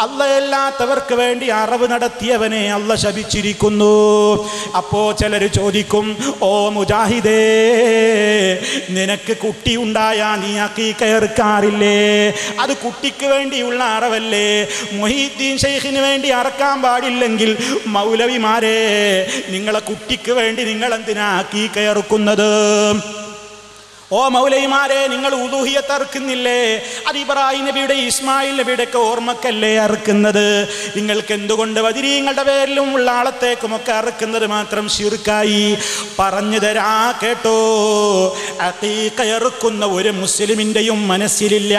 അല്ലാത്തവർക്ക് വേണ്ടി അറവ് നടത്തിയവനെ അല്ല ശപിച്ചിരിക്കുന്നു. അപ്പോ ചിലർ ചോദിക്കും, ഓ മുജാഹിദേ, നിനക്ക് കുട്ടി ഉണ്ടായാ നീ അഖീഖ അറുക്കാറില്ലേ? അത് കുട്ടിക്ക് വേണ്ടിയുള്ള അറവല്ലേ? മുഹീദ്ദീൻ ശൈഖിന് വേണ്ടി അറക്കാൻ പാടില്ലെങ്കിൽ മൗലവിമാരെ, നിങ്ങളെ കുട്ടിക്ക് വേണ്ടി നിങ്ങൾ എന്തിനാ അഖീഖ അറുക്കുന്നത്? ഓ മൗലവിമാരെ, നിങ്ങൾ ഉദൂഹിയത്ത് അറുക്കുന്നില്ലേ? അത് ഇബ്രാഹിം നബിയുടെ ഇസ്മായിൽ നബിയുടെ ഒക്കെ ഓർമ്മക്കല്ലേ അറുക്കുന്നത്? നിങ്ങൾക്ക് എന്തുകൊണ്ട് ബദരീങ്ങളുടെ പേരിലും ഉള്ള ആളത്തേക്കുമൊക്കെ അറുക്കുന്നത് മാത്രം ശിർക്കായി? പറഞ്ഞു തരാ കേട്ടോ. അഖീഖ അറുക്കുന്ന ഒരു മുസ്ലിമിൻ്റെയും മനസ്സിലില്ല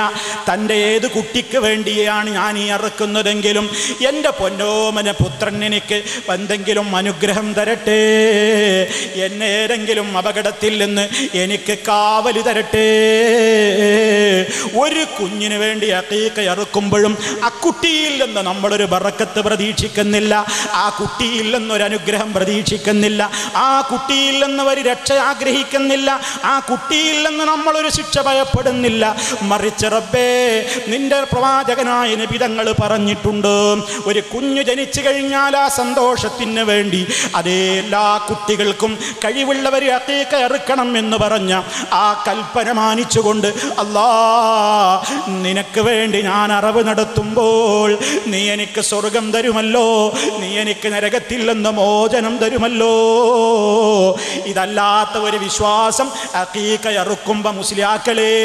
തൻ്റെ ഏത് കുട്ടിക്ക് വേണ്ടിയാണ് ഞാൻ ഈ അറുക്കുന്നതെങ്കിലും എൻ്റെ പൊന്നോമന പുത്രൻ എനിക്ക് എന്തെങ്കിലും അനുഗ്രഹം തരട്ടെ, എന്നെ ഏതെങ്കിലും അപകടത്തിൽ നിന്ന് എനിക്ക് കാവല് തരട്ടെ. ഒരു കുഞ്ഞിന് വേണ്ടി അഖീഖ അറുക്കുമ്പോഴും ആ കുട്ടിയിൽ നിന്ന് നമ്മളൊരു ബറക്കത്ത് പ്രതീക്ഷിക്കുന്നില്ല, ആ കുട്ടിയിൽ നിന്നൊരു അനുഗ്രഹം പ്രതീക്ഷിക്കുന്നില്ല, ആ കുട്ടിയിൽ നിന്ന് ഒരു രക്ഷ ആഗ്രഹിക്കുന്നില്ല, ആ കുട്ടിയിൽ നിന്ന് നമ്മളൊരു ശിക്ഷ ഭയപ്പെടുന്നില്ല. മറിച്ച് റബ്ബേ, നിന്റെ പ്രവാചകനായ നബി തങ്ങൾ പറഞ്ഞിട്ടുണ്ട്, ഒരു കുഞ്ഞു ജനിച്ചു കഴിഞ്ഞാൽ ആ സന്തോഷത്തിന് വേണ്ടി അതേ എല്ലാ കുട്ടികൾക്കും കഴിവുള്ളവർ അഖീഖ അറുക്കണം എന്ന് പറഞ്ഞ ആ കൽപ്പന മാനിച്ചുകൊണ്ട് അല്ലാ, നിനക്ക് വേണ്ടി ഞാൻ അറവ് നടത്തുമ്പോൾ നീ എനിക്ക് സ്വർഗം തരുമല്ലോ, നീ എനിക്ക് നരകത്തിൽ നിന്ന് മോചനം തരുമല്ലോ. ഇതല്ലാത്ത ഒരു വിശ്വാസം അഖീഖ അറുക്കുമ്പോൾ മുസ്ലിയാക്കളെ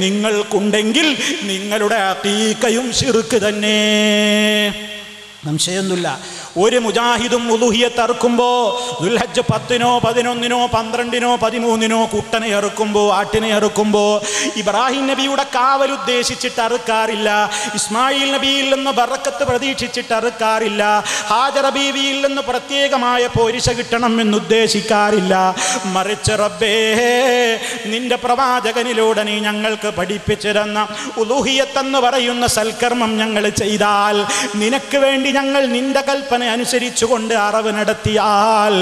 നിങ്ങൾക്കുണ്ടെങ്കിൽ നിങ്ങളുടെ അഖീഖയും ശിർക്ക് തന്നെ, സംശയമൊന്നുമില്ല. ഒരു മുജാഹിദും ഉലുഹിയത്ത് അറുക്കുമ്പോൾ ദുൽഹജ്ജ് 10-നോ 11-നോ 12-നോ 13-നോ കുട്ടനെ അറുക്കുമ്പോൾ, ആട്ടിനെ അറുക്കുമ്പോൾ ഇബ്രാഹിം നബിയുടെ കാവൽ ഉദ്ദേശിച്ചിട്ട് അറുക്കാറില്ല, ഇസ്മായിൽ നബിയിൽ നിന്ന് ബറക്കത്ത് പ്രതീക്ഷിച്ചിട്ട് അറുക്കാറില്ല, ഹാജറ ബീവിയിൽ നിന്ന് പ്രത്യേകമായ പോരിശ കിട്ടണം എന്നുദ്ദേശിക്കാറില്ല. മറിച്ച് റബ്ബേ, നിന്റെ പ്രവാചകനിലൂടെ നീ ഞങ്ങൾക്ക് പഠിപ്പിച്ചു തന്ന ഉലുഹിയത്ത് എന്ന് പറയുന്ന സൽക്കർമ്മം ഞങ്ങൾ ചെയ്താൽ, നിനക്ക് വേണ്ടി ഞങ്ങൾ നിന്റെ കൽപ്പന അനുസരിച്ചുകൊണ്ട് അറവ് നടത്തിയാൽ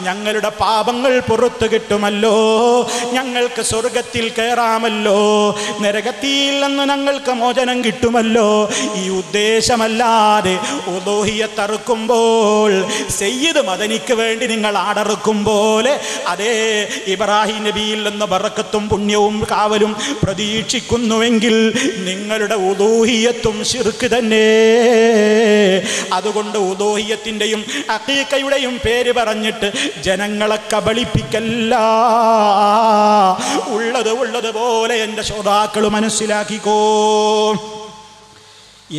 ഞങ്ങളുടെ പാപങ്ങൾ പുറത്തു കിട്ടുമല്ലോ, ഞങ്ങൾക്ക് സ്വർഗത്തിൽ കയറാമല്ലോ, നരകത്തിൽ നിന്ന് ഞങ്ങൾക്ക് മോചനം കിട്ടുമല്ലോ. ഈ ഉദ്ദേശമല്ലാതെ ഉലൂഹിയത്ത് അറുക്കുമ്പോൾ സയ്യിദ് മദനിക്ക് വേണ്ടി നിങ്ങൾ ആടറുക്കും പോലെ അതേ ഇബ്രാഹിം നബിയിൽ നിന്ന് ബറക്കത്തും പുണ്യവും കാവലും പ്രതീക്ഷിക്കുന്നുവെങ്കിൽ നിങ്ങളുടെ ഉലൂഹിയത്തും ശിർക്ക് തന്നെ. അതുകൊണ്ട് ഉലൂഹിയത്തിൻ്റെയും അഖീഖയുടെയും പേര് പറഞ്ഞിട്ട് ജനങ്ങളെ കബളിപ്പിക്കല്ല. ഉള്ളതുപോലെ എൻ്റെ ശ്രോതാക്കൾ മനസ്സിലാക്കിക്കോ.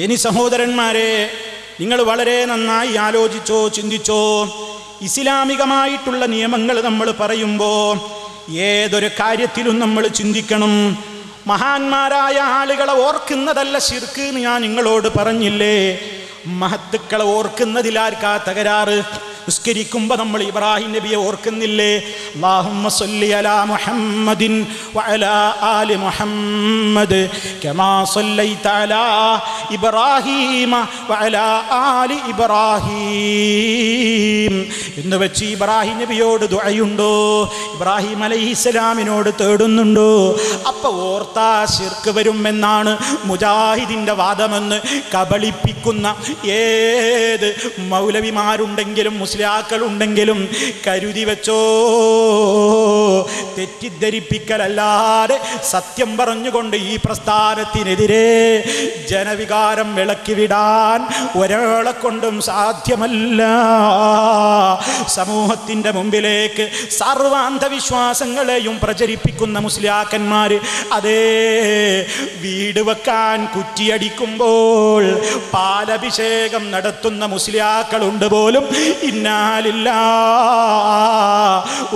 ഇനി സഹോദരന്മാരെ, നിങ്ങൾ വളരെ നന്നായി ആലോചിച്ചോ, ചിന്തിച്ചോ. ഇസ്ലാമികമായിട്ടുള്ള നിയമങ്ങൾ നമ്മൾ പറയുമ്പോൾ ഏതൊരു കാര്യത്തിലും നമ്മൾ ചിന്തിക്കണം. മഹാന്മാരായ ആളുകളെ ഓർക്കുന്നതല്ല ശിർക്ക് എന്ന് ഞാൻ നിങ്ങളോട് പറഞ്ഞില്ലേ? മഹത്തുക്കളെ ഓർക്കുന്നതിലാർക്കാ തകരാറ്? നിസ്കരിക്കുമ്പോൾ നമ്മൾ ഇബ്രാഹിം നബിയെ ഓർക്കുന്നില്ലേ? അല്ലാഹുമ്മ സ്വല്ലി അലാ മുഹമ്മദിൻ വഅലാ ആലി മുഹമ്മദ് കമാ സ്വല്ലൈത അലാ ഇബ്രാഹീമ വഅലാ ആലി ഇബ്രാഹീം എന്ന് വെച്ച് ഇബ്രാഹിം നബിയോട് ദുആയുണ്ടോ? ഇബ്രാഹിം അലൈഹിസ്സലാമിനോട് തേടുന്നുണ്ടോ? അപ്പോൾ ഓർത്താ ശിർക്ക് വരുമെന്നാണ് മുജാഹിദിൻ്റെ വാദമെന്ന് കബളിപ്പിക്കുന്ന ഏത് മൗലവിമാരുണ്ടെങ്കിലും മുസ്ലിയാക്കളുണ്ടെങ്കിലും കരുതി വെച്ചോ. തെറ്റിദ്ധരിപ്പിക്കലല്ലാതെ സത്യം പറഞ്ഞുകൊണ്ട് ഈ പ്രസ്ഥാനത്തിനെതിരെ ജനവികാരം വിളക്കിവിടാൻ ഒരാളെ കൊണ്ടും സാധ്യമല്ല. സമൂഹത്തിൻ്റെ മുമ്പിലേക്ക് സർവാന്ധവിശ്വാസങ്ങളെയും പ്രചരിപ്പിക്കുന്ന മുസ്ലിയാക്കന്മാർ അതേ വീട് വെക്കാൻ കുറ്റിയടിക്കുമ്പോൾ പാലഭിഷേകം നടത്തുന്ന മുസ്ലിയാക്കളുണ്ട് പോലും. ഇന്നാലില്ലാ,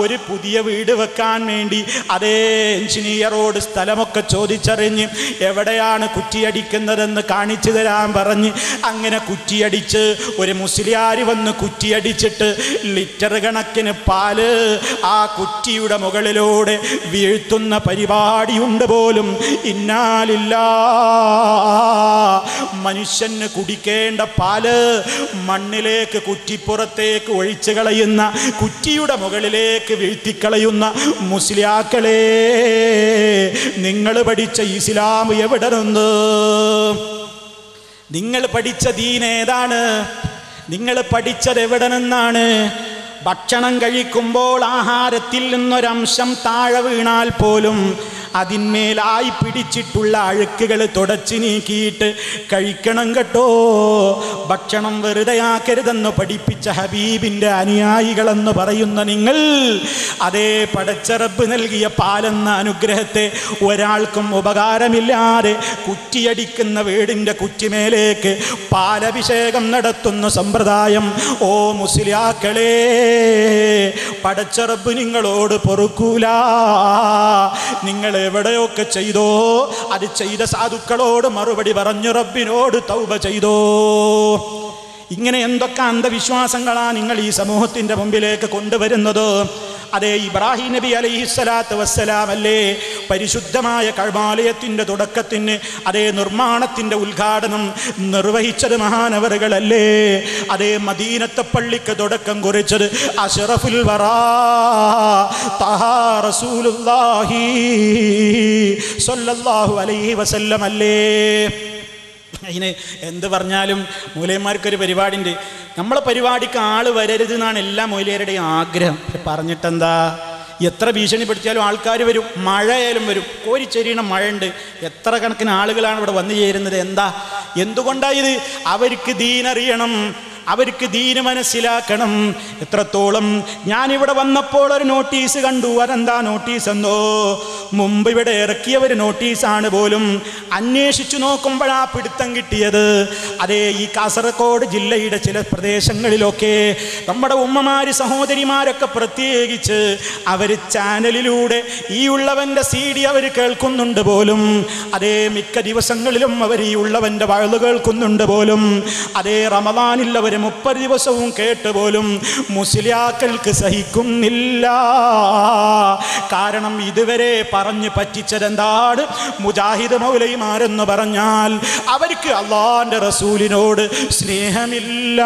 ഒരു പുതിയ വീട് വെക്കാൻ വേണ്ടി അതേ എഞ്ചിനീയറോട് സ്ഥലമൊക്കെ ചോദിച്ചറിഞ്ഞ് എവിടെയാണ് കുറ്റിയടിക്കുന്നതെന്ന് കാണിച്ചു തരാൻ പറഞ്ഞ് അങ്ങനെ കുറ്റിയടിച്ച് ഒരു മുസ്ലിയാർ വന്ന് കുറ്റിയടിച്ചിട്ട് ലിറ്റർ കണക്കിന് പാല് ആ കുറ്റിയുടെ മുകളിലൂടെ വീഴ്ത്തുന്ന പരിപാടിയുണ്ട് പോലും. ഇന്നാലില്ലാ, മനുഷ്യന് കുടിക്കേണ്ട പാല് മണ്ണിലേക്ക് കുറ്റിപ്പുറത്തേക്ക് ഒഴിച്ചു കളയുന്ന, കുറ്റിയുടെ മുകളിലേക്ക് വീഴ്ത്തിക്കളയുന്ന മുസ്ലിയാക്കളെ, നിങ്ങൾ പഠിച്ച ഇസ്ലാം എവിടെ നിന്ന്? നിങ്ങൾ പഠിച്ച ദീൻ ഏതാണ്? നിങ്ങൾ പഠിച്ചത് എവിടെ നിന്നാണ്? ഭക്ഷണം കഴിക്കുമ്പോൾ ആഹാരത്തിൽ നിന്നൊരംശം താഴെ വീണാൽ പോലും അതിന്മേലായി പിടിച്ചിട്ടുള്ള അഴുക്കുകൾ തുടച്ചു നീക്കിയിട്ട് കഴിക്കണം കേട്ടോ. ഭക്ഷണം വെറുതെയാക്കരുതെന്ന് പഠിപ്പിച്ച ഹബീബിൻ്റെ അനുയായികളെന്ന് പറയുന്ന നിങ്ങൾ, അതേ പടച്ച റബ്ബ് നൽകിയ പാലെന്ന അനുഗ്രഹത്തെ ഒരാൾക്കും ഉപകാരമില്ലാതെ കുറ്റിയടിക്കുന്ന വീടിൻ്റെ കുറ്റിമേലേക്ക് പാലഭിഷേകം നടത്തുന്ന സമ്പ്രദായം, ഓ മുസ്ലിയാക്കളെ, പടച്ച റബ്ബ് നിങ്ങളോട് പൊറുക്കൂല. നിങ്ങൾ എവിടെയൊക്കെ ചെയ്തോ അത് ചെയ്ത സാധുക്കളോട് മറുപടി പറഞ്ഞു റബ്ബിനോട് തൗബ ചെയ്തോ. ഇങ്ങനെ എന്തൊക്കെ അന്ധവിശ്വാസങ്ങളാണ് നിങ്ങൾ ഈ സമൂഹത്തിൻ്റെ മുമ്പിലേക്ക് കൊണ്ടുവരുന്നത്? അതേ ഇബ്രാഹിം നബി അലൈഹിസ്സലാത്തു വസ്സലാം അല്ലേ പരിശുദ്ധമായ കഅബാലയത്തിൻ്റെ തുടക്കത്തിന്, അതേ നിർമ്മാണത്തിൻ്റെ ഉദ്ഘാടനം നിർവഹിച്ചത് മഹാനവറുകളല്ലേ? അതേ മദീനത്തെ പള്ളിക്ക് തുടക്കം കുറിച്ചത് അഷ്റഫുൽ വറാ തഹാ റസൂലുള്ളാഹി സ്വല്ലല്ലാഹു അലൈഹി വസല്ലം അല്ലേ? അതിന് എന്ത് പറഞ്ഞാലും മൂലയന്മാർക്കൊരു പരിപാടിയുണ്ട്. നമ്മളെ പരിപാടിക്ക് ആൾ വരരുത് എന്നാണ് എല്ലാ മൂലയരുടെയും ആഗ്രഹം. പറഞ്ഞിട്ടെന്താ, എത്ര ഭീഷണിപ്പെടുത്തിയാലും ആൾക്കാർ വരും, മഴയായാലും വരും. കോരിച്ചെരിയണ മഴയുണ്ട്, എത്ര കണക്കിന് ആളുകളാണ് ഇവിടെ വന്നു ചേരുന്നത്. എന്തുകൊണ്ടായത്? അവർക്ക് ദീനറിയണം, അവർക്ക് ദീന് മനസ്സിലാക്കണം. എത്രത്തോളം ഞാനിവിടെ വന്നപ്പോൾ ഒരു നോട്ടീസ് കണ്ടു. അതെന്താ നോട്ടീസ് എന്നോ? മുമ്പ് ഇവിടെ ഇറക്കിയ ഒരു നോട്ടീസാണ് പോലും. അന്വേഷിച്ചു നോക്കുമ്പോഴാ പിടുത്തം കിട്ടിയത്. അതേ ഈ കാസർഗോഡ് ജില്ലയുടെ ചില പ്രദേശങ്ങളിലൊക്കെ നമ്മുടെ ഉമ്മമാര് സഹോദരിമാരൊക്കെ പ്രത്യേകിച്ച് അവർ ചാനലിലൂടെ ഈ ഉള്ളവൻ്റെ CD അവർ കേൾക്കുന്നുണ്ട് പോലും. അതേ മിക്ക ദിവസങ്ങളിലും അവർ ഈ ഉള്ളവൻ്റെ വഅ്ള് കേൾക്കുന്നുണ്ട് പോലും. അതേ റമദാനിൽ അവർ 30 ദിവസവും കേട്ട് പോലും മുസ്ലിയാക്കൾക്ക് സഹിക്കുന്നില്ല. കാരണം ഇതുവരെ പറഞ്ഞു പറ്റിച്ചതെന്താണ്? മുജാഹിദ് മൗലവിമാരെന്ന് പറഞ്ഞാൽ അവർക്ക് അള്ളാന്റെ റസൂലിനോട് സ്നേഹമില്ല.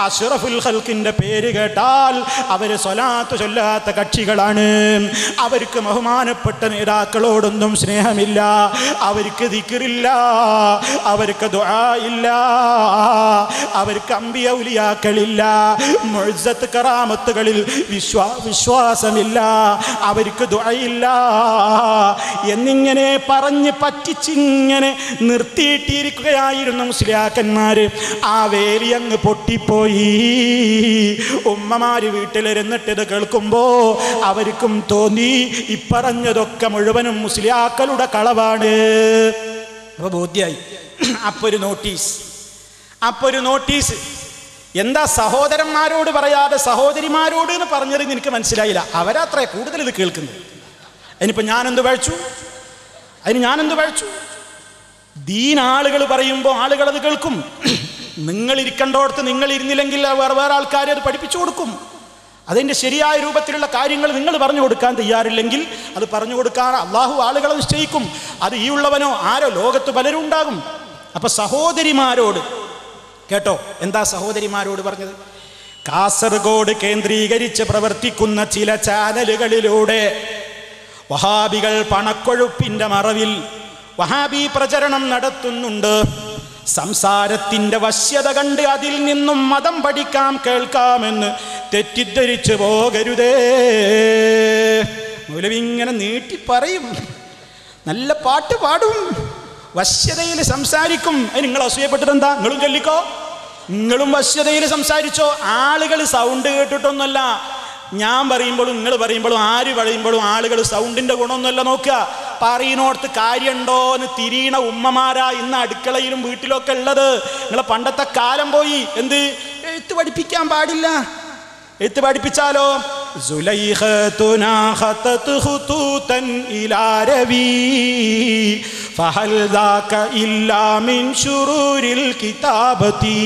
അഷ്റഫുൽ ഖൽഖിന്റെ പേര് കേട്ടാൽ അവർ സ്വലാത്ത് ചൊല്ലാത്ത കക്ഷികളാണ്. അവർക്ക് ബഹുമാനപ്പെട്ട നേതാക്കളോടൊന്നും സ്നേഹമില്ല. അവർക്ക് ദിക്റില്ല, അവർക്ക് ദുആ ഇല്ല, അവർക്ക് അമ്പിയ ഔലിയാക്കളില്ല, മുഅ്ജിസത്ത് കറാമത്തുകളിൽ വിശ്വാസമില്ല, അവർക്ക് ദുആയില്ല എന്നിങ്ങനെ പറഞ്ഞ് പറ്റിച്ചിങ്ങനെ നിർത്തിയിട്ടിരിക്കുകയായിരുന്നു മുസ്ലിയാക്കന്മാര്. ആ വേലി അങ്ങ് പൊട്ടിപ്പോയി. ഉമ്മമാര് വീട്ടിലിരുന്നിട്ട് ഇത് കേൾക്കുമ്പോ അവർക്കും തോന്നി ഇപ്പറഞ്ഞതൊക്കെ മുഴുവനും മുസ്ലിയാക്കളുടെ കളവാണ്. അപ്പൊ ബോധ്യായി. അപ്പൊ ഒരു നോട്ടീസ് എന്താ സഹോദരന്മാരോട് പറയാതെ സഹോദരിമാരോട് എന്ന് പറഞ്ഞത് എനിക്ക് മനസ്സിലായില്ല. അവരത്രേ കൂടുതൽ ഇത് കേൾക്കുന്നത്. അതിനിപ്പോൾ ഞാനെന്ത് പഴച്ചു? ദീൻ ആളുകൾ പറയുമ്പോൾ ആളുകൾ അത് കേൾക്കും. നിങ്ങൾ ഇരിക്കേണ്ടോടത്ത് നിങ്ങൾ ഇരുന്നില്ലെങ്കിൽ വേറെ ആൾക്കാരെ അത് പഠിപ്പിച്ചു കൊടുക്കും. അതിൻ്റെ ശരിയായ രൂപത്തിലുള്ള കാര്യങ്ങൾ നിങ്ങൾ പറഞ്ഞു കൊടുക്കാൻ തയ്യാറില്ലെങ്കിൽ അത് പറഞ്ഞു കൊടുക്കാൻ അള്ളാഹു ആളുകളെ നിശ്ചയിക്കും. അത് ഈ ഉള്ളവനോ ആരോ ലോകത്ത് പലരും ഉണ്ടാകും. അപ്പൊ സഹോദരിമാരോട് കേട്ടോ, എന്താ സഹോദരിമാരോട് പറഞ്ഞത്? കാസർഗോഡ് കേന്ദ്രീകരിച്ച് പ്രവർത്തിക്കുന്ന ചില ചാനലുകളിലൂടെ വഹാബികൾ പണക്കൊഴുപ്പിന്റെ മറവിൽ വഹാബി പ്രചരണം നടത്തുന്നുണ്ട്. സംസാരത്തിന്റെ വശ്യത കണ്ട് അതിൽ നിന്നും മതം പഠിക്കാം കേൾക്കാമെന്ന് തെറ്റിദ്ധരിച്ചു പോകരുതേ. മൗലവി ഇങ്ങനെ നീട്ടി പറയും, നല്ല പാട്ട് പാടും, വശ്യതയിൽ സംസാരിക്കും. നിങ്ങൾ അസൂയപ്പെട്ടിട്ട് എന്താ? നിങ്ങളും ചൊല്ലിക്കോ, നിങ്ങളും വശ്യതയിൽ സംസാരിച്ചോ. ആളുകൾ സൗണ്ട് കേട്ടിട്ടൊന്നുമല്ല ഞാൻ പറയുമ്പോഴും നിങ്ങൾ പറയുമ്പോഴും ആര് പറയുമ്പോഴും ആളുകൾ സൗണ്ടിന്റെ ഗുണമൊന്നുമല്ല നോക്കുക. പറയുന്നോടത്ത് കാര്യമുണ്ടോ എന്ന് തിരിയണ ഉമ്മമാരാ ഇന്ന് അടുക്കളയിലും വീട്ടിലൊക്കെ ഉള്ളത്. നിങ്ങളെ പണ്ടത്തെ കാലം പോയി. എന്ത് എഴുത്ത് പഠിപ്പിക്കാൻ പാടില്ല. എഴുത്ത് പഠിപ്പിച്ചാലോ സുലൈഖതുനാ ഖതത് ഖുതൂതൻ ഇലാ രവി ഫഹൽ ദാക ഇല്ലാ മിൻ ശുറൂരിൽ കിതാബതി.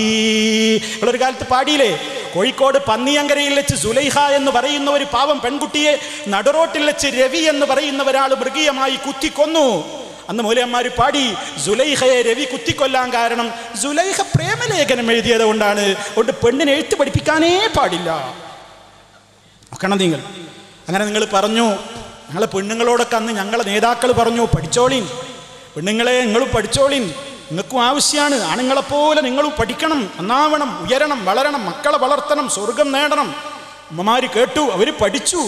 ഒരു കാലത്ത് പാടിയില്ലേ, കോഴിക്കോട് പന്നിയങ്കരയിൽ വെച്ച് സുലൈഖ എന്ന് പറയുന്ന ഒരു പാവം പെൺകുട്ടിയെ നടുറോട്ടിൽ വെച്ച് രവി എന്ന് പറയുന്ന ഒരാൾ മൃഗീയമായി കുത്തിക്കൊന്നു. അന്ന് മൗലവിമാര് പാടി, സുലൈഖയെ രവി കുത്തിക്കൊല്ലാൻ കാരണം സുലൈഖ പ്രേമലേഖനം എഴുതിയത് കൊണ്ടാണ്. അതുകൊണ്ട് പെണ്ണിനെ എഴുത്ത് പഠിപ്പിക്കാനേ പാടില്ല. നോക്കണം നിങ്ങൾ. അങ്ങനെ നിങ്ങൾ പറഞ്ഞു, ഞങ്ങളെ പെണ്ണുങ്ങളോടൊക്കെ അന്ന് ഞങ്ങളെ നേതാക്കൾ പറഞ്ഞു, പഠിച്ചോളിൻ പെണ്ണുങ്ങളെ, നിങ്ങളും പഠിച്ചോളിൻ. നിങ്ങൾക്കും ആവശ്യമാണ്. ആണുങ്ങളെപ്പോലെ നിങ്ങളും പഠിക്കണം, നന്നാവണം, ഉയരണം, വളരണം, മക്കളെ വളർത്തണം, സ്വർഗം നേടണം. അമ്മമാർ കേട്ടു, അവർ പഠിച്ചു.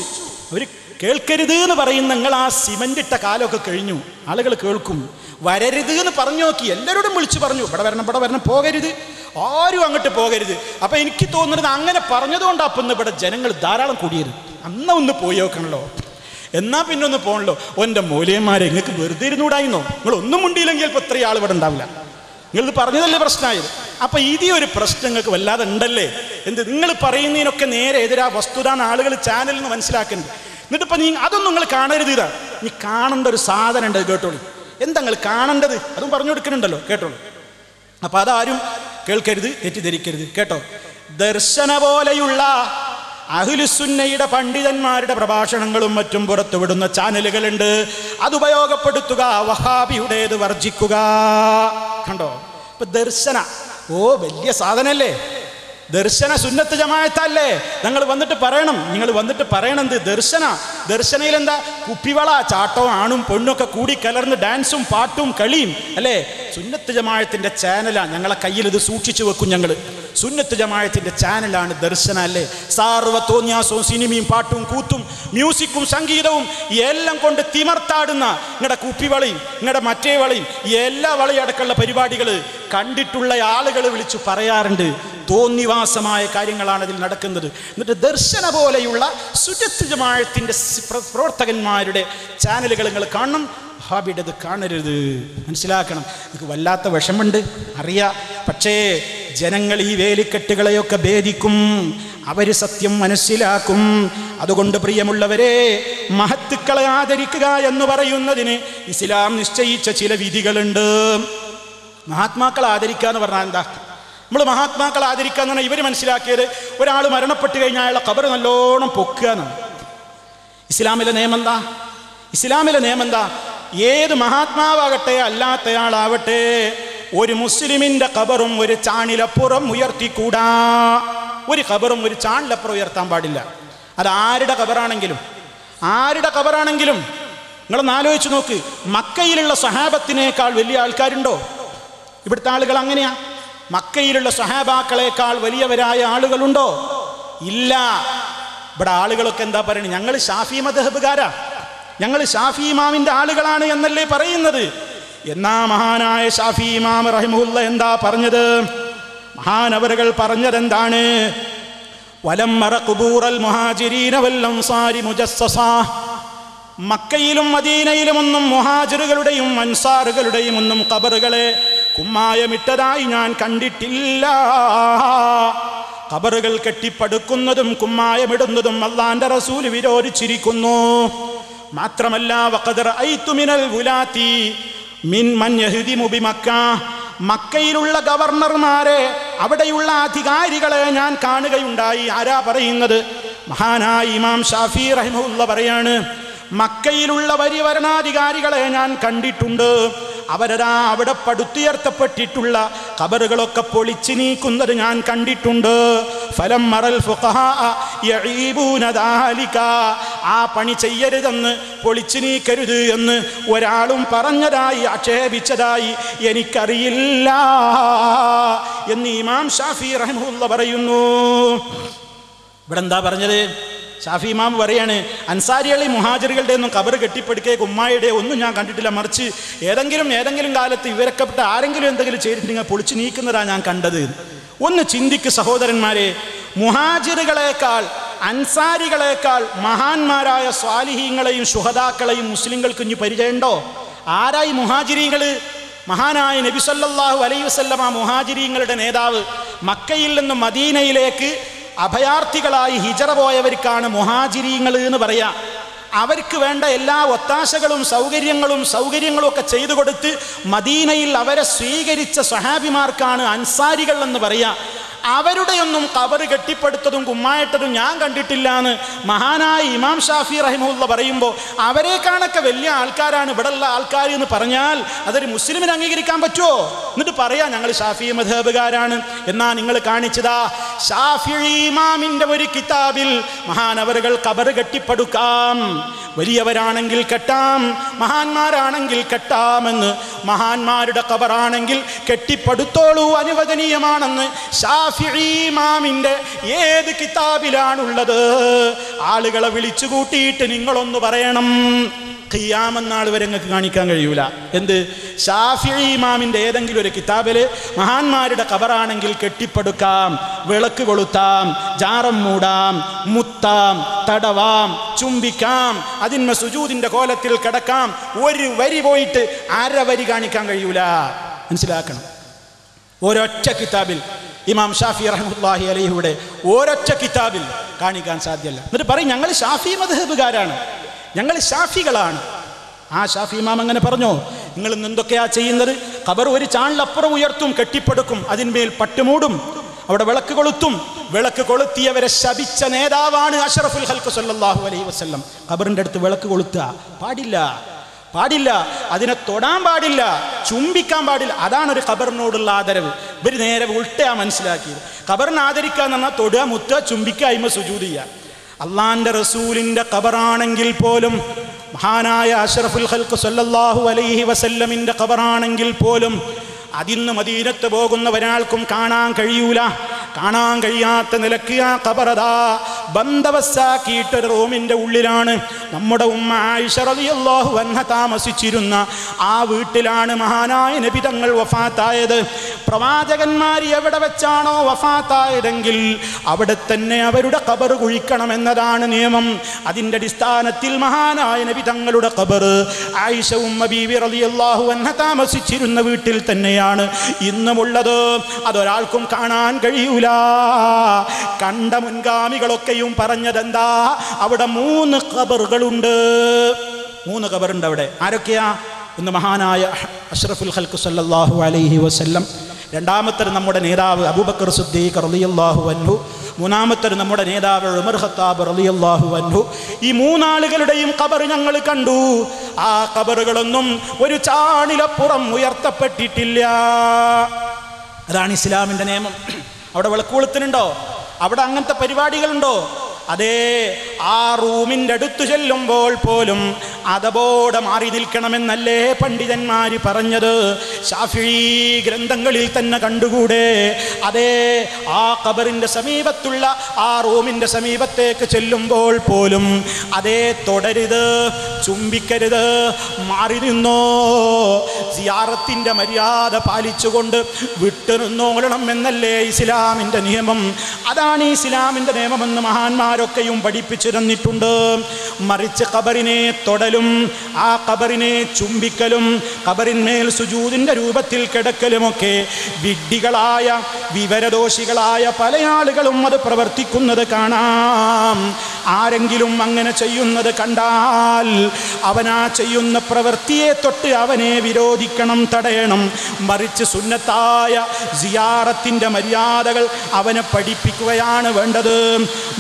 അവർ കേൾക്കരുത് എന്ന് പറയുന്ന നിങ്ങൾ ആ സിമൻ്റ് ഇട്ട കാലമൊക്കെ കഴിഞ്ഞു. ആളുകൾ കേൾക്കും. വരരുത് എന്ന് പറഞ്ഞു നോക്കി, എല്ലാവരോടും വിളിച്ചു പറഞ്ഞു, ഇവിടെ വരണം, പോകരുത്, ആരും അങ്ങോട്ട് പോകരുത്. അപ്പം എനിക്ക് തോന്നുന്നത് അങ്ങനെ പറഞ്ഞതുകൊണ്ടാണ് അപ്പം ഇന്ന് ഇവിടെ ജനങ്ങൾ ധാരാളം കൂടിയത്. ഒന്ന് പോയി നോക്കണല്ലോ, എന്നാൽ പിന്നെ ഒന്ന് പോകണല്ലോ. എൻ്റെ മൂലയന്മാരെ നിങ്ങൾക്ക് വെറുതെ ഇരുന്നൂടായിരുന്നോ? നിങ്ങൾ ഒന്നും മുണ്ടിയില്ലെങ്കിൽ ഇപ്പോൾ ഇത്രയും ആൾ ഇവിടെ ഉണ്ടാവില്ല. നിങ്ങളിത് പറഞ്ഞതല്ലേ പ്രശ്നമായത്. അപ്പം ഇതേ ഒരു പ്രശ്നം നിങ്ങൾക്ക് വല്ലാതെ ഉണ്ടല്ലേ. നിങ്ങൾ പറയുന്നതിനൊക്കെ നേരെ എതിരാ വസ്തുതാണ് ആളുകൾ ചാനലിൽ നിന്ന് മനസ്സിലാക്കുന്നത്. എന്നിട്ടിപ്പോൾ അതൊന്നും നിങ്ങൾ കാണരുത്. ഇതാ നീ കാണേണ്ട ഒരു സാധനം ഉണ്ട്, കേട്ടോളൂ. എന്താ നിങ്ങൾ കാണേണ്ടത് അതും പറഞ്ഞു കൊടുക്കുന്നുണ്ടല്ലോ, കേട്ടോളൂ. അപ്പം അതാരും കേൾക്കരുത്, തെറ്റിദ്ധരിക്കരുത്, കേട്ടോ. ദർശന പോലെയുള്ള അഹ്ലുസുന്നയുടെ പണ്ഡിതന്മാരുടെ പ്രഭാഷണങ്ങളും മറ്റും പുറത്തുവിടുന്ന ചാനലുകളുണ്ട്. അത് ഉപയോഗപ്പെടുത്തുക, വഹാബിയുടേത് വർജിക്കുക. കണ്ടോ, ഇപ്പൊ ദർശന വലിയ സാധനല്ലേ. ദർശന സുന്നത്ത് ജമാഅത്തല്ലേ. നിങ്ങൾ വന്നിട്ട് പറയണം എന്ത് ദർശനയിൽ എന്താ? കുപ്പിവള, ചാട്ടവും ആണും പെണ്ണൊക്കെ കൂടി കലർന്ന് ഡാൻസും പാട്ടും കളിയും അല്ലേ. സുന്നത്ത് ജമാഅത്തിന്റെ ചാനലാണ്. ഞങ്ങളെ കയ്യിൽ ഇത് സൂക്ഷിച്ചു വെക്കും. ഞങ്ങൾ സുന്നത്ത് ജമാഅത്തിന്റെ ചാനലാണ് ദർശന അല്ലേ. സാർവ തോന്യാസവും സിനിമയും പാട്ടും കൂത്തും മ്യൂസിക്കും സംഗീതവും എല്ലാം കൊണ്ട് തിമർത്താടുന്ന നിങ്ങളുടെ കുപ്പിവളയും നിങ്ങളുടെ മറ്റേ വളയും എല്ലാ വളയടക്കമുള്ള പരിപാടികൾ കണ്ടിട്ടുള്ള ആളുകൾ വിളിച്ചു പറയാറുണ്ട്. തോന്നിവാസമായ കാര്യങ്ങളാണ് അതിൽ നടക്കുന്നത്. എന്നിട്ട് ദർശന പോലെയുള്ള സുന്നത്ത് ജമാഅത്തിന്റെ പ്രവർത്തകന്മാരുടെ ചാനലുകൾ നിങ്ങൾ കാണണം. വഹാബിയുടേത് കാണരുത്. മനസ്സിലാക്കണം. എനിക്ക് വല്ലാത്ത വിഷമുണ്ട്, അറിയാം. പക്ഷേ ജനങ്ങൾ ഈ വേലിക്കെട്ടുകളെയൊക്കെ ഭേദിക്കും, അവർ സത്യം മനസ്സിലാക്കും. അതുകൊണ്ട് പ്രിയമുള്ളവരെ, മഹത്തുക്കളെ ആദരിക്കുക എന്ന് പറയുന്നതിന് ഇസ്ലാം നിശ്ചയിച്ച ചില വിധികളുണ്ട്. മഹാത്മാക്കളെ ആദരിക്കുക എന്ന് പറഞ്ഞാൽ എന്താ? നമ്മൾ മഹാത്മാക്കളെ ആദരിക്കുക എന്ന് പറഞ്ഞാൽ ഇവർ മനസ്സിലാക്കിയത് ഒരാൾ മരണപ്പെട്ട് കഴിഞ്ഞാൽ അയാളെ ഖബർ നല്ലോണം പൊക്കുക എന്നാണ്. ഇസ്ലാമിലെ നിയമം എന്താ? ഏത് മഹാത്മാവാകട്ടെ അല്ലാത്തയാളാവട്ടെ, ഒരു മുസ്ലിമിന്റെ ഖബറും ഒരു ചാണിലപ്പുറം ഉയർത്തിക്കൂടാ. ഒരു ഖബറും ഒരു ചാണിലപ്പുറം ഉയർത്താൻ പാടില്ല. അത് ആരുടെ ഖബറാണെങ്കിലും നിങ്ങളൊന്ന് ആലോചിച്ച് നോക്ക്. മക്കയിലുള്ള സഹാബത്തിനേക്കാൾ വലിയ ആൾക്കാരുണ്ടോ? ഇവിടുത്തെ ആളുകൾ അങ്ങനെയാ. മക്കയിലുള്ള സഹാബാക്കളെക്കാൾ വലിയവരായ ആളുകളുണ്ടോ? ഇല്ല. ഇവിടെ ആളുകളൊക്കെ എന്താ പറയുന്നത്? ഞങ്ങൾ ഷാഫി മദ്ഹബുകാരാ, ഞങ്ങൾ ഷാഫി ഇമാമിന്റെ ആളുകളാണ് എന്നല്ലേ പറയുന്നത്. എന്നാ മഹാനായ ഷാഫി ഇമാം റഹിമഹുല്ല എന്താ പറഞ്ഞത്? മഹാനവറുകൾ പറഞ്ഞതെന്താണ്? വലമ്മറ ഖുബൂറൽ മുഹാജിരീന വൽ അൻസാരി മുജസ്സസാ. മക്കയിലും മദീനയിലും ഒന്നും മുഹാജിറുകളുടെയും അൻസാറുകളുടെയും ഒന്നും ഖബറുകളെ കുമ്മായമിട്ടതായി ഞാൻ കണ്ടിട്ടില്ല. ഖബറുകൾ കെട്ടിപ്പടുക്കുന്നതും കുമ്മായമിടുന്നതും അല്ലാഹുവിന്റെ റസൂൽ വിരോധിച്ചിരിക്കുന്നു. മാത്രമല്ല, വഖദ് റഅയ്തു മിനൽ വുലാത്തി മിൻ മൻ യഹ്ദിമു ബിമക്ക. മക്കയിലുള്ള ഗവർണർമാരെ, അവിടെയുള്ള അധികാരികളെ ഞാൻ കാണുകയുണ്ടായി. ആരാ പറയുന്നത്? മഹാനായ ഇമാം ഷാഫി റഹിമഹുല്ല പറയാണ്, മക്കയിലുള്ള വലിയ ഭരണാധികാരികളെ ഞാൻ കണ്ടിട്ടുണ്ട്. അവരതാ അവിടെ പടുത്തുയർത്തപ്പെട്ടിട്ടുള്ള ഖബറുകളൊക്കെ പൊളിച്ചു നീക്കുന്നത് ഞാൻ കണ്ടിട്ടുണ്ട്. ഫലം മറൽ ഫുഖഹാ യഈബൂന ദാലിക. ആ പണി ചെയ്യരുതെന്ന്, പൊളിച്ചു നീക്കരുത് എന്ന് ഒരാളും പറഞ്ഞതായി ആക്ഷേപിച്ചതായി എനിക്കറിയില്ല എന്ന് ഇമാം ഷാഫി റഹിമഹുല്ല പറയുന്നു. ഇവിടെ എന്താ പറഞ്ഞത്? ഷാഫി ഇമാം പറയാണ്, അൻസാരികളെ മുഹാജിറുകളുടെ ഒന്നും ഖബർ കെട്ടിപ്പടുക്കേ കുമ്മായുടെ ഒന്നും ഞാൻ കണ്ടിട്ടില്ല. മറിച്ച് ഏതെങ്കിലും കാലത്ത് ഇവരൊക്കെപ്പെട്ട ആരെങ്കിലും എന്തെങ്കിലും ചെയ്തിട്ടുണ്ടെങ്കിൽ പൊളിച്ചു നീക്കുന്നതാണ് ഞാൻ കണ്ടത്. ഒന്ന് ചിന്തിക്ക് സഹോദരന്മാരെ, മുഹാജിറുകളെക്കാൾ അൻസാരികളെക്കാൾ മഹാന്മാരായ സ്വാലിഹീങ്ങളെയും ശുഹദാക്കളെയും മുസ്ലിങ്ങൾക്ക് ഇനി പരിചയമുണ്ടോ? ആരായി മുഹാജിരീങ്ങൾ? മഹാനായ നബി സല്ലല്ലാഹു അലൈഹി വസല്ലമ മുഹാജിരീങ്ങളുടെ നേതാവ്. മക്കയിൽ നിന്ന് മദീനയിലേക്ക് അഭയാർത്ഥികളായി ഹിജറ പോയവർക്കാണ് മുഹാജിരീങ്ങൾ എന്ന് പറയാ. അവർക്ക് വേണ്ട എല്ലാ ഒത്താശകളും സൗകര്യങ്ങളും ഒക്കെ ചെയ്തു കൊടുത്ത് മദീനയിൽ അവരെ സ്വീകരിച്ച സ്വഹാബിമാർക്കാണ് അൻസാരികൾ എന്ന് പറയാ. അവരുടെയൊന്നും ഖബർ കെട്ടിപ്പടുത്തതും കുമ്മായിട്ടതും ഞാൻ കണ്ടിട്ടില്ല എന്ന് മഹാനായ ഇമാം ഷാഫി റഹിമഹുല്ല പറയുമ്പോൾ, അവരെക്കാണൊക്കെ വലിയ ആൾക്കാരാണ് ഇവിടെയുള്ള ആൾക്കാർ എന്ന് പറഞ്ഞാൽ അതൊരു മുസ്ലിമിന് അംഗീകരിക്കാൻ പറ്റുമോ? എന്നിട്ട് പറയാ ഞങ്ങൾ ഷാഫി മദ്ഹബുകാരാണ്. എന്നാ നിങ്ങൾ കാണിച്ചതാ ഷാഫി ഇമാമിന്റെ ഒരു കിതാബിൽ മഹാനവറുകൾ ഖബർ കെട്ടിപ്പടുക്കാം, വലിയവരാണെങ്കിൽ കെട്ടാം, മഹാന്മാരാണെങ്കിൽ കെട്ടാമെന്ന് മഹാന്മാരുടെ ഖബറാണെങ്കിൽ കെട്ടിപ്പടുത്തോളൂ, അനുവദനീയമാണെന്ന് ശാഫിഈ ഇമാമിന്റെ ഏത് കിതാബിലാണുള്ളത്? ആളുകളെ വിളിച്ചു കൂട്ടിയിട്ട് നിങ്ങളൊന്ന് പറയണം. ഖിയാമത്ത് നാൾ വരെ നിങ്ങൾക്ക് കാണിക്കാൻ കഴിയൂല. എന്ത്? ശാഫിഈ ഇമാമിന്റെ ഏതെങ്കിലും ഒരു കിതാബില് മഹാന്മാരുടെ ഖബറാണെങ്കിൽ കെട്ടിപ്പടുക്കാം, വിളക്ക് കൊളുത്താം, ജാറം മൂടാം, മുത്താം, തടവാം, ചുംബിക്കാം, അതിന്മേ സുജൂദിന്റെ കോലത്തിൽ കിടക്കാം. ഒരു വരി പോയിട്ട് അര വരി കാണിക്കാൻ കഴിയൂല. മനസ്സിലാക്കണം. ഒരൊറ്റ കിതാബിൽ ഇമാം ഷാഫി റഹ്മത്തുള്ളാഹി അലൈഹിയുടെ ഒരൊറ്റ കിതാബിൽ കാണിക്കാൻ സാധ്യമല്ല. എന്നിട്ട് പറയും ഞങ്ങൾ ഷാഫി മദ്ഹബുകാരാണ്, ഞങ്ങൾ ഷാഫികളാണ്. ആ ഷാഫി ഇമാം അങ്ങനെ പറഞ്ഞോ? നിങ്ങൾ ഇന്ന് എന്തൊക്കെയാ ചെയ്യുന്നത്? ഖബർ ഒരു ചാണിലപ്പുറം ഉയർത്തും, കെട്ടിപ്പടുക്കും, അതിന്മേൽ പട്ടുമൂടും, അവിടെ വിളക്ക് കൊളുത്തും. വിളക്ക് കൊളുത്തിയവരെ ശപിച്ച നേതാവാണ് അഷ്റഫുൽ ഖൽഖ് സല്ലല്ലാഹു അലൈഹി വസല്ലം. ഖബറിന്റെ അടുത്ത് വിളക്ക് കൊളുത്തുക പാടില്ല, പാടില്ല. അതിനെ തൊടാൻ പാടില്ല, ചുംബിക്കാൻ പാടില്ല. അതാണ് ഒരു ഖബറിനോടുള്ള ആദരവ്. ഇവർ നേരെ ഉൾട്ടയാ മനസ്സിലാക്കിയത്. ഖബറിനെ ആദരിക്കുക എന്ന് പറഞ്ഞാൽ തൊടുക, മുത്തുക, ചുംബിക്കുക, അയിമ സുജൂദ് ചെയ്യുക. അള്ളാന്റെ റസൂലിന്റെ ഖബറാണെങ്കിൽ പോലും, മഹാനായ അഷ്റഫുൽ ഖൽഖ് സല്ലല്ലാഹു അലൈഹി വസല്ലമിന്റെ ഖബറാണെങ്കിൽ പോലും അതിന്ന് മദീനത്ത് പോകുന്ന ഒരാൾക്കും കാണാൻ കഴിയൂല. കാണാൻ കഴിയാത്ത നിലക്ക് ആ ഖബറതാ ബന്ദവസ്സാക്കിയിട്ടൊരു റൂമിന്റെ ഉള്ളിലാണ്. നമ്മുടെ ഉമ്മ ആയിഷ റളിയല്ലാഹു അൻഹ താമസിച്ചിരുന്ന ആ വീട്ടിലാണ് മഹാനായ നബി തങ്ങൾ വഫാത്തായത്. പ്രവാചകന്മാർ എവിടെ വെച്ചാണോ വഫാത്തായതെങ്കിൽ അവിടെ തന്നെ അവരുടെ ഖബർ കുഴിക്കണമെന്നതാണ് നിയമം. അതിൻ്റെ അടിസ്ഥാനത്തിൽ മഹാനായ നബി തങ്ങളുടെ ഖബർ ആയിഷ ഉമ്മ ബീവി റളിയല്ലാഹു അൻഹ താമസിച്ചിരുന്ന വീട്ടിൽ തന്നെയാണ് ഇന്നുമുള്ളത്. അതൊരാൾക്കും കാണാൻ കഴിയൂല. കണ്ട മുൻഗാമികളൊക്കെയും പറഞ്ഞതെന്താ? അവിടെ 3 ഖബറുകളുണ്ട്. 3 ഖബറുണ്ട് അവിടെ. ആരൊക്കെയാ? ഒന്ന് മഹാനായ അഷ്റഫുൽ ഖൽഖ് സല്ലല്ലാഹു അലൈഹി വസല്ലം, രണ്ടാമത്തെ നമ്മുടെ നേതാവ് അബൂബക്കർ സിദ്ദീഖ് റളിയല്ലാഹു അൻഹു, മൂന്നാമത്തെ നമ്മുടെ നേതാവ് ഉമർ ഖത്താബ് റളിയല്ലാഹു അൻഹു. ഈ 3 ആളുകളുടെയും ഖബർ ഞങ്ങൾ കണ്ടു. ആ ഖബറുകളൊന്നും ഒരു ചാണിലപ്പുറം ഉയർത്തപ്പെട്ടിട്ടില്ല. അതാണ് ഇസ്ലാമിൻ്റെ നിയമം. അവിടെ വിളക്ക് കൊളുത്തുന്നുണ്ടോ? അവിടെ അങ്ങനത്തെ പരിപാടികളുണ്ടോ? അതേ, ആ റൂമിൻ്റെ അടുത്ത് ചെല്ലുമ്പോൾ പോലും അതബോടെ മാറി നിൽക്കണമെന്നല്ലേ പണ്ഡിതന്മാർ പറഞ്ഞത്? ശാഫിഈ ഗ്രന്ഥങ്ങളിൽ തന്നെ കണ്ടുകൂടെ? അതേ, ആ ഖബറിൻ്റെ സമീപത്തുള്ള ആ റൂമിൻ്റെ സമീപത്തേക്ക് ചെല്ലുമ്പോൾ പോലും അതേ, തൊടരുത്, ചുംബിക്കരുത്, മാറി നിന്നോ, സിയാറത്തിൻ്റെ മര്യാദ പാലിച്ചുകൊണ്ട് വിട്ടുനിന്നോളണം എന്നല്ലേ ഇസ്ലാമിൻ്റെ നിയമം? അതാണ് ഇസ്ലാമിൻ്റെ നിയമമെന്ന് മഹാന്മാരൊക്കെയും പഠിപ്പിച്ചു തന്നിട്ടുണ്ട്. മറിച്ച് ഖബറിനെ തൊടലും, ആ ഖബറിനെ ചുംബിക്കലും, ഖബറിന്മേൽ സുജൂദിന്റെ രൂപത്തിൽ കിടക്കലുമൊക്കെ വിഡ്ഢികളായ വിവരദോഷികളായ പല ആളുകളും അത് പ്രവർത്തിക്കുന്നത് കാണാം. ആരെങ്കിലും അങ്ങനെ ചെയ്യുന്നത് കണ്ടാൽ അവനാ ചെയ്യുന്ന പ്രവൃത്തിയെ തൊട്ട് അവനെ വിരോധിക്കണം, തടയണം. മറിച്ച് സുന്നത്തായ സിയാറത്തിൻ്റെ മര്യാദകൾ അവനെ പഠിപ്പിക്കുകയാണ് വേണ്ടത്.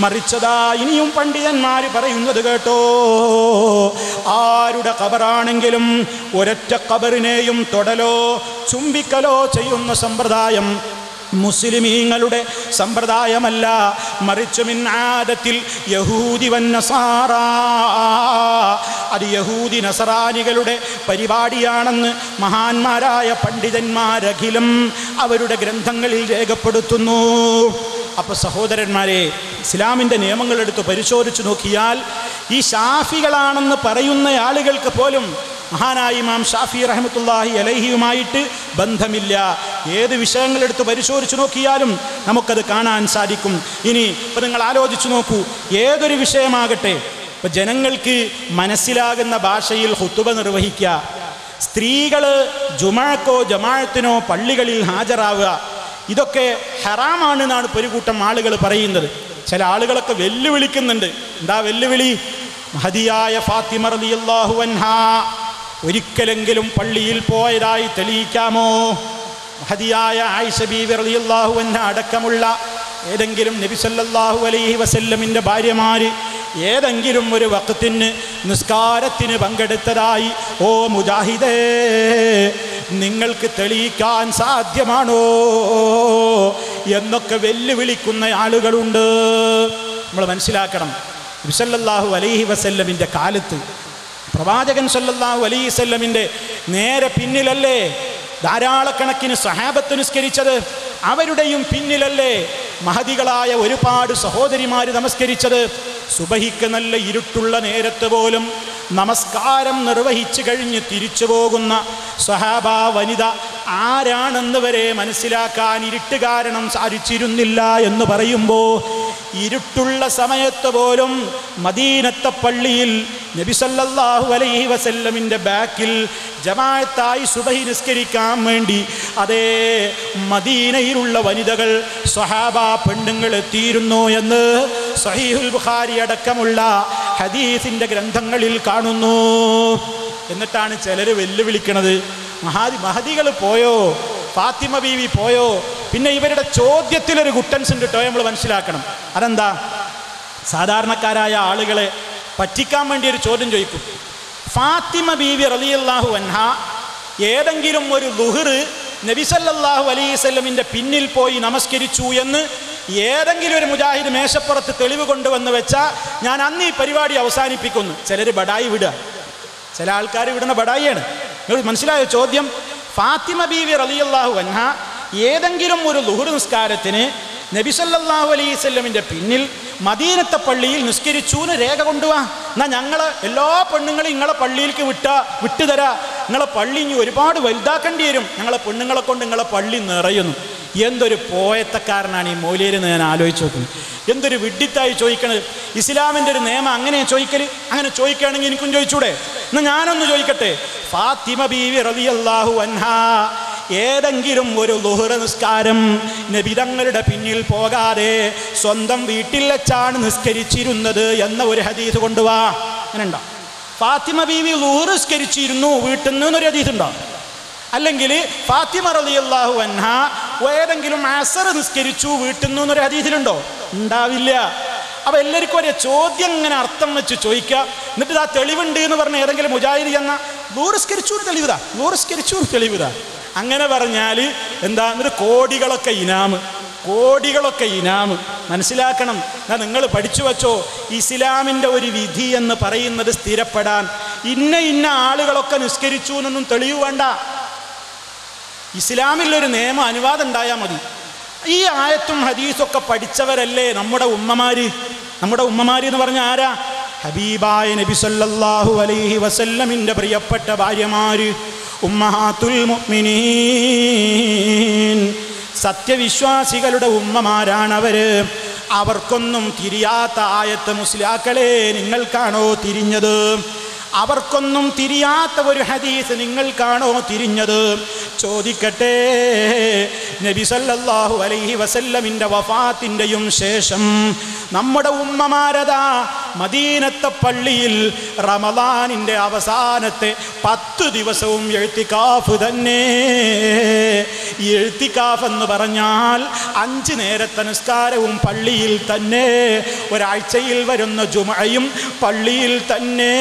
മറിച്ചതാ ഇനിയും പണ്ഡിതന്മാർ പറയുന്നത് കേട്ടോ, ആരുടെ ഖബറാണെങ്കിലും ഒരൊറ്റ ഖബറിനെയും തൊടലോ ചുംബിക്കലോ ചെയ്യുന്ന സമ്പ്രദായം മുസ്ലിമീങ്ങളുടെ സമ്പ്രദായമല്ല. മറിച്ച് മിൻ ആദത്തിൽ യഹൂദി വന്നസാറ, അത് യഹൂദി നസറാനികളുടെ പരിപാടിയാണെന്ന് മഹാന്മാരായ പണ്ഡിതന്മാരഖിലം അവരുടെ ഗ്രന്ഥങ്ങളിൽ രേഖപ്പെടുത്തുന്നു. അപ്പോൾ സഹോദരന്മാരെ, ഇസ്ലാമിൻ്റെ നിയമങ്ങളെടുത്ത് പരിശോധിച്ച് നോക്കിയാൽ ഈ ഷാഫികളാണെന്ന് പറയുന്ന ആളുകൾക്ക് പോലും മഹാനായ ഇമാം ഷാഫി റഹ്മത്തുള്ളാഹി അലൈഹിയുമായിട്ട് ബന്ധമില്ല. ഏത് വിഷയങ്ങളെടുത്ത് പരിശോധിച്ച് നോക്കിയാലും നമുക്കത് കാണാൻ സാധിക്കും. ഇനി ഇപ്പം നിങ്ങൾ ആലോചിച്ച് നോക്കൂ, ഏതൊരു വിഷയമാകട്ടെ, ഇപ്പം ജനങ്ങൾക്ക് മനസ്സിലാകുന്ന ഭാഷയിൽ ഖുതുബ നിർവഹിക്കുക, സ്ത്രീകൾ ജുമഅക്കോ ജമാഅത്തിനോ പള്ളികളിൽ ഹാജരാവുക, ഇതൊക്കെ ഹറാമാണെന്നാണ് ഒരു കൂട്ടം ആളുകൾ പറയുന്നത്. ചില ആളുകളൊക്കെ വെല്ലുവിളിക്കുന്നുണ്ട്. എന്താ വെല്ലുവിളി? മഹദിയായ ഫാത്തിമ റളിയല്ലാഹു അൻഹാ ഒരിക്കലെങ്കിലും പള്ളിയിൽ പോയതായി തെളിയിക്കാമോ? മഹദിയായ ആയിഷ ബീവി റളിയല്ലാഹു അൻഹ അടക്കമുള്ള ഏതെങ്കിലും നബി സല്ലല്ലാഹു അലൈഹി വസല്ലമിൻ്റെ ഭാര്യമാർ ഏതെങ്കിലും ഒരു വഖത്തിന് നിസ്കാരത്തിന് പങ്കെടുത്തതായി ഓ മുജാഹിദേ നിങ്ങൾക്ക് തെളിയിക്കാൻ സാധ്യമാണോ എന്നൊക്കെ വെല്ലുവിളിക്കുന്ന ആളുകളുണ്ട്. നമ്മൾ മനസ്സിലാക്കണം, നബി സല്ലല്ലാഹു അലൈഹി വസല്ലമിൻ്റെ കാലത്ത് പ്രവാചകൻ സല്ലല്ലാഹു അലൈഹി വസല്ലമിൻ്റെ നേരെ പിന്നിലല്ലേ ധാരാളക്കണക്കിന് സഹാബത്ത് നിസ്കരിച്ചത്? അവരുടെയും പിന്നിലല്ലേ മഹദികളായ ഒരുപാട് സഹോദരിമാർ നമസ്കരിച്ചത്? സുബഹിക്ക് നല്ല ഇരുട്ടുള്ള നേരത്ത് പോലും നമസ്കാരം നിർവഹിച്ചു കഴിഞ്ഞ് തിരിച്ചു പോകുന്ന സഹാബ വനിത ആരാണെന്ന് വരെ മനസ്സിലാക്കാൻ ഇരുട്ട് കാരണം സാധിച്ചിരുന്നില്ല എന്ന് പറയുമ്പോൾ, ഇരുട്ടുള്ള സമയത്ത് പോലും മദീനത്തെ പള്ളിയിൽ നബി സല്ലല്ലാഹു അലൈഹി വസല്ലമിൻ്റെ ബാക്കിൽ ജമാഅത്തായി സുബഹി നിസ്കരിക്കാൻ വേണ്ടി അതേ മദീനയിലുള്ള വനിതകൾ സ്വഹാബ പെണ്ണുങ്ങൾ എത്തിയിരുന്നു എന്ന് സഹീഹുൽ ബുഖാരി അടക്കമുള്ള ഹദീസിൻ്റെ ഗ്രന്ഥങ്ങളിൽ കാണുന്നു. എന്നിട്ടാണ് ചിലർ വെല്ലുവിളിക്കണത്, മഹദികൾ പോയോ, ഫാത്തിമ ബീവി പോയോ? പിന്നെ ഇവരുടെ ചോദ്യത്തിലൊരു ഗുട്ടൻസ് ഉണ്ട് കേട്ടോ, നമ്മൾ മനസ്സിലാക്കണം. അതെന്താ? സാധാരണക്കാരായ ആളുകളെ പറ്റിക്കാൻ വേണ്ടി ഒരു ചോദ്യം ചോദിക്കും. ഫാത്തിമ ബീവി റളിയല്ലാഹു അൻഹ ഏതെങ്കിലും ഒരു ളുഹർ നബി സല്ലല്ലാഹു അലൈഹി വസല്ലമിൻ്റെ പിന്നിൽ പോയി നമസ്കരിച്ചു എന്ന് ഏതെങ്കിലും ഒരു മുജാഹിദ് മേശപ്പുറത്ത് തെളിവ് കൊണ്ടുവന്ന് വെച്ചാൽ ഞാൻ അന്ന് ഈ പരിപാടി അവസാനിപ്പിക്കുന്നു. ചിലർ ബടായി വിടുക, ചില ആൾക്കാർ വിടുന്ന ബടായിയാണ്. നിങ്ങൾ മനസ്സിലായോ ചോദ്യം? ഫാത്തിമ ബീവി റളിയല്ലാഹു അൻഹ ഏതെങ്കിലും ഒരു ളുഹർ നിസ്കാരത്തിന് നബി സല്ലല്ലാഹു അലൈഹി വസല്ലമിൻ്റെ പിന്നിൽ മദീനത്തെ പള്ളിയിൽ നിസ്കരിച്ചു എന്ന് രേഖ കൊണ്ടുപോവാ. എന്നാൽ ഞങ്ങൾ എല്ലാ പെണ്ണുങ്ങളും നിങ്ങളെ പള്ളിയിലേക്ക് വിട്ടുതരാ, നിങ്ങളെ പള്ളി ഇനി ഒരുപാട് വലുതാക്കേണ്ടി വരും, ഞങ്ങളെ പെണ്ണുങ്ങളെ കൊണ്ട് നിങ്ങളെ പള്ളി നിറയുന്നു. എന്തൊരു പോയത്തക്കാരനാണ് ഈ മൗലിയർ എന്ന് ഞാൻ ആലോചിച്ച് നോക്കുന്നത്. എന്തൊരു വിഡ്ഢിത്തായി ചോദിക്കണത്. ഇസ്ലാമിൻ്റെ ഒരു നിയമം അങ്ങനെ ചോദിക്കൽ? അങ്ങനെ ചോദിക്കുകയാണെങ്കിൽ എനിക്കും ചോദിച്ചൂടെ? എന്നാൽ ഞാനൊന്ന് ചോദിക്കട്ടെ. ഫാത്തിമ ബീവി റളിയല്ലാഹു അൻഹാ ഏതെങ്കിലും ഒരു ളുഹർ നിസ്കാരം നബി തങ്ങളുടെ പിന്നിൽ പോകാതെ സ്വന്തം വീട്ടിൽ വെച്ചാണ് നിസ്കരിച്ചിരുന്നത് എന്ന ഒരു ഹദീസ് കൊണ്ടുവാ. അങ്ങനെ ഉണ്ടോ? ഫാത്തിമ ബീവി ളുഹർ നിസ്കരിച്ചിരുന്നു വീട്ടിൽ നിന്നൊരു ഹദീസ് ഉണ്ടോ? അല്ലെങ്കിൽ ഫാത്തിമ റളിയല്ലാഹു അൻഹ ഏതെങ്കിലും അസർ നിസ്കരിച്ചു വീട്ടിൽ നിന്നൊരു ഹദീസിലുണ്ടോ? ഉണ്ടാവില്ല. അപ്പോൾ എല്ലാവർക്കും ഒരേ ചോദ്യം ഇങ്ങനെ അർത്ഥം വെച്ച് ചോദിക്കുക. എന്നിട്ട് ആ തെളിവുണ്ട് എന്ന് പറഞ്ഞ ഏതെങ്കിലും മുജാഹിദ് എന്ന ളുഹർ തെളിവുതാ അങ്ങനെ പറഞ്ഞാൽ എന്താ? എന്നിട്ട് കോടികളൊക്കെ ഇനാമ്. മനസ്സിലാക്കണം. നിങ്ങൾ പഠിച്ചു വച്ചോ, ഇസ്ലാമിൻ്റെ ഒരു വിധി എന്ന് പറയുന്നത് സ്ഥിരപ്പെടാൻ ഇന്ന ആളുകളൊക്കെ നിസ്കരിച്ചു എന്നൊന്നും തെളിവ് വേണ്ട. ഇസ്ലാമിലൊരു നിയമം അനുവാദം ഉണ്ടായാൽ മതി. ഈ ആയത്തും ഹദീസൊക്കെ പഠിച്ചവരല്ലേ നമ്മുടെ ഉമ്മമാര് എന്ന് പറഞ്ഞാൽ ആരാ? ഹബീബായ നബി സല്ലല്ലാഹു അലൈഹി വസല്ലമിൻ്റെ പ്രിയപ്പെട്ട ഭാര്യമാര്, ഉമ്മഹാത്തുൽ മുഅ്മിനീൻ, സത്യവിശ്വാസികളുടെ ഉമ്മമാരാണവര്. അവർക്കൊന്നും തിരിയാത്ത ആയത്ത് മുസ്ലിയാക്കളെ നിങ്ങൾക്കാണോ തിരിഞ്ഞത്? അവർക്കൊന്നും തിരിയാത്ത ഒരു ഹദീസ് നിങ്ങൾക്കാണോ തിരിഞ്ഞത്? ചോദിക്കട്ടെ, നബി സല്ലല്ലാഹു അലൈഹി വസല്ലമിൻ്റെ വഫാത്തിൻ്റെയും ശേഷം നമ്മുടെ ഉമ്മമാരതാ മദീനത്തെ പള്ളിയിൽ റമദാനിൻ്റെ അവസാനത്തെ 10 ദിവസവും എഴുത്തിക്കാഫ് തന്നെ. എഴുത്തിക്കാഫ് എന്ന് പറഞ്ഞാൽ 5 നേരത്തെ നിസ്കാരവും പള്ളിയിൽ തന്നെ, ഒരാഴ്ചയിൽ വരുന്ന ജുമഅയും പള്ളിയിൽ തന്നെ,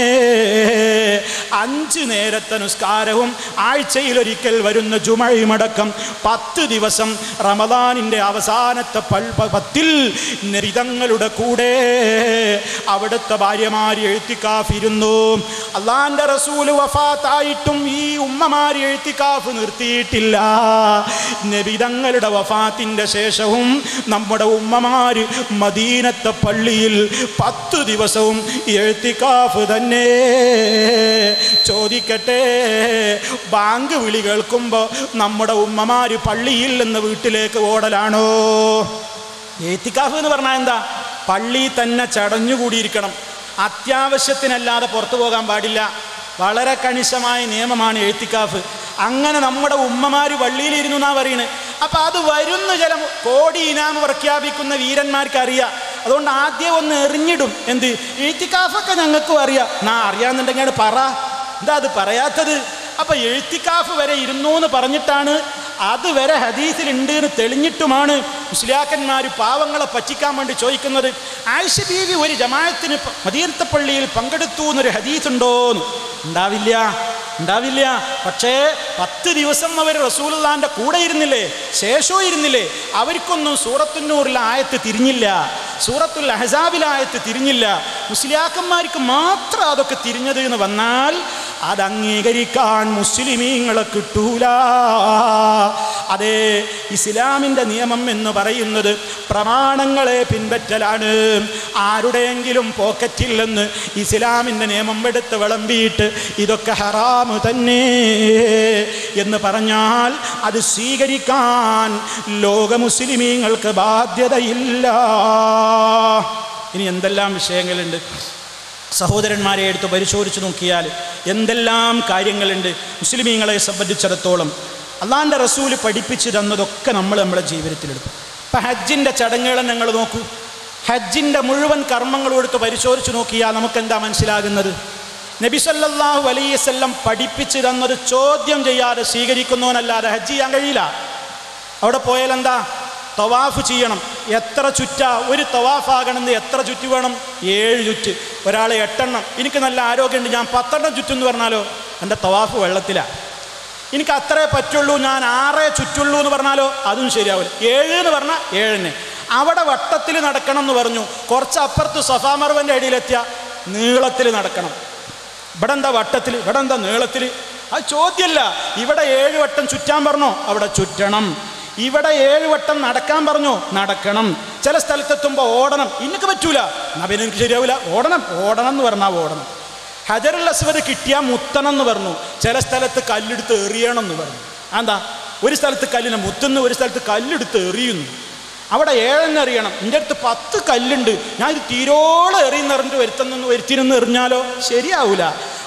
5 നേരത്തെ നിസ്കാരവും ആഴ്ചയിൽ ഒരിക്കൽ വരുന്ന ജുമഅയുമടക്കം 10 ദിവസം റമദാനിൻ്റെ അവസാനത്തെ 10-ൽ നബിതങ്ങളുടെ കൂടെ അവിടുത്തെ ഭാര്യമാർ എഴുത്തിക്കാഫിരുന്നു. അള്ളാന്റെ റസൂല് വഫാത്തായിട്ടും ഈ ഉമ്മമാർ എഴുത്തിക്കാഫ് നിർത്തിയിട്ടില്ല. നബിതങ്ങളുടെ വഫാത്തിൻ്റെ ശേഷവും നമ്മുടെ ഉമ്മമാർ മദീനത്തെ പള്ളിയിൽ 10 ദിവസവും എഴുത്തിക്കാഫ് തന്നെ. ചോദിക്കട്ടെ, ബാങ്ക് വിളി കേൾക്കുമ്പോൾ നമ്മുടെ ഉമ്മമാർ പള്ളിയിൽ നിന്ന് വീട്ടിലേക്ക് ഓടലാണോ? എഴുത്തിക്കാഫ് എന്ന് പറഞ്ഞാൽ എന്താ? പള്ളി തന്നെ ചടഞ്ഞുകൂടിയിരിക്കണം, അത്യാവശ്യത്തിനല്ലാതെ പുറത്തു പോകാൻ പാടില്ല. വളരെ കണിശമായ നിയമമാണ് എഴുത്തിക്കാഫ്. അങ്ങനെ നമ്മുടെ ഉമ്മമാർ പള്ളിയിലിരുന്നു എന്നാ പറയുന്നത്. അപ്പം അത് വരുന്ന ചില കോടി ഇനാമ് പ്രഖ്യാപിക്കുന്ന വീരന്മാർക്ക് അറിയാം. അതുകൊണ്ട് ആദ്യം ഒന്ന് എറിഞ്ഞിടും. എന്ത്? എഴുത്തിക്കാഫൊക്കെ ഞങ്ങൾക്കും അറിയാം. അറിയാമെന്നുണ്ടെങ്കിൽ പറ, എന്താ അത് പറയാത്തത്? അപ്പം എഴുത്തിക്കാഫ് വരെ ഇരുന്നു എന്ന് പറഞ്ഞിട്ടാണ് അതുവരെ ഹദീസിലുണ്ട് എന്ന് തെളിഞ്ഞിട്ടുമാണ് മുസ്ലിയാക്കന്മാർ പാവങ്ങളെ പറ്റിക്കാൻ വേണ്ടി ചോദിക്കുന്നത്. ആയിഷ ബീവി ഒരു ജമാഅത്തിന് മദീനത്തെ പള്ളിയിൽ പങ്കെടുത്തു എന്നൊരു ഹദീസ് ഉണ്ടോന്ന്? ഉണ്ടാവില്ല. പക്ഷേ 10 ദിവസം അവർ റസൂലുള്ളാഹിന്റെ കൂടെ ഇരുന്നില്ലേ, ശേഷവും ഇരുന്നില്ലേ. അവർക്കൊന്നും സൂറത്തുൻ നൂറിലെ ആയത്ത് തിരിഞ്ഞില്ല, സൂറത്തുൽ അഹ്സാബിലെ ആയത്ത് തിരിഞ്ഞില്ല. മുസ്ലിയാക്കന്മാർക്ക് മാത്രം അതൊക്കെ തിരിഞ്ഞത് എന്ന് വന്നാൽ അത് അംഗീകരിക്കാൻ മുസ്ലിമീങ്ങളെ കിട്ടൂല. അതേ, ഇസ്ലാമിൻ്റെ നിയമം എന്ന് പറയുന്നത് പ്രമാണങ്ങളെ പിൻപറ്റലാണ്. ആരുടെയെങ്കിലും പോക്കറ്റിൽ നിന്ന് ഇസ്ലാമിൻ്റെ നിയമം എടുത്ത് വിളമ്പിയിട്ട് ഇതൊക്കെ ഹറാമ് തന്നെ എന്ന് പറഞ്ഞാൽ അത് സ്വീകരിക്കാൻ ലോക മുസ്ലിമീങ്ങൾക്ക് ബാധ്യതയില്ല. ഇനി എന്തെല്ലാം വിഷയങ്ങളുണ്ട് സഹോദരന്മാരെ എടുത്ത് പരിശോധിച്ച് നോക്കിയാൽ എന്തെല്ലാം കാര്യങ്ങളുണ്ട് മുസ്ലിമീങ്ങളെ സംബന്ധിച്ചിടത്തോളം. അള്ളാഹിൻ്റെ റസൂല് പഠിപ്പിച്ചു തന്നതൊക്കെ നമ്മൾ നമ്മുടെ ജീവിതത്തിലെടുക്കും. ഇപ്പം ഹജ്ജിൻ്റെ ചടങ്ങുകൾ നിങ്ങൾ നോക്കൂ. ഹജ്ജിൻ്റെ മുഴുവൻ കർമ്മങ്ങളും എടുത്ത് പരിശോധിച്ച് നോക്കിയാൽ നമുക്കെന്താ മനസ്സിലാകുന്നത്? നബി സല്ലല്ലാഹു അലൈഹി വസല്ലം പഠിപ്പിച്ചു തന്നത് ചോദ്യം ചെയ്യാതെ സ്വീകരിക്കുന്നവനല്ലാതെ ഹജ്ജ് ചെയ്യാൻ കഴിയില്ല. അവിടെ പോയാൽ എന്താ? തവാഫ് ചെയ്യണം. എത്ര ചുറ്റാ? ഒരു തവാഫാകണമെന്ന് എത്ര ചുറ്റ് വേണം? 7 ചുറ്റ്. ഒരാൾ 8 എണ്ണം. എനിക്ക് നല്ല ആരോഗ്യമുണ്ട്, ഞാൻ 10 എണ്ണം ചുറ്റെന്ന് പറഞ്ഞാലോ എൻ്റെ തവാഫ് വെള്ളത്തിലാണ്. എനിക്ക് അത്രേ പറ്റുള്ളൂ, ഞാൻ 6 ചുറ്റുള്ളൂ എന്ന് പറഞ്ഞാലോ അതും ശരിയാവില്ല. 7 എന്ന് പറഞ്ഞാൽ 7. അവിടെ വട്ടത്തിൽ നടക്കണം എന്ന് പറഞ്ഞു. കുറച്ച് അപ്പുറത്ത് സഫാ മർവൻ്റെ ഇടയിലെത്തിയ നീളത്തിൽ നടക്കണം. ഇവിടെ എന്താ വട്ടത്തിൽ, ഇവിടെ എന്താ നീളത്തിൽ? അത് ചോദ്യമല്ല. ഇവിടെ 7 വട്ടം ചുറ്റാൻ പറഞ്ഞോ, അവിടെ ചുറ്റണം. ഇവിടെ 7 വട്ടം നടക്കാൻ പറഞ്ഞോ, നടക്കണം. ചില സ്ഥലത്തെത്തുമ്പോൾ ഓടണം. എനിക്ക് പറ്റൂല, എന്നാ പിന്നെ എനിക്ക് ശരിയാവില്ല. ഓടണം എന്ന് പറഞ്ഞാൽ ഓടണം. ഹജറുൽ അസ്വദ് കിട്ടിയാൽ മുത്തണം എന്ന് പറഞ്ഞു. ചില സ്ഥലത്ത് കല്ലെടുത്ത് എറിയണം എന്ന് പറഞ്ഞു. എന്താ? ഒരു സ്ഥലത്ത് കല്ലിനെ മുത്തുന്നു, ഒരു സ്ഥലത്ത് കല്ലെടുത്ത് എറിയുന്നു. അവിടെ 7 എറിയണം. എൻ്റെ അടുത്ത് 10 കല്ലുണ്ട്, ഞാൻ ഇത് തീരോളം എറിയുന്നെറിഞ്ഞിട്ട് വരുത്തിനെന്ന് എറിഞ്ഞാലോ ശരിയാവൂല.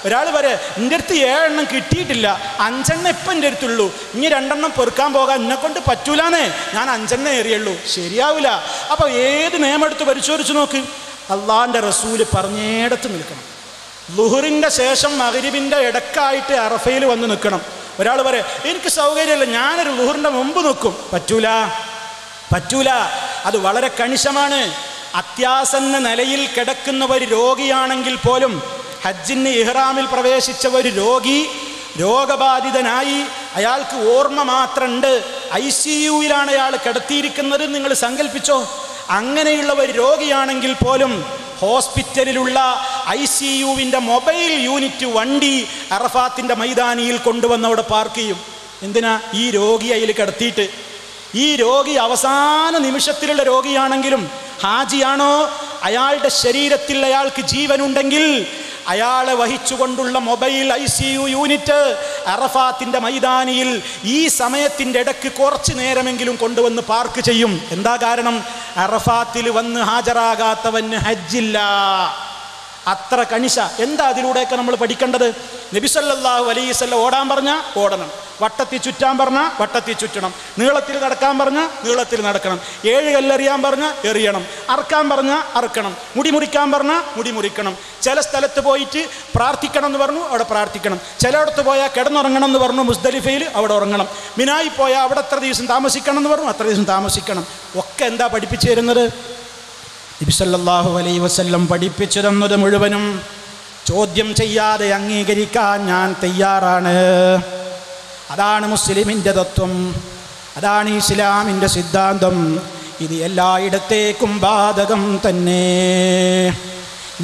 ഒരാൾ പറയാം എൻ്റെ അടുത്ത് 7 കിട്ടിയിട്ടില്ല, 5 ഇപ്പം എൻ്റെ അടുത്തുള്ളൂ, ഇനി 2 പെറുക്കാൻ പോകാൻ എന്നെ കൊണ്ട് പറ്റൂലാന്നേ, ഞാൻ 5 എറിയുള്ളൂ, ശരിയാവില്ല. അപ്പോൾ ഏത് നിയമം എടുത്ത് പരിശോധിച്ച് നോക്ക്. അള്ളാഹിൻ്റെ റസൂല് പറഞ്ഞേടത്ത് നിൽക്കണം. ളുഹറിൻ്റെ ശേഷം മഗ്രിബിൻ്റെ ഇടക്കായിട്ട് അറഫയിൽ വന്ന് നിൽക്കണം. ഒരാൾ പറയാം എനിക്ക് സൗകര്യമില്ല, ഞാനൊരു ളുഹറിൻ്റെ മുമ്പ് നിൽക്കും. പറ്റൂല. അത് വളരെ കണിശമാണ്. അത്യാസന്ന നിലയിൽ കിടക്കുന്ന ഒരു രോഗിയാണെങ്കിൽ പോലും, ഹജ്ജിന് ഇഹ്റാമിൽ പ്രവേശിച്ച ഒരു രോഗി രോഗബാധിതനായി, അയാൾക്ക് ഓർമ്മ മാത്രമുണ്ട്, ICUവിലാണ് അയാൾ കിടത്തിയിരിക്കുന്നത്. നിങ്ങൾ സങ്കല്പിച്ചോ, അങ്ങനെയുള്ള ഒരു രോഗിയാണെങ്കിൽ പോലും ഹോസ്പിറ്റലിലുള്ള ICUവിൻ്റെ മൊബൈൽ യൂണിറ്റ് വണ്ടി അറഫാത്തിൻ്റെ മൈതാനിയിൽ കൊണ്ടുവന്ന് അവിടെ പാർക്ക് ചെയ്യും. എന്തിനാ? ഈ രോഗി അതിൽ കിടത്തിയിട്ട്. ഈ രോഗി അവസാന നിമിഷത്തിലുള്ള രോഗിയാണെങ്കിലും ഹാജിയാണോ, അയാളുടെ ശരീരത്തിൽ അയാൾക്ക് ജീവനുണ്ടെങ്കിൽ അയാളെ വഹിച്ചുകൊണ്ടുള്ള മൊബൈൽ ICU യൂണിറ്റ് അറഫാത്തിൻ്റെ മൈതാനിയിൽ ഈ സമയത്തിൻ്റെ ഇടയ്ക്ക് കുറച്ച് നേരമെങ്കിലും കൊണ്ടുവന്ന് പാർക്ക് ചെയ്യും. എന്താ കാരണം? അറഫാത്തിൽ വന്ന് ഹാജരാകാത്തവന് ഹജ്ജില്ല. അത്ര കണിശ. എന്താ അതിലൂടെയൊക്കെ നമ്മൾ പഠിക്കേണ്ടത്? നബി സല്ലല്ലാഹു അലൈഹി വസല്ലം ഓടാൻ പറഞ്ഞാൽ ഓടണം, വട്ടത്തിൽ ചുറ്റാൻ പറഞ്ഞാൽ വട്ടത്തിൽ ചുറ്റണം, നീളത്തിൽ നടക്കാൻ പറഞ്ഞാൽ നീളത്തിൽ നടക്കണം, 7 കല്ലെറിയാൻ പറഞ്ഞാൽ എറിയണം, അറക്കാൻ പറഞ്ഞാൽ അറക്കണം, മുടി മുറിക്കാൻ പറഞ്ഞാൽ മുടി മുറിക്കണം. ചില സ്ഥലത്ത് പോയിട്ട് പ്രാർത്ഥിക്കണം എന്ന് പറഞ്ഞു, അവിടെ പ്രാർത്ഥിക്കണം. ചിലയിടത്ത് പോയാൽ കിടന്നുറങ്ങണം എന്ന് പറഞ്ഞു, മുസ്ദലിഫയിൽ അവിടെ ഉറങ്ങണം. മിനായി പോയാൽ അവിടെ എത്ര ദിവസം താമസിക്കണം എന്ന് പറഞ്ഞു, അത്ര ദിവസം താമസിക്കണം. ഒക്കെ എന്താ പഠിപ്പിച്ചു തരുന്നത്? നബി സല്ലല്ലാഹു അലൈഹി വസല്ലം പഠിപ്പിച്ചു തന്നത് മുഴുവനും ചോദ്യം ചെയ്യാതെ അംഗീകരിക്കാൻ ഞാൻ തയ്യാറാണ്. അതാണ് മുസ്ലിമിൻ്റെ തത്വം, അതാണ് ഇസ്ലാമിൻ്റെ സിദ്ധാന്തം. ഇത് എല്ലായിടത്തേക്കും ബാധകം തന്നെ.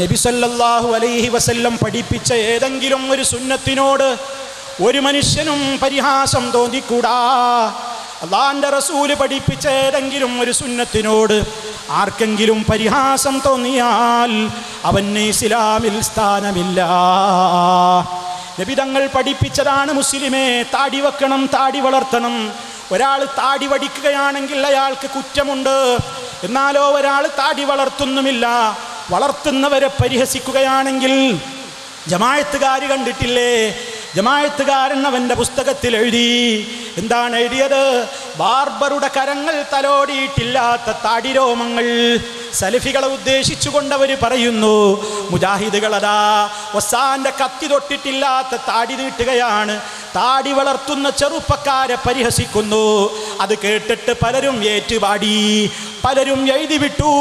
നബി സല്ലല്ലാഹു അലൈഹി വസല്ലം പഠിപ്പിച്ച ഏതെങ്കിലും ഒരു സുന്നത്തിനോട് ഒരു മനുഷ്യനും പരിഹാസം തോന്നിക്കൂടാ. അള്ളാഹിൻ്റെ റസൂല് പഠിപ്പിച്ച ഏതെങ്കിലും ഒരു സുന്നത്തിനോട് ആർക്കെങ്കിലും പരിഹാസം തോന്നിയാൽ അവന് ഇസ്ലാമിൽ സ്ഥാനമില്ല. നബി തങ്ങൾ പഠിപ്പിച്ചതാണ് മുസ്ലിമേ, താടി വെക്കണം, താടി വളർത്തണം. ഒരാൾ താടി വടിക്കുകയാണെങ്കിൽ അയാൾക്ക് കുറ്റമുണ്ട്. എന്നാലോ ഒരാൾ താടി വളർത്തുന്നുമില്ല, വളർത്തുന്നവരെ പരിഹസിക്കുകയാണെങ്കിൽ, ജമാഅത്തുകാർ കണ്ടിട്ടില്ലേ? ജമാഅത്തുകാരൻ അവൻ്റെ പുസ്തകത്തിൽ എഴുതി. എന്താണ് എഴുതിയത്? ബാർബറുടെ കരങ്ങൾ തലോടിയിട്ടില്ലാത്ത താടിരോമങ്ങൾ. സലഫികളെ ഉദ്ദേശിച്ചുകൊണ്ടവർ പറയുന്നു, മുജാഹിദുകളതാ ഒസാന്റെ കത്തി തൊട്ടിട്ടില്ലാത്ത താടി നീട്ടുകയാണ്, താടി വളർത്തുന്ന ചെറുപ്പക്കാരെ പരിഹസിക്കുന്നു. അത് കേട്ടിട്ട് പലരും ഏറ്റുപാടി, പലരും എഴുതിവിട്ടു.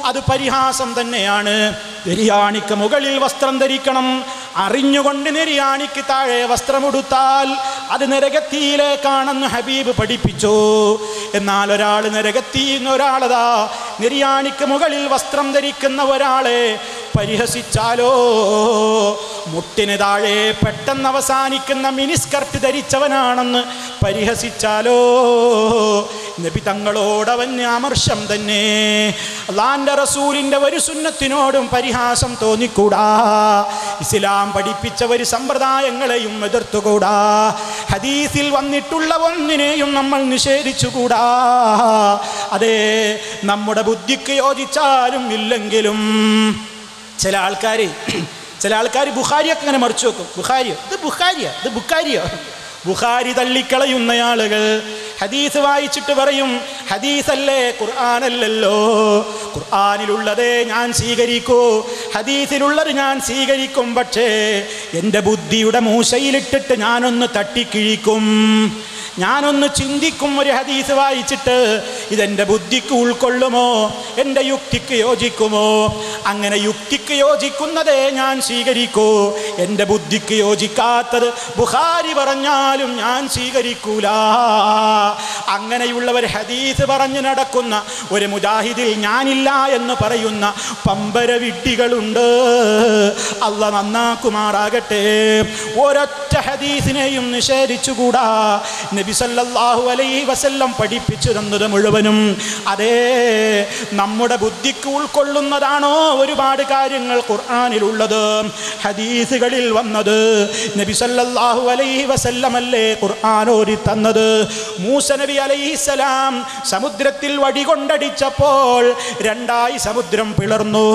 അത് പരിഹാസം തന്നെയാണ്. നെരിയാണിക്ക് മുകളിൽ വസ്ത്രം ധരിക്കണം, അറിഞ്ഞുകൊണ്ട് നെരിയാണിക്ക് താഴെ വസ്ത്രമുടുത്താൽ അത് നരകത്തിയിലേക്കാണെന്ന് ഹബീബ് പഠിപ്പിച്ചു. എന്നാൽ ഒരാൾ നരകത്തിന്ന് ഒരാളതാ നെരിയാണിക്ക് മുകളിൽ വസ്ത്രം ധരിക്കുന്ന ഒരാളെ പരിഹസിച്ചാലോ, മുട്ടിന് താഴെ പെട്ടെന്ന് അവസാനിക്കുന്ന മിനിസ്കർട്ട് ധരിച്ചവനാണെന്ന് പരിഹസിച്ചാലോ, നബി തങ്ങളോടവന് അമർഷം തന്നെ. അല്ലാഹുവിന്റെ റസൂലിന്റെ ഒരു സുന്നത്തിനോടും പരിഹാസം തോന്നിക്കൂടാ. ഇസ്ലാം പഠിപ്പിച്ച ഒരു സമ്പ്രദായങ്ങളെയും എതിർത്തുകൂടാ. ഹദീസിൽ വന്നിട്ടുള്ള ഒന്നിനെയും നമ്മൾ നിഷേധിച്ചുകൂടാ. അതെ, നമ്മുടെ ബുദ്ധിക്ക് യോജിച്ചാലും ഇല്ലെങ്കിലും ചില ആൾക്കാർ ബുഖാരിയൊക്കെ അങ്ങനെ മറിച്ചു വെക്കും. ബുഖാരിയോ ബുഖാരി തള്ളിക്കളയുന്ന ആളുകൾ ഹദീസ് വായിച്ചിട്ട് പറയും, ഹദീസല്ലേ ഖുർആനല്ലല്ലോ, ഖുർആനിലുള്ളതേ ഞാൻ സ്വീകരിക്കൂ, ഹദീസിലുള്ളത് ഞാൻ സ്വീകരിക്കും, പക്ഷേ എൻ്റെ ബുദ്ധിയുടെ മൂശയിലിട്ടിട്ട് ഞാനൊന്ന് തട്ടിക്കിഴിക്കും, ഞാനൊന്ന് ചിന്തിക്കും. ഒരു ഹദീസ് വായിച്ചിട്ട് ഇതെൻ്റെ ബുദ്ധിക്ക് ഉൾക്കൊള്ളുമോ, എൻ്റെ യുക്തിക്ക് യോജിക്കുമോ? അങ്ങനെ യുക്തിക്ക് യോജിക്കുന്നതേ ഞാൻ സ്വീകരിക്കൂ, എൻ്റെ ബുദ്ധിക്ക് യോജിക്കാത്തത് ബുഖാരി പറഞ്ഞാലും ഞാൻ സ്വീകരിക്കൂല. അങ്ങനെയുള്ളവർ ഹദീസ് പറഞ്ഞു നടക്കുന്ന ഒരു മുജാഹിദിൽ ഞാനില്ല എന്ന് പറയുന്ന പമ്പര വിഡ്ഢികളുണ്ട്. അല്ലാഹ് നന്നാക്കുമാറാകട്ടെ. ഒരൊറ്റ ഹദീസിനെയും നിഷേധിച്ചുകൂടാ. നബി സല്ലല്ലാഹു അലൈഹി വസല്ലം പഠിപ്പിച്ചു തന്നത് മുഴുവനും അതേ നമ്മുടെ ബുദ്ധിക്ക് ഉൾക്കൊള്ളുന്നതാണോ? ഒരുപാട് കാര്യങ്ങൾ ഖുർആനിലുള്ളത്, ഹദീസുകളിൽ വന്നത്. നബി സല്ലല്ലാഹു അലൈഹി വസല്ലം അല്ലേ ഖുർആൻ ഓതി തന്നത്. മൂസ നബി അലൈഹിസ്സലാം സമുദ്രത്തിൽ വടികൊണ്ടടിച്ചപ്പോൾ രണ്ടായി സമുദ്രം പിളർന്നു.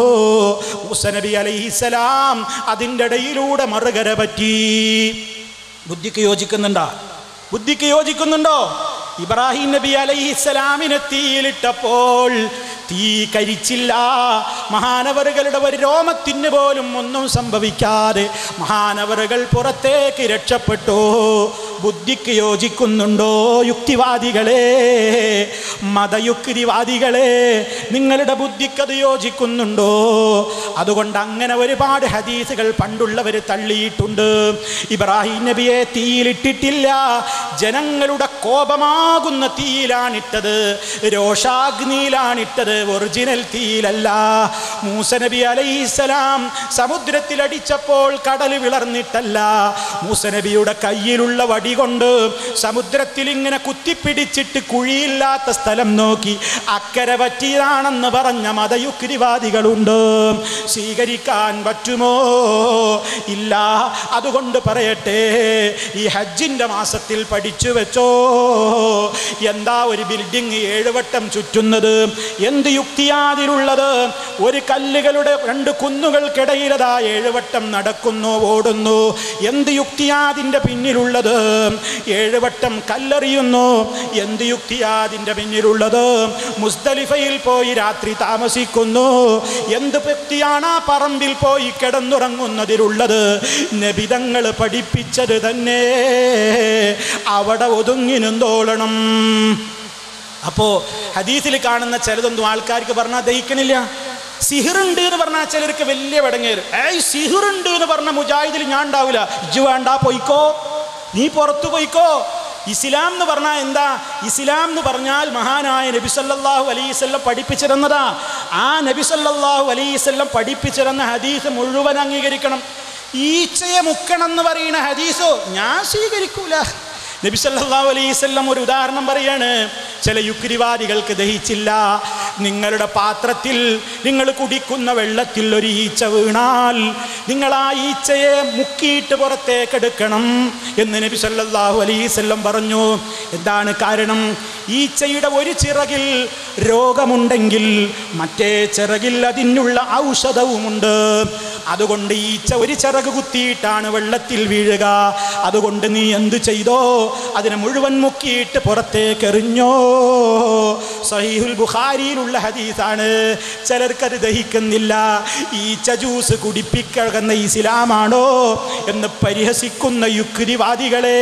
മൂസ നബി അലൈഹിസ്സലാം അതിൻ്റെ ഇടയിലൂടെ മറുകര പറ്റി. ബുദ്ധിക്ക് യോജിക്കുന്നുണ്ടോ? ഇബ്രാഹിം നബി അലൈഹിസ്സലാമിനെ തീയിലിട്ടപ്പോൾ തീ കരിച്ചില്ല. മഹാനവറുകളുടെ ഒരു രോമത്തിന് പോലും ഒന്നും സംഭവിക്കാതെ മഹാനവറുകൾ പുറത്തേക്ക് രക്ഷപ്പെട്ടു. ബുദ്ധിക്ക് യോജിക്കുന്നുണ്ടോ? യുക്തിവാദികളെ, മതയുക്തിവാദികളെ, നിങ്ങളുടെ ബുദ്ധിക്കത് യോജിക്കുന്നുണ്ടോ? അതുകൊണ്ട് അങ്ങനെ ഒരുപാട് ഹദീസുകൾ പണ്ടുള്ളവർ തള്ളിയിട്ടുണ്ട്. ഇബ്രാഹിം നബിയെ തീയിലിട്ടിട്ടില്ല, ജനങ്ങളുടെ കോപമാകുന്ന തീയിലാണിട്ടത്, രോഷാഗ്നിയിലാണിട്ടത്, ഒറിജിനൽ തീയിലല്ല. മൂസ നബി അലൈഹിസ്സലാം സമുദ്രത്തിലടിച്ചപ്പോൾ കടൽ വിളർന്നിട്ടല്ല, മൂസ നബിയുടെ കയ്യിലുള്ള വടി കൊണ്ട് സമുദ്രത്തിൽ ഇങ്ങനെ കുത്തിപ്പിടിച്ചിട്ട് കുഴിയില്ലാത്ത സ്ഥലം നോക്കി അക്കരെ പറ്റിയതാണെന്ന് പറഞ്ഞ മതയുക്തിവാദികളുണ്ട്. സ്വീകരിക്കാൻ പറ്റുമോ? ഇല്ല. അതുകൊണ്ട് പറയട്ടെ, ഈ ഹജ്ജിന്റെ മാസത്തിൽ പഠിച്ചു വെച്ചോ, എന്താ ഒരു ബിൽഡിംഗ് 7 വട്ടം ചുറ്റുന്നത്? എന്ത് യുക്തിയാതിലുള്ളത്? ഒരു കല്ലുകളുടെ 2 കുന്നുകൾക്കിടയിലതാ 7 വട്ടം നടക്കുന്നു, ഓടുന്നു. എന്ത് യുക്തിയാതിൻ്റെ പിന്നിലുള്ളത്? 7 വട്ടം കല്ലെറിയുന്നു. എന്ത് യുക്തിയാതിൻ്റെ പിന്നിലുള്ളത്? മുസ്ദലിഫയിൽ പോയി രാത്രി താമസിക്കുന്നു. എന്ത് യുക്തിയാണ് ആ പറമ്പിൽ പോയി കിടന്നുറങ്ങുന്നതിലുള്ളത്? നബിതങ്ങൾ പഠിപ്പിച്ചത് തന്നെ അവിടെ ഒതുങ്ങി നിന്നോളണം. അപ്പോൾ ഹദീസിൽ കാണുന്ന ചിലതൊന്നും ആൾക്കാർക്ക് പറഞ്ഞാൽ ദഹിക്കണില്ല. സിഹിറുണ്ട് എന്ന് പറഞ്ഞാൽ ചിലർക്ക് വലിയ വടങ്ങേര്. സിഹിറുണ്ട് എന്ന് പറഞ്ഞ മുജാഹിദിൽ ഞാൻ ഉണ്ടാവില്ല. ഇജ്ജ് വേണ്ട, പോയിക്കോ, നീ പുറത്തു പോയിക്കോ. ഇസ്ലാം എന്ന് പറഞ്ഞാൽ എന്താ? ഇസ്ലാം എന്ന് പറഞ്ഞാൽ മഹാനായ നബി സല്ലല്ലാഹു അലൈഹി വസല്ലം പഠിപ്പിച്ചിരുന്നതാ. ആ നബി സല്ലല്ലാഹു അലൈഹി വസല്ലം പഠിപ്പിച്ചിരുന്ന ഹദീസ് മുഴുവൻ അംഗീകരിക്കണം. ഈച്ചയെ മുക്കണം എന്ന് പറയുന്ന ഹദീസോ ഞാൻ സ്വീകരിക്കൂല. നബി സല്ലല്ലാഹു അലൈഹി വസല്ലം ഒരു ഉദാഹരണം പറയാണ്. ചില യുക്തിവാദികൾക്ക് ദഹിച്ചില്ല. നിങ്ങളുടെ പാത്രത്തിൽ നിങ്ങൾ കുടിക്കുന്ന വെള്ളത്തിൽ ഒരു ഈച്ച വീണാൽ നിങ്ങൾ ആ ഈച്ചയെ മുക്കിയിട്ട് പുറത്തേക്ക് എടുക്കണം എന്ന് നബി സല്ലല്ലാഹു അലൈഹി വസല്ലം പറഞ്ഞു. എന്താണ് കാരണം? ഈച്ചയുടെ ഒരു ചിറകിൽ രോഗമുണ്ടെങ്കിൽ മറ്റേ ചിറകിൽ അതിനുള്ള ഔഷധവുമുണ്ട്. അതുകൊണ്ട് ഈച്ച ഒരു ചിറക് കുത്തിയിട്ടാണ് വെള്ളത്തിൽ വീഴുക. അതുകൊണ്ട് നീ എന്തു ചെയ്തോ, അതിനെ മുഴുവൻ മുക്കിയിട്ട് പുറത്തേക്ക് എറിഞ്ഞോ. സഹീഹുൽ ബുഖാരിയിലുള്ള ഹദീസാണ്. ചിലർക്കത് ദഹിക്കുന്നില്ല. ഈച്ച ജ്യൂസ് കുടിപ്പിക്കുന്ന ഇസ്ലാമാണോ എന്ന് പരിഹസിക്കുന്ന യുക്തിവാദികളെ,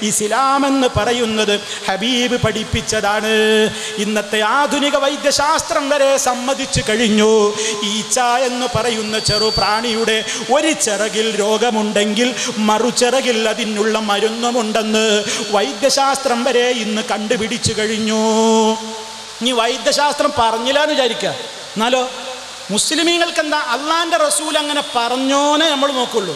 ഇസ്ലാം എന്ന് പറയുന്നത് ഹബീബ് പഠിപ്പിച്ചതാണ്. ഇന്നത്തെ ആധുനിക വൈദ്യശാസ്ത്രം വരെ സമ്മതിച്ചു കഴിഞ്ഞു. ഈച്ച എന്ന് പറയുന്ന ചെറു പ്രാണിയുടെ ഒരു ചിറകിൽ രോഗമുണ്ടെങ്കിൽ മറുചിറകിൽ അതിനുള്ള മരുന്നുമുണ്ടെന്ന് വൈദ്യശാസ്ത്രം വരെ ഇന്ന് കണ്ടുപിടിച്ചു കഴിഞ്ഞു. ഇനി വൈദ്യശാസ്ത്രം പറഞ്ഞില്ല എന്ന് വിചാരിക്കുക, എന്നാലോ മുസ്ലിമീങ്ങൾക്ക് എന്താ, അള്ളാന്റെ റസൂൽ അങ്ങനെ പറഞ്ഞോന്നേ നമ്മൾ നോക്കുള്ളൂ.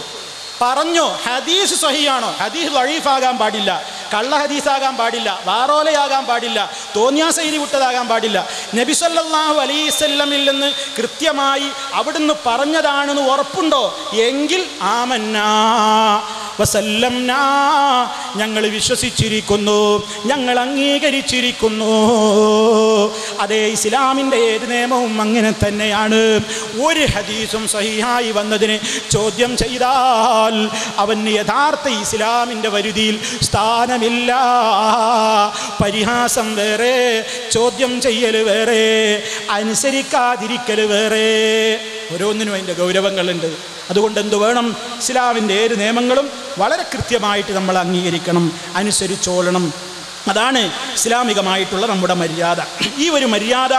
പറഞ്ഞോ, ഹദീസ് സ്വഹീഹാണോ, ഹദീസ് ദഈഫാകാൻ പാടില്ല, കള്ള ഹദീസാകാൻ പാടില്ല, വാറോലയാകാൻ പാടില്ല, തോന്നിയാസൈരി വിട്ടതാകാൻ പാടില്ല. നബി സല്ലല്ലാഹു അലൈഹി വസല്ലമിൽ നിന്ന് കൃത്യമായി അവിടുന്ന് പറഞ്ഞതാണെന്ന് ഉറപ്പുണ്ടോ എങ്കിൽ ആമന്നാ വസല്ലംനാ, ഞങ്ങൾ വിശ്വസിച്ചിരിക്കുന്നു, ഞങ്ങൾ അംഗീകരിച്ചിരിക്കുന്നു. അതേ, ഇസ്ലാമിൻ്റെ ഏത് നിയമവും അങ്ങനെ തന്നെയാണ്. ഒരു ഹദീസും സഹിഹായി വന്നതിന് ചോദ്യം ചെയ്താൽ അവന് യഥാർത്ഥ ഇസ്ലാമിൻ്റെ വരുതിയിൽ സ്ഥാനമില്ല. പരിഹാസം വേറെ, ചോദ്യം ചെയ്യൽ വേറെ, അനുസരിക്കാതിരിക്കൽ വേറെ. ഓരോന്നിനും അതിൻ്റെ ഗൗരവങ്ങളുണ്ട്. അതുകൊണ്ട് എന്തു വേണം, ഇസ്ലാമിൻ്റെ ഏത് നിയമങ്ങളും വളരെ കൃത്യമായിട്ട് നമ്മൾ അംഗീകരിക്കണം, അനുസരിച്ചോളണം. അതാണ് ഇസ്ലാമികമായിട്ടുള്ള നമ്മുടെ മര്യാദ. ഈ ഒരു മര്യാദ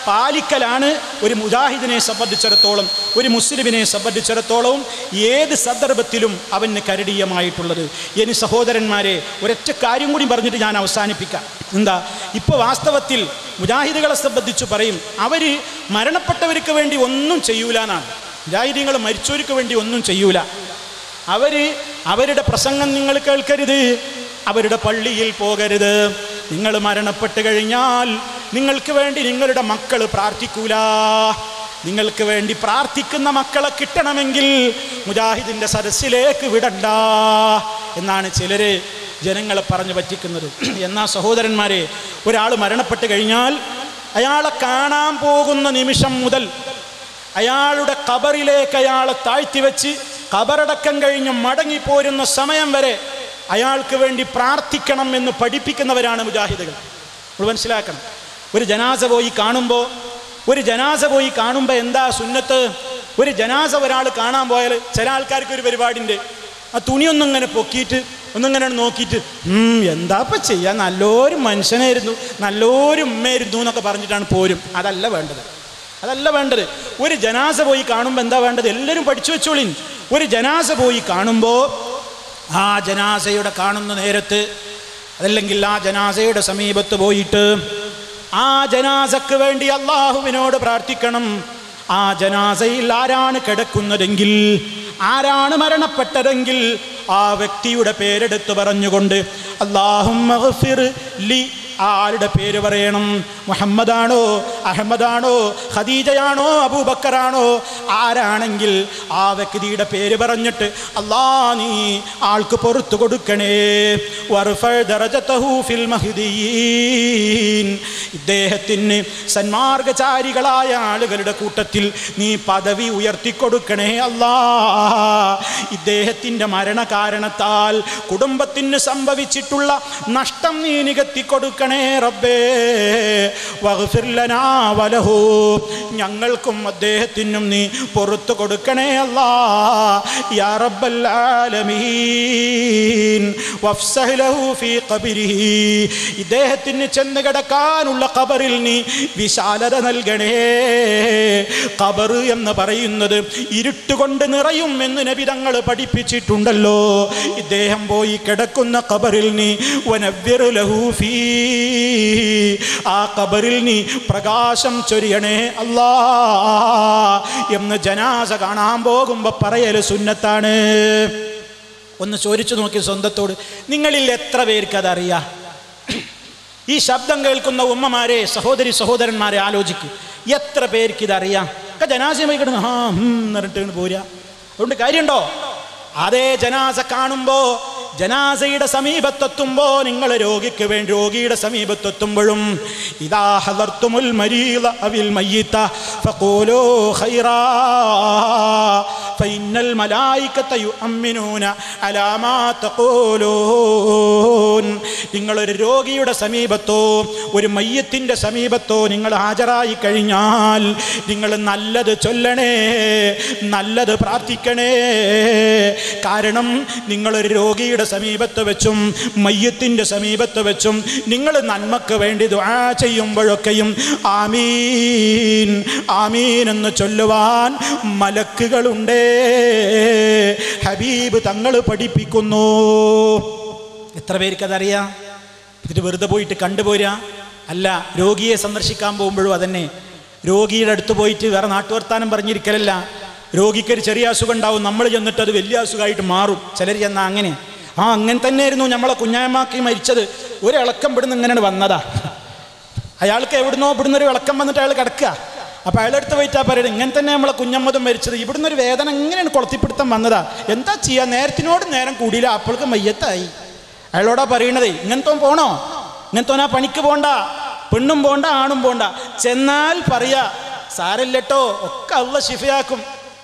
പാലിക്കലാണ് ഒരു മുജാഹിദിനെ സംബന്ധിച്ചിടത്തോളം, ഒരു മുസ്ലിമിനെ സംബന്ധിച്ചിടത്തോളവും ഏത് സന്ദർഭത്തിലും അവന് കരടീയമായിട്ടുള്ളത്. ഇനി സഹോദരന്മാരെ, ഒരൊറ്റ കാര്യം കൂടി പറഞ്ഞിട്ട് ഞാൻ അവസാനിപ്പിക്കാം. എന്താ, ഇപ്പോൾ വാസ്തവത്തിൽ മുജാഹിദുകളെ സംബന്ധിച്ച് പറയും, അവർ മരണപ്പെട്ടവർക്ക് വേണ്ടി ഒന്നും ചെയ്യൂല എന്നാണ്. മുജാഹിദീങ്ങൾ മരിച്ചവർക്ക് വേണ്ടി ഒന്നും ചെയ്യൂല. അവരുടെ പ്രസംഗം നിങ്ങൾ കേൾക്കരുത്, അവരുടെ പള്ളിയിൽ പോകരുത്. നിങ്ങൾ മരണപ്പെട്ട് കഴിഞ്ഞാൽ നിങ്ങൾക്ക് വേണ്ടി നിങ്ങളുടെ മക്കൾ പ്രാർത്ഥിക്കൂല. നിങ്ങൾക്ക് വേണ്ടി പ്രാർത്ഥിക്കുന്ന മക്കളെ കിട്ടണമെങ്കിൽ മുജാഹിദിൻ്റെ സദസ്സിലേക്ക് വിടണ്ട എന്നാണ് ചിലര് ജനങ്ങളെ പറഞ്ഞു പറ്റിക്കുന്നത്. എന്നാൽ സഹോദരന്മാരെ, ഒരാൾ മരണപ്പെട്ട് കഴിഞ്ഞാൽ അയാളെ കാണാൻ പോകുന്ന നിമിഷം മുതൽ അയാളുടെ ഖബറിലേക്ക് അയാളെ താഴ്ത്തിവെച്ച് ഖബറടക്കം കഴിഞ്ഞ് മടങ്ങിപ്പോരുന്ന സമയം വരെ അയാൾക്ക് വേണ്ടി പ്രാർത്ഥിക്കണം എന്ന് പഠിപ്പിക്കുന്നവരാണ് മുജാഹിദുകൾ. നമ്മൾ മനസ്സിലാക്കണം. ഒരു ജനാസ പോയി കാണുമ്പോൾ എന്താ സുന്നത്ത്? ഒരു ജനാസ ഒരാൾ കാണാൻ പോയാൽ ചില ആൾക്കാർക്ക് ഒരു പരിപാടിയുണ്ട്, ആ തുണിയൊന്നും ഇങ്ങനെ പൊക്കിയിട്ട് ഒന്നിങ്ങനെ നോക്കിയിട്ട് എന്താപ്പം ചെയ്യാൻ, നല്ലൊരു മനുഷ്യനായിരുന്നു, നല്ലൊരു ഉമ്മയായിരുന്നു എന്നൊക്കെ പറഞ്ഞിട്ടാണ് പോരും. അതല്ല വേണ്ടത്. ഒരു ജനാസ പോയി കാണുമ്പോൾ എന്താ വേണ്ടത്? എല്ലാവരും പഠിച്ചു വെച്ചോളിൻ. ഒരു ജനാസ പോയി കാണുമ്പോൾ ആ ജനാസയുടെ കാണുന്ന നേരത്ത്, അതല്ലെങ്കിൽ ആ ജനാസയുടെ സമീപത്ത് പോയിട്ട് ആ ജനാസക്ക് വേണ്ടി അള്ളാഹുവിനോട് പ്രാർത്ഥിക്കണം. ആ ജനാസയിൽ ആരാണ് കിടക്കുന്നതെങ്കിൽ, ആരാണ് മരണപ്പെട്ടതെങ്കിൽ ആ വ്യക്തിയുടെ പേരെടുത്ത് പറഞ്ഞുകൊണ്ട് അല്ലാഹുമ്മ ഗ്ഫിർ ലി, ആരുടെ പേര് പറയണം? മുഹമ്മദാണോ, അഹമ്മദാണോ, ഖദീജയാണോ, അബൂബക്കറാണോ, ആരാണെങ്കിൽ ആ വ്യക്തിയുടെ പേര് പറഞ്ഞിട്ട് അല്ലാ നീ ആൾക്ക് പുറത്തു കൊടുക്കണേ. വർഫഅ ദറജതഹു ഫിൽ മഹ്ദിയീൻ, ഇദ്ദേഹത്തിന് സന്മാർഗചാരികളായ ആളുകളുടെ കൂട്ടത്തിൽ നീ പദവി ഉയർത്തിക്കൊടുക്കണേ അല്ലാ. ഇദ്ദേഹത്തിൻ്റെ മരണകാരണത്താൽ കുടുംബത്തിന് സംഭവിച്ചിട്ടുള്ള നഷ്ടം നീ നികത്തിക്കൊടുക്കണേ റബ്ബേ. വഗ്ഫിർ ലനാ വലഹു, ഞങ്ങൾക്കും അദ്ദേഹത്തിനും നീ പുറത്തു കൊടുക്കണേ അല്ലാ. യാ റബ്ബൽ ആലമീൻ വഫ്സഹ് ലഹു ഫീ ഖബരിഹി, ഇദ്ദേഹത്തിന് ചെന്ന് കിടക്കാനുള്ള ഖബറിൽ നീ വിശാലത നൽകണേ. ഖബർ എന്ന് പറയുന്നത് ഇരുട്ടുകൊണ്ട് നിറയും എന്ന് നബി തങ്ങൾ പഠിപ്പിച്ചിട്ടുണ്ടല്ലോ. ഇദ്ദേഹം പോയി കിടക്കുന്ന ഖബറിൽ നീ വനവ്വിർ ലഹു ഫീ, ആ ഖബറിൽ നീ പ്രകാശം ചൊരിയണേ അല്ലാ എന്ന് ജനാസ കാണാൻ പോകുമ്പോൾ പറയല് സുന്നത്താണ്. ഒന്ന് ചോദിച്ചു നോക്കി സ്വന്തത്തോട്, നിങ്ങളിൽ എത്ര പേർക്ക് അതറിയാം? ഈ ശബ്ദം കേൾക്കുന്ന ഉമ്മമാരെ, സഹോദരന്മാരെ ആലോചിക്കും, എത്ര പേർക്ക് ഇതറിയാം? ജനാസയുമായി കിടന്ന് എന്നിട്ട് പോരാ, അതുകൊണ്ട് കാര്യമുണ്ടോ? അതേ ജനാസ കാണുമ്പോൾ ജനാസയുടെ സമീപത്തെത്തുമ്പോ, നിങ്ങൾ രോഗിക്ക് വേണ്ടി രോഗിയുടെ സമീപത്തെത്തുമ്പോഴും ഇദാ ഹദർതുമുൽ മരീദ അവിൽ മയ്യിത ഫഖൂലൂ ഖൈറാ ഫഇന്നൽ മലായികത യുഅമ്മിനൂന അലാ മാ തഖൂലൂൻ. നിങ്ങളൊരു രോഗിയുടെ സമീപത്തോ ഒരു മയ്യത്തിന്റെ സമീപത്തോ നിങ്ങൾ ഹാജരായി കഴിഞ്ഞാൽ നിങ്ങൾ നല്ലത് ചൊല്ലണേ, നല്ലത് പ്രാർത്ഥിക്കണേ. കാരണം നിങ്ങളൊരു രോഗിയുടെ സമീപത്ത് വെച്ചും മയ്യത്തിന്റെ സമീപത്ത് വെച്ചും നിങ്ങൾ നന്മക്ക് വേണ്ടി ദുആ ചെയ്യുമ്പോഴൊക്കെയും ആമീൻ ആമീൻ എന്ന് ചൊല്ലുവാൻ മലക്കുകളുണ്ടേ. ഹബീബ് തങ്ങൾ പഠിപ്പിക്കുന്നു. എത്ര പേർക്കതറിയാം? എന്നിട്ട് വെറുതെ പോയിട്ട് കണ്ടുപോരാ അല്ല, രോഗിയെ സന്ദർശിക്കാൻ പോകുമ്പോഴും അതന്നെ. രോഗിയുടെ അടുത്ത് പോയിട്ട് വേറെ നാട്ടുവർത്താനം പറഞ്ഞിരിക്കലല്ല. രോഗിക്കൊരു ചെറിയ അസുഖം ഉണ്ടാവും, നമ്മൾ ചെന്നിട്ട് അത് വലിയ അസുഖമായിട്ട് മാറും. ചിലർ ചെന്നാൽ അങ്ങനെ അങ്ങനെ തന്നെയായിരുന്നു നമ്മളെ കുഞ്ഞായമാക്കി മരിച്ചത്. ഒരു ഇളക്കം ഇവിടുന്ന് ഇങ്ങനെ വന്നതാ. അയാൾക്ക് എവിടുന്നോ ഇവിടുന്ന് ഒരു ഇളക്കം വന്നിട്ട് അയാൾ കിടക്കുക. അപ്പം അയാളെടുത്ത് പോയിട്ടാ പറയുന്നത് ഇങ്ങനെ തന്നെ നമ്മളെ കുഞ്ഞമ്മതും മരിച്ചത്, ഇവിടുന്ന് ഒരു വേദന എങ്ങനെയാണ് കൊളത്തിപ്പിടുത്തം വന്നതാ, എന്താ ചെയ്യുക, നേരത്തിനോട് നേരം കൂടിയില്ല, അപ്പോൾക്ക് മയ്യത്തായി. അയാളോടാ പറയണതേ ഇങ്ങനത്തെ പോണോ, ഇങ്ങനത്തെ ആ പണിക്ക് പോണ്ട, പെണ്ണും പോണ്ട ആണും പോണ്ട. ചെന്നാൽ പറയാ സാരല്ലട്ടോ ഒക്കെ അള്ള ശിഫയാക്കും.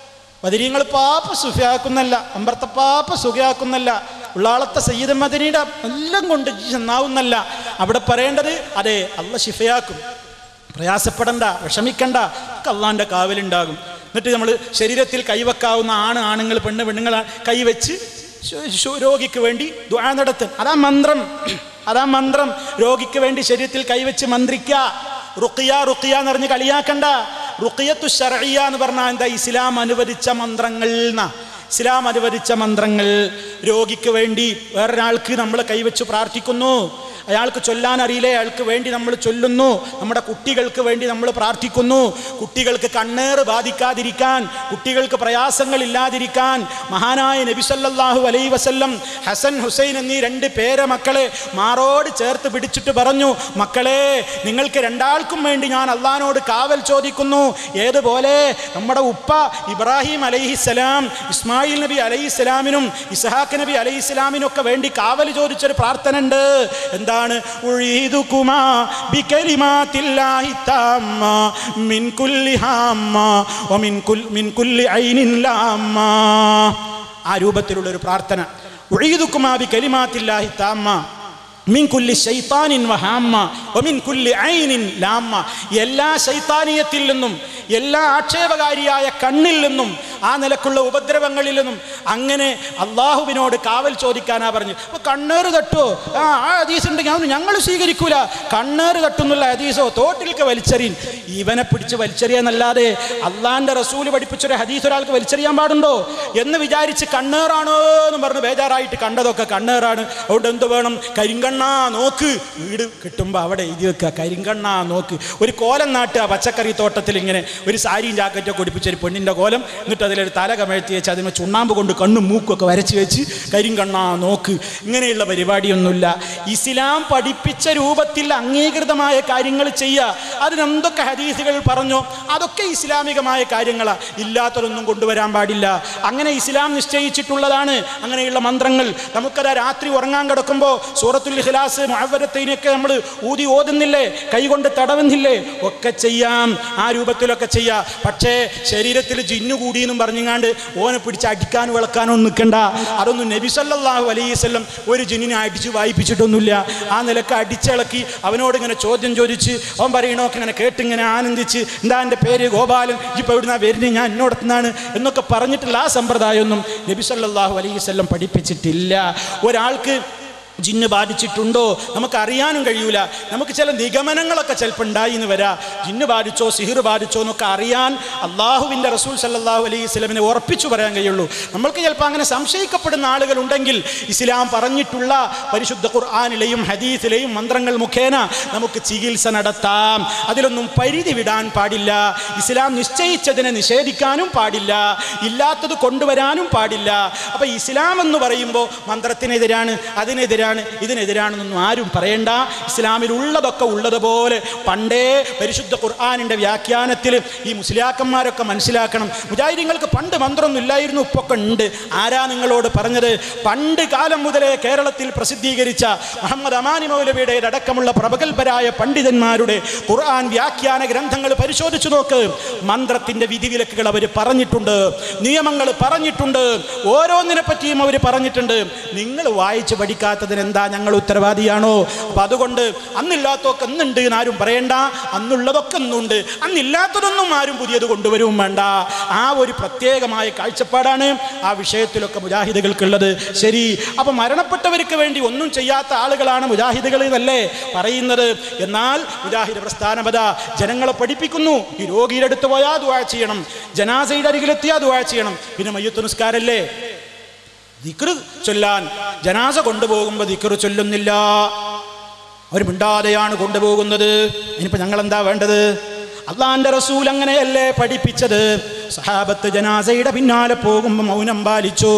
ബദരീങ്ങൾ പാപ്പ സുഫയാക്കുന്നല്ല, അമ്പർത്തെ പാപ്പ സുഖയാക്കുന്നല്ല, ഉള്ളാളത്തെ സയ്യിദ് മദനിയുടെ എല്ലാം കൊണ്ട് ചെന്നാവുന്നല്ല. അവിടെ പറയേണ്ടത് അതെ അള്ള ശിഫയാക്കും, പ്രയാസപ്പെടണ്ട, വിഷമിക്കണ്ട, ഒക്കെ അള്ളാൻ്റെ കാവലുണ്ടാകും. എന്നിട്ട് നമ്മൾ ശരീരത്തിൽ കൈവെക്കാവുന്ന ആണുങ്ങൾ പെണ്ണുങ്ങൾ കൈവച്ച് രോഗിക്ക് വേണ്ടി ദുആ നടത്തും. അതാ മന്ത്രം. രോഗിക്ക് വേണ്ടി ശരീരത്തിൽ കൈവച്ച് മന്ത്രിക്കുക. റുഖിയ എന്ന് പറഞ്ഞ് കളിയാക്കണ്ട. റുഖിയത്തു ശർഇയ്യ എന്ന് പറഞ്ഞാൽ എന്താ? ഇസ്ലാം അനുവദിച്ച മന്ത്രങ്ങൾ. ഇസ്ലാം അനുവദിച്ച മന്ത്രങ്ങൾ. രോഗിക്ക് വേണ്ടി വേറൊരാൾക്ക് നമ്മൾ കൈവച്ച് പ്രാർത്ഥിക്കുന്നു. അയാൾക്ക് ചൊല്ലാൻ അറിയില്ലേ, അയാൾക്ക് വേണ്ടി നമ്മൾ ചൊല്ലുന്നു. നമ്മുടെ കുട്ടികൾക്ക് വേണ്ടി നമ്മൾ പ്രാർത്ഥിക്കുന്നു. കുട്ടികൾക്ക് കണ്ണേറ് ബാധിക്കാതിരിക്കാൻ, കുട്ടികൾക്ക് പ്രയാസങ്ങളില്ലാതിരിക്കാൻ മഹാനായ നബി സല്ലല്ലാഹു അലൈഹി വസല്ലം ഹസൻ ഹുസൈൻ എന്നീ 2 പേരമക്കളെ മാറോട് ചേർത്ത് പിടിച്ചിട്ട് പറഞ്ഞു, മക്കളെ നിങ്ങൾക്ക് രണ്ടാൾക്കും വേണ്ടി ഞാൻ അള്ളാഹിനോട് കാവൽ ചോദിക്കുന്നു. ഏതുപോലെ നമ്മുടെ ഉപ്പ ഇബ്രാഹിം അലൈഹിസ്സലാം ഇസ്മായിൽ നബി അലൈഹിസ്സലാമിനും ഇസ്ഹാഖ് നബി അലൈഹിസ്സലാമിനും ഒക്കെ വേണ്ടി കാവൽ ചോദിച്ചൊരു പ്രാർത്ഥന ഉണ്ട്. എന്താ? ഉഈദുകുമാ ബികലിമാത്തില്ലാഹി തമ്മ മിൻ കുല്ലി ഹമ്മ വമിൻ കുല്ലി ഐനിൻ ലാമ്മ. ആ രൂപത്തിലുള്ള ഒരു പ്രാർത്ഥന. ഉഈദുകുമാ ബികലിമാത്തില്ലാഹി തമ്മ മിൻ കുല്ലി ശൈത്താനിൻ വഹാമ്മ വമിൻ കുല്ലി ഐനിൻ ലാമ്മ. എല്ലാ ശൈത്താനിയത്തിൽ നിന്നും, എല്ലാ ആക്ഷേപകാരിയായ കണ്ണിൽ നിന്നും, ആ നിലക്കുള്ള ഉപദ്രവങ്ങളിൽ നിന്നും അങ്ങനെ അള്ളാഹുവിനോട് കാവൽ ചോദിക്കാനാ പറഞ്ഞു. അപ്പോൾ കണ്ണേറ് തട്ടോ ആ ഹദീസ് ഉണ്ടെങ്കിൽ ഞങ്ങൾ സ്വീകരിക്കൂല. കണ്ണേറ് തട്ടുന്നുള്ള ഹദീസോ തോട്ടിലേക്ക് വലിച്ചെറിയും. ഇവനെ പിടിച്ച് വലിച്ചെറിയാന്നല്ലാതെ അള്ളാഹിൻ്റെ റസൂല് പഠിപ്പിച്ചൊരു ഹദീസ് ഒരാൾക്ക് വലിച്ചെറിയാൻ പാടുണ്ടോ എന്ന് വിചാരിച്ച് കണ്ണേറാണോ എന്ന് പറഞ്ഞ് ബേജാറായിട്ട് കണ്ടതൊക്കെ കണ്ണേറാണ്. അതുകൊണ്ട് എന്ത് വേണം? കരിങ്കണ്ണാ നോക്ക്. വീട് കിട്ടുമ്പോൾ അവിടെ എഴുതി വെക്കുക, കരിങ്കണ്ണാ നോക്ക്. ഒരു കോലം നാട്ടുക പച്ചക്കറി തോട്ടത്തിൽ, ഇങ്ങനെ ഒരു സാരിയും ജാക്കറ്റൊക്കെ ഒടിപ്പിച്ചൊരു പെണ്ണിൻ്റെ കോലം, എന്നിട്ട് അതിലൊരു തല കമഴ്ത്തി വെച്ച് അതിന് ചുണ്ണാമ്പ് കൊണ്ട് കണ്ണും മൂക്കൊക്കെ വരച്ച് വെച്ച് കരിങ്കണ്ണാ നോക്ക്. ഇങ്ങനെയുള്ള പരിപാടിയൊന്നുമില്ല. ഇസ്ലാം പഠിപ്പിച്ച രൂപത്തിൽ അംഗീകൃതമായ കാര്യങ്ങൾ ചെയ്യുക. അതിനെന്തൊക്കെ ഹദീസുകൾ പറഞ്ഞോ അതൊക്കെ ഇസ്ലാമികമായ കാര്യങ്ങളാണ്. ഇല്ലാത്തതൊന്നും കൊണ്ടുവരാൻ പാടില്ല. അങ്ങനെ ഇസ്ലാം നിശ്ചയിച്ചിട്ടുള്ളതാണ് അങ്ങനെയുള്ള മന്ത്രങ്ങൾ. നമുക്കതാ രാത്രി ഉറങ്ങാൻ കിടക്കുമ്പോൾ സൂറത്തുൽ ഇഖ്ലാസ് മുഅവ്വദത്തൈനൊക്കെ നമ്മൾ ഓതുന്നില്ലേ, കൈകൊണ്ട് തടവുന്നില്ലേ, ഒക്കെ ചെയ്യാം. ആ രൂപത്തിലൊക്കെ ചെയ്യാം. പക്ഷേ ശരീരത്തിൽ ജിന്നു കൂടി എന്നും പറഞ്ഞുങ്ങാണ്ട് ഓനെ പിടിച്ച് അടിക്കാനും വിളക്കാനും നിൽക്കണ്ട. അതൊന്നും നബി സല്ലല്ലാഹു അലൈഹി വസല്ലം ഒരു ജിന്നിനെ അടിച്ച് വായിപ്പിച്ചിട്ടൊന്നുമില്ല. ആ നിലക്ക് അടിച്ചിളക്കി അവനോട് ഇങ്ങനെ ചോദ്യം ചോദിച്ച് അവൻ പറയണോക്കെ ഇങ്ങനെ കേട്ടിങ്ങനെ ആനന്ദിച്ച്, എന്താ എൻ്റെ പേര് ഗോപാലൻ, ഇപ്പോൾ എവിടുന്നാ വരുന്നത്, ഞാൻ എന്നോടത്തുനിന്നാണ് എന്നൊക്കെ പറഞ്ഞിട്ടുള്ള ആ സമ്പ്രദായമൊന്നും നബി സല്ലല്ലാഹു അലൈഹി വസല്ലം പഠിപ്പിച്ചിട്ടില്ല. ഒരാൾക്ക് ജിന്ന് ബാധിച്ചിട്ടുണ്ടോ നമുക്കറിയാനും കഴിയൂല. നമുക്ക് ചില നിഗമനങ്ങളൊക്കെ ചിലപ്പോൾ ഉണ്ടായി എന്ന് വരാം. ജിന്ന് ബാധിച്ചോ സിഹിർ ബാധിച്ചോ എന്നൊക്കെ അറിയാൻ അള്ളാഹുവിൻ്റെ റസൂൽ സല്ലല്ലാഹു അലൈഹി വസല്ലമിനെ ഉറപ്പിച്ചു പറയാൻ കഴിയുള്ളൂ. നമ്മൾക്ക് ചിലപ്പോൾ അങ്ങനെ സംശയിക്കപ്പെടുന്ന ആളുകളുണ്ടെങ്കിൽ ഇസ്ലാം പറഞ്ഞിട്ടുള്ള പരിശുദ്ധ ഖുർആനിലെയും ഹദീസിലെയും മന്ത്രങ്ങൾ മുഖേന നമുക്ക് ചികിത്സ നടത്താം. അതിലൊന്നും പരിധി വിടാൻ പാടില്ല. ഇസ്ലാം നിശ്ചയിച്ചതിനെ നിഷേധിക്കാനും പാടില്ല, ഇല്ലാത്തത് കൊണ്ടുവരാനും പാടില്ല. അപ്പം ഇസ്ലാം എന്ന് പറയുമ്പോൾ മന്ത്രത്തിനെതിരാണ്, അതിനെതിരാണ്, ഇതിനെതിരാണ് ഇതിനെതിരാണെന്നൊന്നും ആരും പറയണ്ട. ഇസ്ലാമിൽ ഉള്ളതൊക്കെ ഉള്ളതുപോലെ പണ്ടേ പരിശുദ്ധ ഖുർആനിൻ്റെ വ്യാഖ്യാനത്തിൽ ഈ മുസ്ലിയാക്കന്മാരൊക്കെ മനസ്സിലാക്കണം. മുജാഹിദീങ്ങൾക്ക് പണ്ട് മന്ത്രമൊന്നും ഇല്ലായിരുന്നു, ഇപ്പൊക്കെ ഉണ്ട്. ആരാ നിങ്ങളോട് പറഞ്ഞത്? പണ്ട് കാലം മുതലേ കേരളത്തിൽ പ്രസിദ്ധീകരിച്ച മുഹമ്മദ് അമാനി മൗലവിയുടെ അടക്കമുള്ള പ്രഗത്ഭരായ പണ്ഡിതന്മാരുടെ ഖുർആൻ വ്യാഖ്യാന ഗ്രന്ഥങ്ങൾ പരിശോധിച്ചു നോക്ക്. മന്ത്രത്തിൻ്റെ വിധിവിലക്കുകൾ അവർ പറഞ്ഞിട്ടുണ്ട്, നിയമങ്ങൾ പറഞ്ഞിട്ടുണ്ട്, ഓരോന്നിനെ പറ്റിയും അവർ പറഞ്ഞിട്ടുണ്ട്. നിങ്ങൾ വായിച്ച് പഠിക്കാത്തതിന് എന്താ ഞങ്ങൾ ഉത്തരവാദിയാണോ? അപ്പം അതുകൊണ്ട് അന്നില്ലാത്തൊക്കെ ഇന്നുണ്ട് എന്നാരും പറയണ്ട, അന്നുള്ളതൊക്കെ ഇന്നുണ്ട്, അന്നില്ലാത്തതൊന്നും ആരും പുതിയത് കൊണ്ടുവരും വേണ്ട. ആ ഒരു പ്രത്യേകമായ കാഴ്ചപ്പാടാണ് ആ വിഷയത്തിലൊക്കെ മുജാഹിദുകൾക്കുള്ളത്. ശരി, അപ്പം മരണപ്പെട്ടവർക്ക് വേണ്ടി ഒന്നും ചെയ്യാത്ത ആളുകളാണ് മുജാഹിദുകൾ എന്നല്ലേ പറയുന്നത്? എന്നാൽ മുജാഹിദ് പ്രസ്ഥാനപത ജനങ്ങളെ പഠിപ്പിക്കുന്നു, ഈ രോഗിയുടെ അടുത്ത് പോയാൽ ദുആ ചെയ്യണം, ജനാസയുടെ അരികിലെത്തിയാൽ ദുആ ചെയ്യണം. പിന്നെ മയ്യത്ത് നിസ്കാരല്ലേ, ദിക്ർ ചൊല്ലാൻ. ജനാസ കൊണ്ടുപോകുമ്പോൾ ദിക്ർ ചൊല്ലുന്നില്ല, അവർ മിണ്ടാതെയാണ് കൊണ്ടുപോകുന്നത്. ഇനിയിപ്പോൾ ഞങ്ങൾ എന്താ വേണ്ടത്? അള്ളാന്റെ റസൂൽ അങ്ങനെയല്ലേ പഠിപ്പിച്ചത്? സഹാബത്ത് ജനാസയുടെ പിന്നാലെ പോകുമ്പോൾ മൗനം പാലിച്ചു,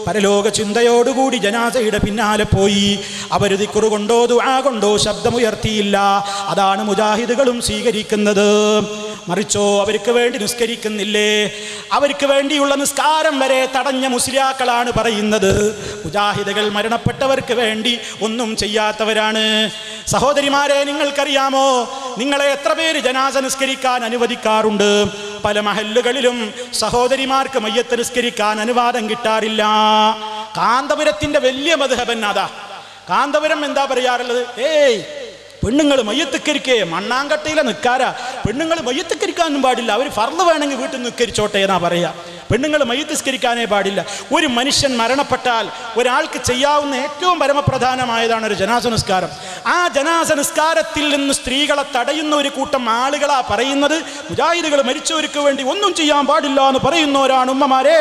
പരലോക ചിന്തയോടുകൂടി ജനാസയുടെ പിന്നാലെ പോയി. അവർ ദിക്ർ കൊണ്ടോ ദുആ കൊണ്ടോ ശബ്ദമുയർത്തിയില്ല. അതാണ് മുജാഹിദുകളും സ്വീകരിക്കുന്നത്. മറിച്ചോ അവർക്ക് വേണ്ടി നിസ്കരിക്കുന്നില്ലേ? അവർക്ക് വേണ്ടിയുള്ള നിസ്കാരം വരെ തടഞ്ഞ മുസ്ലിയാക്കളാണ് പറയുന്നത് മുജാഹിദുകൾ മരണപ്പെട്ടവർക്ക് വേണ്ടി ഒന്നും ചെയ്യാത്തവരാണ്. സഹോദരിമാരെ, നിങ്ങൾക്കറിയാമോ നിങ്ങളെ എത്ര പേര് ജനാസ നിസ്കരിക്കാൻ അനുവദിക്കാറുണ്ട്? പല മഹല്ലുകളിലും സഹോദരിമാർക്ക് മയ്യത്ത് നിസ്കരിക്കാൻ അനുവാദം കിട്ടാറില്ല. കാന്തപുരത്തിന്റെ വലിയ മദ്ഹബൻ അതാ. കാന്തപുരം എന്താ പറയാറുള്ളത്? പെണ്ണുങ്ങൾ മയ്യത്തിക്കരിക്കേ, മണ്ണാങ്കട്ടയിലെ നിൽക്കാരാ. പെണ്ണുങ്ങൾ മയ്യത്തിക്കരിക്കാനും പാടില്ല, അവർ ഫർള് വേണമെങ്കിൽ വീട്ടിൽ നിസ്കരിച്ചോട്ടെ എന്നാ പറയാ. പെണ്ണുങ്ങൾ മയ്യത്തിസ്കരിക്കാനേ പാടില്ല. ഒരു മനുഷ്യൻ മരണപ്പെട്ടാൽ ഒരാൾക്ക് ചെയ്യാവുന്ന ഏറ്റവും പരമപ്രധാനമായതാണ് ഒരു ജനാസ നിസ്കാരം. ആ ജനാസ നിസ്കാരത്തിൽ നിന്ന് സ്ത്രീകളെ തടയുന്ന ഒരു കൂട്ടം ആളുകളാ പറയുന്നത് മുജാഹിദുകൾ മരിച്ചവർക്ക് വേണ്ടി ഒന്നും ചെയ്യാൻ പാടില്ല എന്ന് പറയുന്നവരാണ് ഉമ്മമാരെ.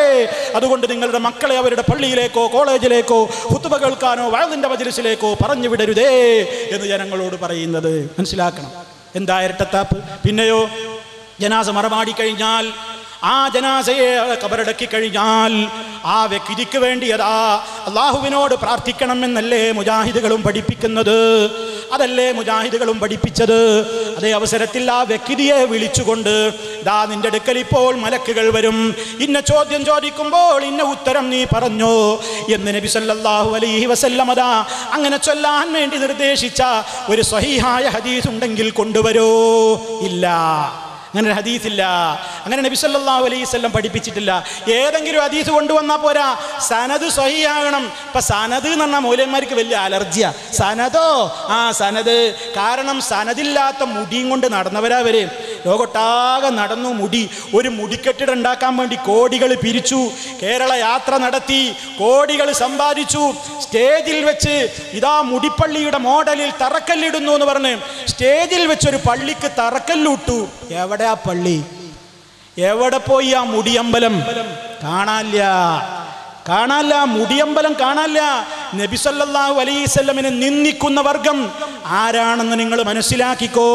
അതുകൊണ്ട് നിങ്ങളുടെ മക്കളെ അവരുടെ പള്ളിയിലേക്കോ കോളേജിലേക്കോ ഖുത്ബ കേൾക്കാനോ വഅദിന്റെ മജ്ലിസിലേക്കോ പറഞ്ഞു വിടരുതേ എന്ന് ജനങ്ങളോട് പറയുന്നത് മനസ്സിലാക്കണം. എന്താ ഇരട്ടത്താപ്പ്? പിന്നെയോ ജനാസ മറമാടിക്കഴിഞ്ഞാൽ, ആ ജനാസയെ ഖബറടക്കി കഴിഞ്ഞാൽ ആ വ്യക്തിക്ക് വേണ്ടി അതാ അള്ളാഹുവിനോട് പ്രാർത്ഥിക്കണം എന്നല്ലേ മുജാഹിദുകളും പഠിപ്പിക്കുന്നത്? അതല്ലേ മുജാഹിദുകളും പഠിപ്പിച്ചത്? അതേ അവസരത്തിൽ ആ വ്യക്തിയെ വിളിച്ചുകൊണ്ട് ദാ നിന്റെ അടുക്കൽ ഇപ്പോൾ മലക്കുകൾ വരും, ഇന്ന ചോദ്യം ചോദിക്കുമ്പോൾ ഇന്ന ഉത്തരം നീ പറഞ്ഞോ എന്ന് നബി സല്ലല്ലാഹു അലൈഹി വസല്ലം അതാ അങ്ങനെ ചൊല്ലാൻ വേണ്ടി നിർദ്ദേശിച്ച ഒരു സ്വഹീഹായ ഹദീസ് ഉണ്ടെങ്കിൽ കൊണ്ടുവരോ? ഇല്ല, അങ്ങനെ ഹദീസില്ല. അങ്ങനെ നബി സല്ലല്ലാഹു അലൈഹി വസല്ലം പഠിപ്പിച്ചിട്ടില്ല. ഏതെങ്കിലും ഹദീസ് കൊണ്ടുവന്നാൽ പോരാ, സനദ് സ്വഹീഹാകണം. ഇപ്പം സനദ് എന്ന് പറഞ്ഞാൽ മൗലന്മാർക്ക് വലിയ അലർജിയാ. സനദോ? ആ സനദ്. കാരണം സനദില്ലാത്ത മുടിയും കൊണ്ട് നടന്നവരാ അവര്. ലോകൊട്ടാകെ നടന്നു മുടി. ഒരു മുടിക്കെട്ടിടം ഉണ്ടാക്കാൻ വേണ്ടി കോടികൾ പിരിച്ചു, കേരള യാത്ര നടത്തി, കോടികൾ സമ്പാദിച്ചു. സ്റ്റേജിൽ വെച്ച് ഇതാ മുടിപ്പള്ളിയുടെ മോഡലിൽ തറക്കല്ലിടുന്നു എന്ന് പറഞ്ഞ് സ്റ്റേജിൽ വെച്ചൊരു പള്ളിക്ക് തറക്കല്ലിട്ടു. എവിടെ ആ പള്ളി? എവിടെ പോയി ആ മുടിയമ്പലം? കാണാല്ല, മുടിയമ്പലം കാണാല്ല. നബി സല്ലല്ലാഹു അലൈഹി വസല്ലമിനെ നിന്ദിക്കുന്ന വർഗം ആരാണെന്ന് നിങ്ങൾ മനസ്സിലാക്കിക്കോ.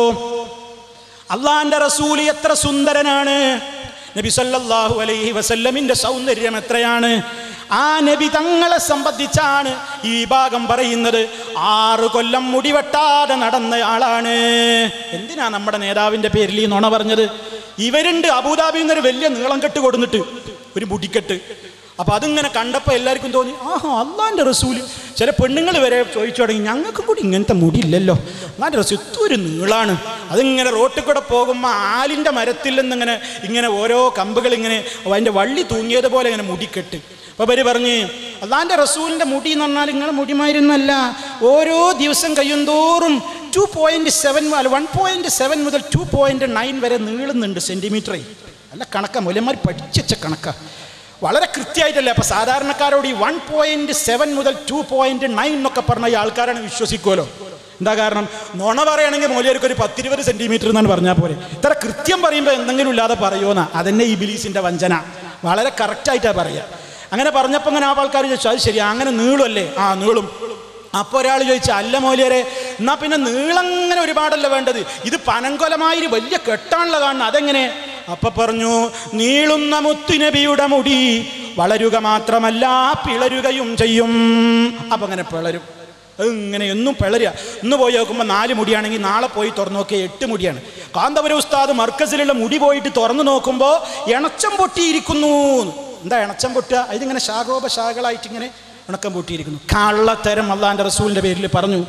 അള്ളാന്റെ റസൂൽ എത്ര സുന്ദരനാണ്! നബി സല്ലല്ലാഹു അലൈഹി വസല്ലമിന്റെ സൗന്ദര്യം എത്രയാണ്! ആ നബി തങ്ങളെ സംബന്ധിച്ചാണ് ഈ വിഭാഗം പറയുന്നത്. 6 കൊല്ലം മുടിവെട്ടാതെ നടന്ന ആളാണ്. എന്തിനാ നമ്മുടെ നേതാവിൻ്റെ പേരിൽ ഈ നുണ പറഞ്ഞത്? ഇവരുണ്ട് അബൂദാബിയിൽ നിന്നൊരു വലിയ നീളം കെട്ട് കൊടുത്തിട്ട്, ഒരു മുടിക്കെട്ട്. അപ്പം അതിങ്ങനെ കണ്ടപ്പോൾ എല്ലാവർക്കും തോന്നി, ആഹാ അള്ളാൻ്റെ റസൂല്. ചില പെണ്ണുങ്ങൾ വരെ ചോദിച്ചു തുടങ്ങി, ഞങ്ങൾക്ക് കൂടി ഇങ്ങനത്തെ മുടി ഇല്ലല്ലോ, അള്ളാൻ്റെ റസൂൽ ഇതൊരു നീളാണ്. അതിങ്ങനെ റോട്ടിൽ കൂടെ പോകുമ്പോൾ ആലിൻ്റെ മരത്തിൽ നിന്നിങ്ങനെ ഇങ്ങനെ ഓരോ കമ്പുകൾ ഇങ്ങനെ അതിൻ്റെ വള്ളി തൂങ്ങിയതുപോലെ ഇങ്ങനെ മുടിക്കെട്ട്. അപ്പോൾ അവർ പറഞ്ഞ് അള്ളാൻ്റെ റസൂലിൻ്റെ മുടി എന്ന് പറഞ്ഞാൽ നിങ്ങളെ മുടിമായിരുന്നല്ല, ഓരോ ദിവസം കഴിയുന്തോറും 2.7 1.7 മുതൽ 2.9 വരെ നീളുന്നുണ്ട് സെൻറ്റിമീറ്റർ. അല്ല കണക്കാ, മൂലന്മാർ പഠിച്ച കണക്കാ, വളരെ കൃത്യമായിട്ടല്ലേ. അപ്പോൾ സാധാരണക്കാരോട് ഈ 1.7 മുതൽ 2.9 എന്നൊക്കെ പറഞ്ഞ ഈ ആൾക്കാരാണ് വിശ്വസിക്കുമല്ലോ. എന്താ കാരണം? നുണ പറയുകയാണെങ്കിൽ മൂലർക്ക് ഒരു 10-20 സെൻറ്റിമീറ്റർ എന്നാണ് പറഞ്ഞാൽ പോലെ. ഇത്ര കൃത്യം പറയുമ്പോൾ എന്തെങ്കിലും ഇല്ലാതെ പറയുമോന്നാ. അതന്നെ ഇബ്ലീസിൻ്റെ വഞ്ചന. വളരെ കറക്റ്റായിട്ടാണ് പറയുക. അങ്ങനെ പറഞ്ഞപ്പോൾ അങ്ങനെ ആ ആൾക്കാർ ചോദിച്ചു, അത് ശരി അങ്ങനെ നീളുമല്ലേ? ആ നീളും. അപ്പോൾ ഒരാൾ ചോദിച്ചു, അല്ല മൗലിയരെ, എന്നാൽ പിന്നെ നീളങ്ങനെ ഒരുപാടല്ല വേണ്ടത്, ഇത് പനങ്കൊലമായൊരു വലിയ കെട്ടാണല്ലോ കാണുന്നത്, അതെങ്ങനെ? അപ്പം പറഞ്ഞു, നീളുന്ന മുത്തുനബിയുടെ മുടി വളരുക മാത്രമല്ല പിളരുകയും ചെയ്യും. അപ്പം അങ്ങനെ പിളരും. അത് ഇങ്ങനെ എന്നും പിളരുക. ഇന്ന് പോയി നോക്കുമ്പോൾ 4 മുടിയാണെങ്കിൽ നാളെ പോയി തുറന്നു നോക്കിയാൽ 8 മുടിയാണ്. കാന്തപുരം ഉസ്താദ് മർക്കസിലുള്ള മുടി പോയിട്ട് തുറന്നു നോക്കുമ്പോൾ ഇണച്ചം പൊട്ടിയിരിക്കുന്നു. എന്താ ഇണച്ചം പൊട്ടുക? ഇതിങ്ങനെ ശാഖോപശാഖകളായിട്ട് ഇങ്ങനെ ഇണക്കം പൊട്ടിയിരിക്കുന്നു. കള്ളത്തരം അള്ളാന്റെ റസൂലിന്റെ പേരിൽ പറഞ്ഞു.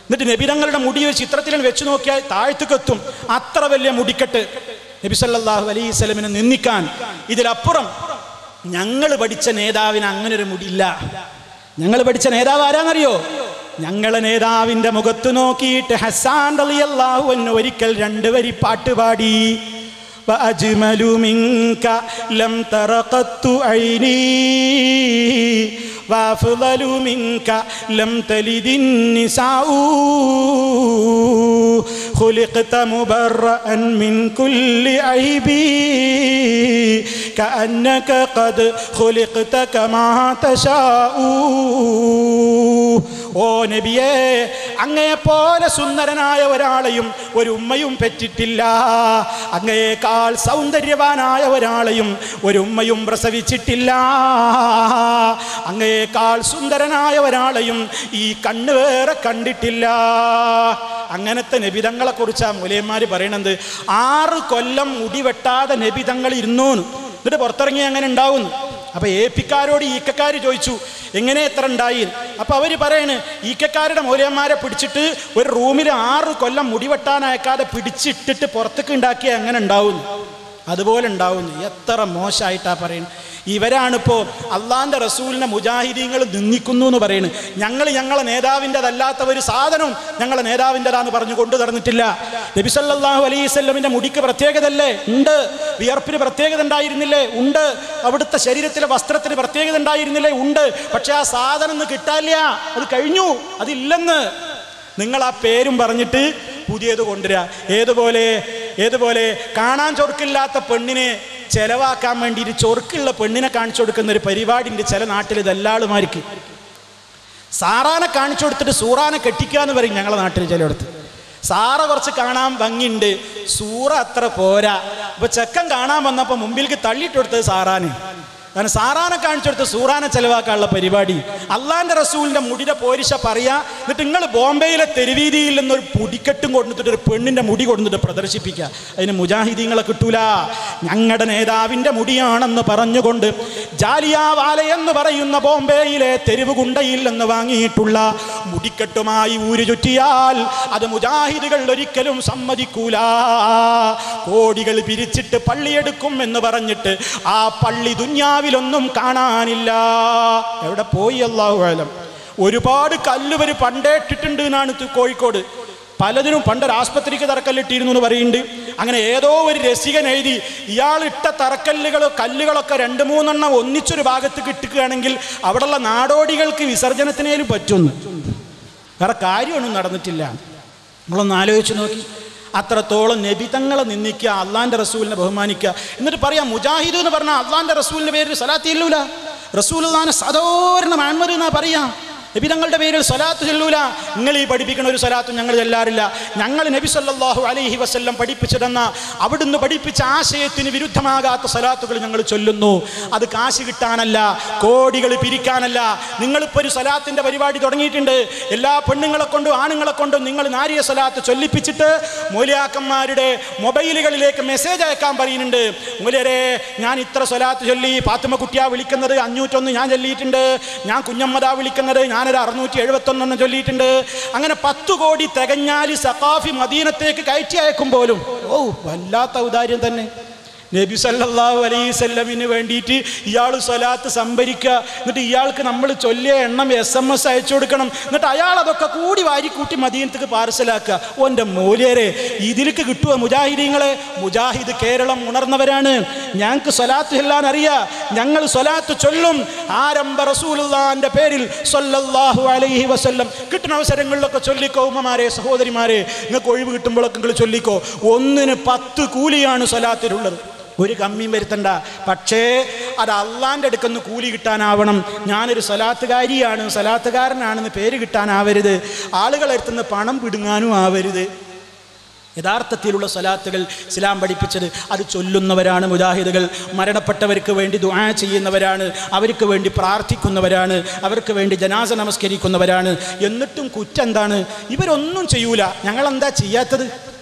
എന്നിട്ട് നബിതങ്ങളുടെ മുടി ഒരു ചിത്രത്തിൽ വെച്ച് നോക്കിയാൽ താഴ്ത്തുക്കെത്തും. അത്ര വലിയ മുടിക്കെട്ട്. നബി സല്ലല്ലാഹു അലൈഹി വസല്ലമിനെ നിന്ദിക്കാൻ. ഇതിലപ്പുറം ഞങ്ങൾ പഠിച്ച നേതാവിന് അങ്ങനെ ഒരു മുടിയില്ല. ഞങ്ങൾ പഠിച്ച നേതാവ് ആരാന്നറിയോ? ഞങ്ങളെ നേതാവിന്റെ മുഖത്ത് നോക്കിയിട്ട് ഹസ്സാൻ റളിയല്ലാഹു അൻഹു ഒരിക്കൽ 2 വരി പാട്ട് പാടി. വഅജ്മലു മിൻക ലം തറഖത്തു ഐനി വഅഫ്ളലു മിൻക ലം തലിദിൻ നിസാഉ ഖുലിഖത മുബറഅൻ മിൻ കുല്ലി ഐബി കഅന്നക ഖദ് ഖുലിഖത കമാ തശാഉ. ഓ നബിയേ, അങ്ങയെപ്പോലെ സുന്ദരനായ ഒരാളെയും ഒരു ഉമ്മയും പെറ്റിട്ടില്ല. അങ്ങയേക്കാൾ സൗന്ദര്യവാനായ ഒരാളെയും ഒരു ഉമ്മയും പ്രസവിച്ചിട്ടില്ല. അങ്ങയേക്കാൾ സുന്ദരനായ ഒരാളെയും ഈ കണ്ണ് വേറെ കണ്ടിട്ടില്ല. അങ്ങനത്തെ നബിതങ്ങളെ കുറിച്ചാണ് മുലയന്മാര് പറയണത്. 6 കൊല്ലം മുടി വെട്ടാതെ നബിതങ്ങൾ ഇരുന്നു. എന്നിട്ട് പുറത്തിറങ്ങി അങ്ങനെ ഉണ്ടാവുന്നു. അപ്പൊ ഏപ്പിക്കാരോട് ഈക്കക്കാര് ചോദിച്ചു എങ്ങനെ എത്ര ഉണ്ടായി? അപ്പൊ അവര് പറയണ് ഈക്കക്കാരുടെ മൂലയന്മാരെ പിടിച്ചിട്ട് ഒരു റൂമിൽ 6 കൊല്ലം മുടിവെട്ടാൻ അയക്കാതെ പിടിച്ചിട്ടിട്ട് പുറത്തേക്ക് ഉണ്ടാക്കിയ എങ്ങനെ ഉണ്ടാവുന്നു? അതുപോലെ ഉണ്ടാവുന്നു. എത്ര മോശമായിട്ടാ പറയുന്നത്. ഇവരാണിപ്പോൾ അള്ളാന്റെ റസൂലിനെ മുജാഹിദീങ്ങൾ നിന്ദിക്കുന്നു എന്ന് പറയുന്നത്. ഞങ്ങളെ നേതാവിൻ്റെതല്ലാത്ത ഒരു സാധനം ഞങ്ങളെ നേതാവിൻ്റെതാന്ന് പറഞ്ഞു കൊണ്ടു നടന്നിട്ടില്ല. നബി സല്ലല്ലാഹു അലൈഹി വസല്ലമിന്റെ മുടിക്ക് പ്രത്യേകതല്ലേ? ഉണ്ട്. വിയർപ്പിന് പ്രത്യേകത ഉണ്ടായിരുന്നില്ലേ? ഉണ്ട്. അവിടുത്തെ ശരീരത്തിലെ വസ്ത്രത്തിന് പ്രത്യേകത ഉണ്ടായിരുന്നില്ലേ? ഉണ്ട്. പക്ഷെ ആ സാധനം ഒന്നും കിട്ടാനില്ല. അത് കഴിഞ്ഞു. അതില്ലെന്ന് നിങ്ങൾ ആ പേരും പറഞ്ഞിട്ട് പുതിയത് കൊണ്ടുവരിക. ഏതുപോലെ കാണാൻ ചൊറുക്കില്ലാത്ത പെണ്ണിനെ ചെലവാക്കാൻ വേണ്ടിയിട്ട് ചൊറുക്കുള്ള പെണ്ണിനെ കാണിച്ചു കൊടുക്കുന്ന ഒരു പരിപാടിയുണ്ട് ചില നാട്ടിൽ. ദല്ലാളുമാർക്ക് സാറാനെ കാണിച്ചു കൊടുത്തിട്ട് സൂറാനെ കെട്ടിക്കുക എന്ന് പറയും ഞങ്ങളെ നാട്ടിൽ ചിലയിടത്ത്. സാറ കുറച്ച് കാണാൻ ഭംഗിയുണ്ട്, സൂറ അത്ര പോരാ. അപ്പൊ ചെക്കൻ കാണാൻ വന്നപ്പോൾ മുമ്പിലേക്ക് തള്ളിയിട്ട് കൊടുത്തത് സാറാന്. കാരണം സാറാനെ കാണിച്ചെടുത്ത് സൂറാനെ ചെലവാക്കാനുള്ള പരിപാടി. അള്ളാന്റെ റസൂലിന്റെ മുടിയുടെ പോരിശ പറയാ. എന്നിട്ട് നിങ്ങൾ ബോംബെയിലെ തെരുവീതിയിൽ നിന്നൊരു പൊടിക്കെട്ടും കൊണ്ടുവന്നിട്ട് ഒരു പെണ്ണിന്റെ മുടി കൊണ്ടുവന്നിട്ട് പ്രദർശിപ്പിക്കുക. അതിന് മുജാഹിദീങ്ങളെ കിട്ടൂല. ഞങ്ങളുടെ നേതാവിന്റെ മുടിയാണെന്ന് പറഞ്ഞുകൊണ്ട് ജാലിയാവാല എന്ന് പറയുന്ന ബോംബെയിലെ തെരുവ് ഗുണ്ടയിൽ നിന്ന് വാങ്ങിയിട്ടുള്ള മുടിക്കെട്ടുമായി ഊരു ചുറ്റിയാൽ അത് മുജാഹിദുകൾ ഒരിക്കലും സമ്മതിക്കൂല. കോടികൾ പിരിച്ചിട്ട് പള്ളിയെടുക്കും എന്ന് പറഞ്ഞിട്ട് ആ പള്ളി ദുന്യാവിലൊന്നും കാണാനില്ല. എവിടെ പോയി അല്ലാഹു അലം. ഒരുപാട് കല്ലുവര് പണ്ടേ ഇട്ടിട്ടുണ്ട് എന്നാണ് കോഴിക്കോട്. പലതിനും പണ്ടൊരു ആസ്പത്രിക്ക് തറക്കല്ലിട്ടിരുന്നു എന്ന് പറയുന്നുണ്ട്. അങ്ങനെ ഏതോ ഒരു രസികൻ എഴുതി ഇയാൾ ഇട്ട കല്ലുകളൊക്കെ 2-3 എണ്ണം ഒന്നിച്ചൊരു ഭാഗത്ത് ഇട്ടുകയാണെങ്കിൽ അവിടെയുള്ള നാടോടികൾക്ക് വിസർജനത്തിനേലും പറ്റുന്നു. വേറെ കാര്യമൊന്നും നടന്നിട്ടില്ല. നമ്മളൊന്ന് ആലോചിച്ച് നോക്കി. അത്രത്തോളം നബി തങ്ങളെ നിന്ദിക്കുക, അള്ളാന്റെ റസൂലിനെ ബഹുമാനിക്കുക. എന്നിട്ട് പറയാം മുജാഹിദ് എന്ന് പറഞ്ഞാൽ അള്ളാന്റെ റസൂലിന്റെ പേരിൽ സ്വലാത്ത് ചെല്ലൂല. റസൂലുള്ളാഹിനെ സാധാരണ മുഹമ്മദ് എന്നാ പറയാ. നബി തങ്ങളുടെ പേരിൽ സ്വലാത്ത് ചെല്ലൂല. നിങ്ങൾ ഈ പഠിപ്പിക്കുന്ന ഒരു സ്വലാത്തും ഞങ്ങൾ ചെല്ലാറില്ല. ഞങ്ങൾ നബി സല്ലല്ലാഹു അലൈഹി വസല്ലം പഠിപ്പിച്ചു തന്ന അവിടുന്ന് പഠിപ്പിച്ച ആശയത്തിന് വിരുദ്ധമാകാത്ത സ്വലാത്തുകൾ ഞങ്ങൾ ചൊല്ലുന്നു. അത് കാശ് കിട്ടാനല്ല, കോടികൾ പിരിക്കാനല്ല. നിങ്ങളിപ്പോൾ ഒരു സ്വലാത്തിന്റെ പരിപാടി തുടങ്ങിയിട്ടുണ്ട്. എല്ലാ പെണ്ണുങ്ങളെ കൊണ്ടും ആണുങ്ങളെ കൊണ്ടും നിങ്ങൾ നാരിയ സ്വലാത്ത് ചൊല്ലിപ്പിച്ചിട്ട് മൗലിയാക്കന്മാരുടെ മൊബൈലുകളിലേക്ക് മെസ്സേജ് അയക്കാൻ പറയുന്നുണ്ട്. മൂലരെ ഞാൻ ഇത്ര സ്വലാത്ത് ചൊല്ലി, ഫാത്തിമ കുട്ടിയാ വിളിക്കുന്നത് 501 ഞാൻ ചൊല്ലിയിട്ടുണ്ട്, ഞാൻ കുഞ്ഞമ്മദാ വിളിക്കുന്നത് ഞാനൊരു 671 ചൊല്ലിയിട്ടുണ്ട്. അങ്ങനെ 10 കോടി തികഞ്ഞാൽ സഖാഫി മദീനത്തേക്ക് കയറ്റി അയക്കും പോലും. ഓ, വല്ലാത്ത ഔദാര്യം തന്നെ. നബി സല്ലല്ലാഹു അലൈഹി വസല്ലമിന് വേണ്ടിയിട്ട് ഇയാൾ സ്വലാത്ത് സംഭരിക്കുക. എന്നിട്ട് ഇയാൾക്ക് നമ്മൾ ചൊല്ലിയ എണ്ണം SMS അയച്ചു കൊടുക്കണം. എന്നിട്ട് അയാൾ അതൊക്കെ കൂടി വാരിക്കൂട്ടി മദീനത്തേക്ക് പാർസലാക്കുക. ഓൻ്റെ മൂല്യരെ ഇതിലേക്ക് കിട്ടുക മുജാഹിദീങ്ങളെ. മുജാഹിദ് കേരളം ഉണർന്നവരാണ്. ഞങ്ങൾക്ക് സ്വലാത്ത് ചൊല്ലാൻ അറിയാം. ഞങ്ങൾ സ്വലാത്ത് ചൊല്ലും. ആരംഭ റസൂലുള്ളാഹിന്റെ പേരിൽ സ്വല്ലല്ലാഹു അലൈഹി വസല്ലം. കിട്ടുന്ന അവസരങ്ങളിലൊക്കെ ചൊല്ലിക്കോ ഉമ്മമാരെ, സഹോദരിമാരെ. നിങ്ങൾക്ക് ഒഴിവ് കിട്ടുമ്പോഴൊക്കെ നിങ്ങൾ ചൊല്ലിക്കോ. 1-ന് 10 കൂലിയാണ് സ്വലാത്തിലുള്ളത്. ഒരു കമ്മിയും വരുത്തണ്ട. പക്ഷേ അത് അള്ളാൻ്റെ അടുക്കുന്ന കൂലി കിട്ടാനാവണം. ഞാനൊരു സ്വലാത്തുകാരിയാണ്, സ്വലാത്തുകാരനാണെന്ന് പേര് കിട്ടാനാവരുത്. ആളുകളെടുത്തുനിന്ന് പണം പിടുങ്ങാനും ആവരുത്. യഥാർത്ഥത്തിലുള്ള സ്വലാത്തുകൾ ഇസ്ലാം പഠിപ്പിച്ചത് അത് ചൊല്ലുന്നവരാണ് മുജാഹിദുകൾ. മരണപ്പെട്ടവർക്ക് വേണ്ടി ദുആ ചെയ്യുന്നവരാണ്, അവർക്ക് വേണ്ടി പ്രാർത്ഥിക്കുന്നവരാണ്, അവർക്ക് വേണ്ടി ജനാസ നമസ്കരിക്കുന്നവരാണ്. എന്നിട്ടും കുറ്റം എന്താണ്? ഇവരൊന്നും ചെയ്യൂല. ഞങ്ങളെന്താ ചെയ്യാത്തത്?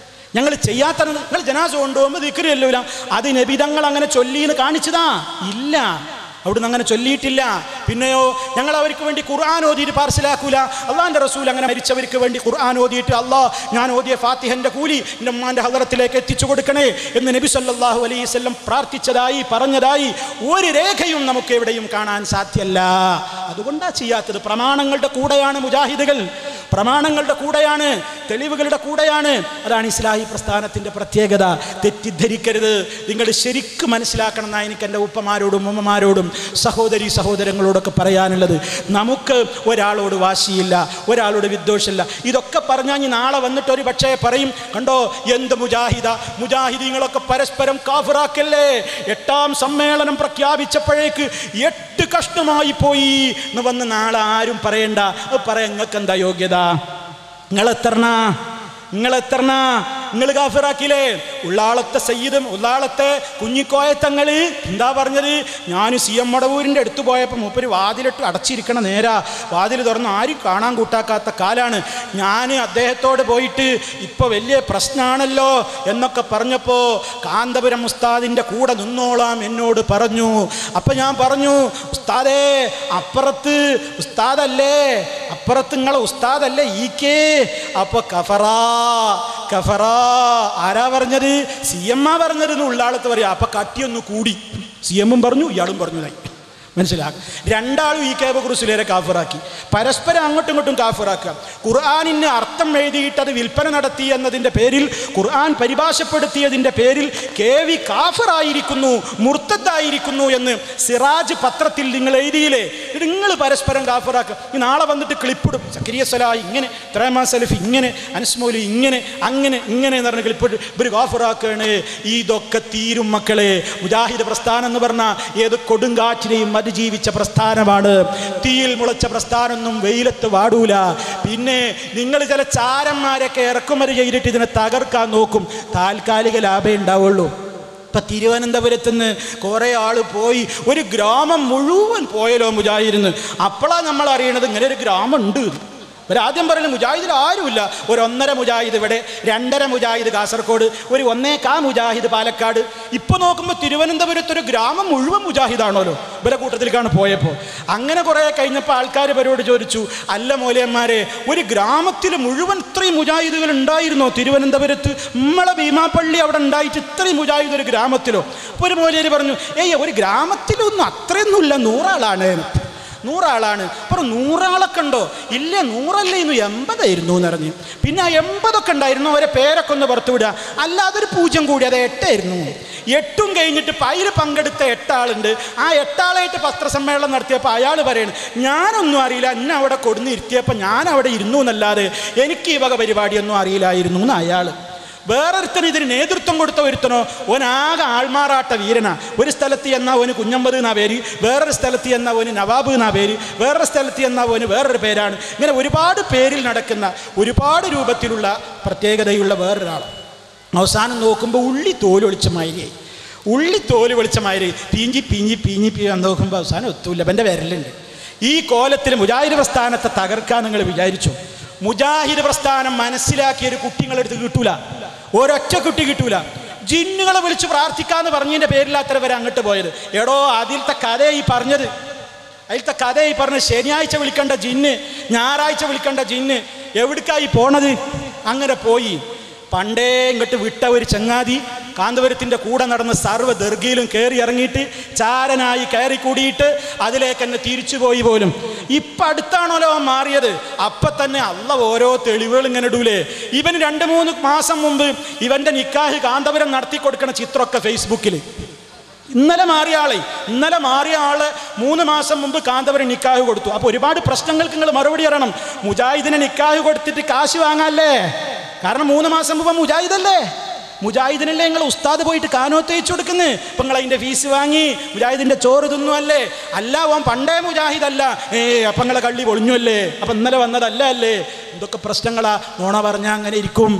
ഞങ്ങൾ ചെയ്യാത്തത് നിങ്ങൾ ജനാസ കൊണ്ടുപോകുമ്പോൾ ദിക്ർ ചൊല്ലൂല. അത് നബി തങ്ങൾ അങ്ങനെ ചൊല്ലിന്ന് കാണിച്ചതാ? ഇല്ല, അവിടുന്ന് അങ്ങനെ ചൊല്ലിയിട്ടില്ല. പിന്നെയോ ഞങ്ങൾ അവർക്ക് വേണ്ടി ഖുർആൻ ഓതിയിട്ട് പാർസലാക്കൂല. അള്ളാഹിൻ്റെ റസൂൽ അങ്ങനെ മരിച്ചവർക്ക് വേണ്ടി ഖുർആൻ ഓതിയിട്ട് അള്ളാഹ് ഞാൻ ഓതിയ ഫാത്തിഹൻ്റെ കൂലി എൻ്റെ ഉമ്മാൻ്റെ ഹളറത്തിലേക്ക് എത്തിച്ചു കൊടുക്കണേ എന്ന് നബി സല്ലല്ലാഹു അലൈഹി വസല്ലം പ്രാർത്ഥിച്ചതായി പറഞ്ഞതായി ഒരു രേഖയും നമുക്ക് എവിടെയും കാണാൻ സാധ്യമല്ല. അതുകൊണ്ടാ ചെയ്യാത്തത്. പ്രമാണങ്ങളുടെ കൂടെയാണ് മുജാഹിദുകൾ, പ്രമാണങ്ങളുടെ കൂടെയാണ്, തെളിവുകളുടെ കൂടെയാണ്. അതാണ് ഇസ്ലാഹി പ്രസ്ഥാനത്തിൻ്റെ പ്രത്യേകത. തെറ്റിദ്ധരിക്കരുത്. നിങ്ങൾ ശരിക്കും മനസ്സിലാക്കണം എന്നാണ് എനിക്ക് എൻ്റെ ഉപ്പമാരോടും ഉമ്മമാരോടും സഹോദരങ്ങളോടൊക്കെ പറയാനുള്ളത്. നമുക്ക് ഒരാളോട് വാശിയില്ല, ഒരാളോട് വിദ്വേഷമില്ല. ഇതൊക്കെ പറഞ്ഞാൽ നാളെ വന്നിട്ട് ഒരു പക്ഷേ പറയും, കണ്ടോ എന്ത് മുജാഹിദീങ്ങളൊക്കെ പരസ്പരം കാഫിറാക്കല്ലേ. 8ാം സമ്മേളനം പ്രഖ്യാപിച്ചപ്പോഴേക്ക് 8 കഷ്ണമായി പോയി എന്ന് വന്ന് നാളെ ആരും പറയണ്ട. പറയാൻ നിങ്ങൾക്ക് എന്താ യോഗ്യത? നിങ്ങൾ കാഫിറാക്കില്ലേ? ഉള്ളാളത്തെ സയ്യിദും ഉള്ളാളത്തെ കുഞ്ഞിക്കോയത്തങ്ങൾ എന്താ പറഞ്ഞത്? ഞാൻ CM മടവൂരിൻ്റെ അടുത്ത് പോയപ്പോൾ മൂപ്പര് വാതിലിട്ട് അടച്ചിരിക്കണ നേരാ, വാതിൽ തുറന്ന് ആരും കാണാൻ കൂട്ടാക്കാത്ത കാലാണ്. ഞാൻ അദ്ദേഹത്തോട് പോയിട്ട് ഇപ്പോൾ വലിയ പ്രശ്നമാണല്ലോ എന്നൊക്കെ പറഞ്ഞപ്പോൾ കാന്തപുരം ഉസ്താദിൻ്റെ കൂടെ നിന്നോളാം എന്നോട് പറഞ്ഞു. അപ്പം ഞാൻ പറഞ്ഞു, ഉസ്താദേ അപ്പുറത്ത് ഉസ്താദല്ലേ, അപ്പുറത്ത് നിങ്ങളെ ഉസ്താദല്ലേ ഈക്കേ. അപ്പോൾ കഫറാ ആരാ പറഞ്ഞത്? CM പറഞ്ഞത് എന്ന് ഉള്ളാളത്ത് പറയാം. അപ്പൊ കട്ടിയൊന്ന് കൂടി. CM പറഞ്ഞു, ഇയാളും പറഞ്ഞതായി. മനസ്സിലാക്കുക. രണ്ടാളും ഈ കുറിച്ചുലേറെ കാഫിറാക്കി, പരസ്പരം അങ്ങോട്ടും ഇങ്ങോട്ടും കാഫിറാക്കുക. ഖുർആനിന് അർത്ഥം എഴുതിയിട്ട് അത് വിൽപ്പന നടത്തി എന്നതിൻ്റെ പേരിൽ, ഖുർആൻ പരിഭാഷപ്പെടുത്തിയതിൻ്റെ പേരിൽ KV കാഫിറായിരിക്കുന്നു, മുർത്തദ്ദായിരിക്കുന്നു എന്ന് സിറാജ് പത്രത്തിൽ നിങ്ങൾ എഴുതിയില്ലേ? നിങ്ങൾ പരസ്പരം കാഫിറാക്കുക. ഈ നാളെ വന്നിട്ട് ക്ലിപ്പിടും, സക്കരിയ സലാഹി ഇങ്ങനെ, ത്രേമാ സലഫി ഇങ്ങനെ, അനസ് മൗലവി ഇങ്ങനെ, അങ്ങനെ ഇങ്ങനെ എന്ന് പറഞ്ഞ് ക്ലിപ്പിട്ട് ഇവർ കാഫിറാക്കുകയാണ്. ഇതൊക്കെ തീരും മക്കളെ. മുജാഹിദ് പ്രസ്ഥാനം എന്ന് പറഞ്ഞാൽ ഏത് കൊടുങ്കാറ്റിനെയും ജീവിച്ച പ്രസ്ഥാനമാണ്. തീയിൽ മുളച്ച പ്രസ്ഥാനമൊന്നും വെയിലത്ത് വാടൂല. പിന്നെ നിങ്ങൾ ചില ചാരന്മാരൊക്കെ ഇറക്കുമതി ചെയ്തിട്ട് ഇതിനെ തകർക്കാൻ നോക്കും. താൽക്കാലിക ലാഭമേ ഉണ്ടാവുള്ളൂ. ഇപ്പം തിരുവനന്തപുരത്ത് നിന്ന് കുറേ ആൾ പോയി, ഒരു ഗ്രാമം മുഴുവൻ പോയല്ലോ മുജാഹിദിന്. അപ്പോഴാണ് നമ്മൾ അറിയണത് ഇങ്ങനെ ഒരു ഗ്രാമം ഉണ്ട്. ഇവരാദ്യം പറയുന്നത് മുജാഹിദിൽ ആരുമില്ല. ഒരു 1.5 മുജാഹിദ് ഇവിടെ, 2.5 മുജാഹിദ് കാസർഗോഡ്, ഒരു 1.25 മുജാഹിദ് പാലക്കാട്. ഇപ്പോൾ നോക്കുമ്പോൾ തിരുവനന്തപുരത്ത് ഒരു ഗ്രാമം മുഴുവൻ മുജാഹിദാണല്ലോ. ഇവരെ കൂട്ടത്തിലേക്കാണ് പോയപ്പോൾ. അങ്ങനെ കുറേ കഴിഞ്ഞപ്പോൾ ആൾക്കാർ ഇവരോട് ചോദിച്ചു, അല്ല മൗലവിമാരെ, ഒരു ഗ്രാമത്തിൽ മുഴുവൻ ഇത്രയും മുജാഹിദുകൾ ഉണ്ടായിരുന്നോ തിരുവനന്തപുരത്ത്? നമ്മളെ ഭീമാപ്പള്ളി അവിടെ ഉണ്ടായിട്ട് ഇത്രയും മുജാഹിദ് ഒരു ഗ്രാമത്തിലോ? അപ്പോൾ ഒരു മൗലവി പറഞ്ഞു, ഒരു ഗ്രാമത്തിലൊന്നും അത്രയൊന്നുമില്ല, 100 ആളാണ്. 100 ആളാണ്. അപ്പോൾ 100 ആളൊക്കെ ഉണ്ടോ? ഇല്ല, 100 അല്ലേ, 80 ആയിരുന്നു എന്ന് പറഞ്ഞു. പിന്നെ ആ 80 ഉണ്ടായിരുന്നു, അവരെ പേരൊക്കെ ഒന്ന് പുറത്തു വിടുക. അല്ലാതൊരു 0 കൂടി, അത് 8 ആയിരുന്നു. 8 കഴിഞ്ഞിട്ട് അതിൽ പങ്കെടുത്ത 8 ആളുണ്ട്. ആ 8 ആളായിട്ട് പത്രസമ്മേളനം നടത്തിയപ്പോൾ അയാൾ പറയണം, ഞാനൊന്നും അറിയില്ല, എന്നെ അവിടെ കൊടുന്ന് ഇരുത്തിയപ്പോൾ ഞാൻ അവിടെ ഇരുന്നു എന്നല്ലാതെ എനിക്ക് ഈ വക പരിപാടിയൊന്നും അറിയില്ലായിരുന്നു എന്ന് അയാൾ. വേറൊരുത്തന് ഇതിന് നേതൃത്വം കൊടുത്ത ഒരുത്തനോ ഓനാകെ ആൾമാറാട്ട വീരനാ. ഒരു സ്ഥലത്ത് എന്നാൽ ഓന് കുഞ്ഞമ്പത് എന്നാ പേര്, വേറൊരു സ്ഥലത്ത് എന്നാൽ ഓന് നവാബ് എന്നാ പേര്, വേറൊരു സ്ഥലത്ത് എന്നാൽ ഓന് വേറൊരു പേരാണ്. ഇങ്ങനെ ഒരുപാട് പേരിൽ നടക്കുന്ന, ഒരുപാട് രൂപത്തിലുള്ള പ്രത്യേകതയുള്ള വേറൊരാൾ. അവസാനം നോക്കുമ്പോൾ ഉള്ളി തോല് വെളിച്ച മാതിരി പീഞ്ഞി നോക്കുമ്പോൾ അവസാനം ഒത്തുമില്ല. എൻ്റെ വിരലുണ്ട്. ഈ കോലത്തിൽ മുജാഹിദ് പ്രസ്ഥാനത്തെ തകർക്കാൻ നിങ്ങൾ വിചാരിച്ചു? മുജാഹിദ് പ്രസ്ഥാനം മനസ്സിലാക്കിയ ഒരു കുട്ടി നിങ്ങളെടുത്ത് കിട്ടൂല, ഒരൊറ്റ കുട്ടി കിട്ടൂല. ജിന്നുകളെ വിളിച്ച് പ്രാർത്ഥിക്കാന്ന് പറഞ്ഞതിൻ്റെ പേരിലാത്ര വരെ അങ്ങോട്ട് പോയത്. എടോ, അതിലത്തെ കഥയായി പറഞ്ഞത് ശനിയാഴ്ച വിളിക്കേണ്ട ജിന്ന്, ഞായറാഴ്ച വിളിക്കേണ്ട ജിന്ന് എവിടേക്കായി പോണത്? അങ്ങനെ പോയി. പണ്ടേ ഇങ്ങോട്ട് വിട്ട ഒരു ചങ്ങാതി കാന്തപുരത്തിൻ്റെ കൂടെ നടന്ന സർവ്വ ദർഗയിലും കയറി ഇറങ്ങിയിട്ട് ചാരനായി കയറി കൂടിയിട്ട് അതിലേക്ക് തന്നെ തിരിച്ചുപോയി പോലും. ഇപ്പം അടുത്താണല്ലോ മാറിയത്. അപ്പം തന്നെ അള്ള ഓരോ തെളിവുകൾ ഇങ്ങനെ ഇടൂലേ. ഇവൻ 2-3 മാസം മുമ്പ് ഇവൻ്റെ നിക്കാഹ് കാന്തപുരം നടത്തി കൊടുക്കണ ചിത്രമൊക്കെ ഫേസ്ബുക്കിൽ. ഇന്നലെ മാറിയ ആള് 3 മാസം മുമ്പ് കാന്തപുരം നിക്കാഹ് കൊടുത്തു. അപ്പോൾ ഒരുപാട് പ്രശ്നങ്ങൾക്ക് നിങ്ങൾ മറുപടി അറിയണം. മുജാഹിദിനെ നിക്കാഹ് കൊടുത്തിട്ട് കാശ് വാങ്ങാല്ലേ? കാരണം 3 മാസം മുമ്പ് മുജാഹിദിനല്ലേ നിങ്ങൾ ഉസ്താദ് പോയിട്ട് കാനോത്ത് അയച്ചു കൊടുക്കുന്നത്. ഇപ്പം നിങ്ങൾ അതിൻ്റെ ഫീസ് വാങ്ങി മുജാഹിദിൻ്റെ ചോറ് തിന്നു അല്ലേ? അല്ല, ഓൻ പണ്ടേ മുജാഹിദല്ല. അപ്പം നിങ്ങളെ കള്ളി പൊളിഞ്ഞു അല്ലേ? അപ്പം ഇന്നലെ വന്നതല്ല അല്ലേ? എന്തൊക്കെ പ്രശ്നങ്ങളാ, നോണ പറഞ്ഞാൽ അങ്ങനെ ഇരിക്കും,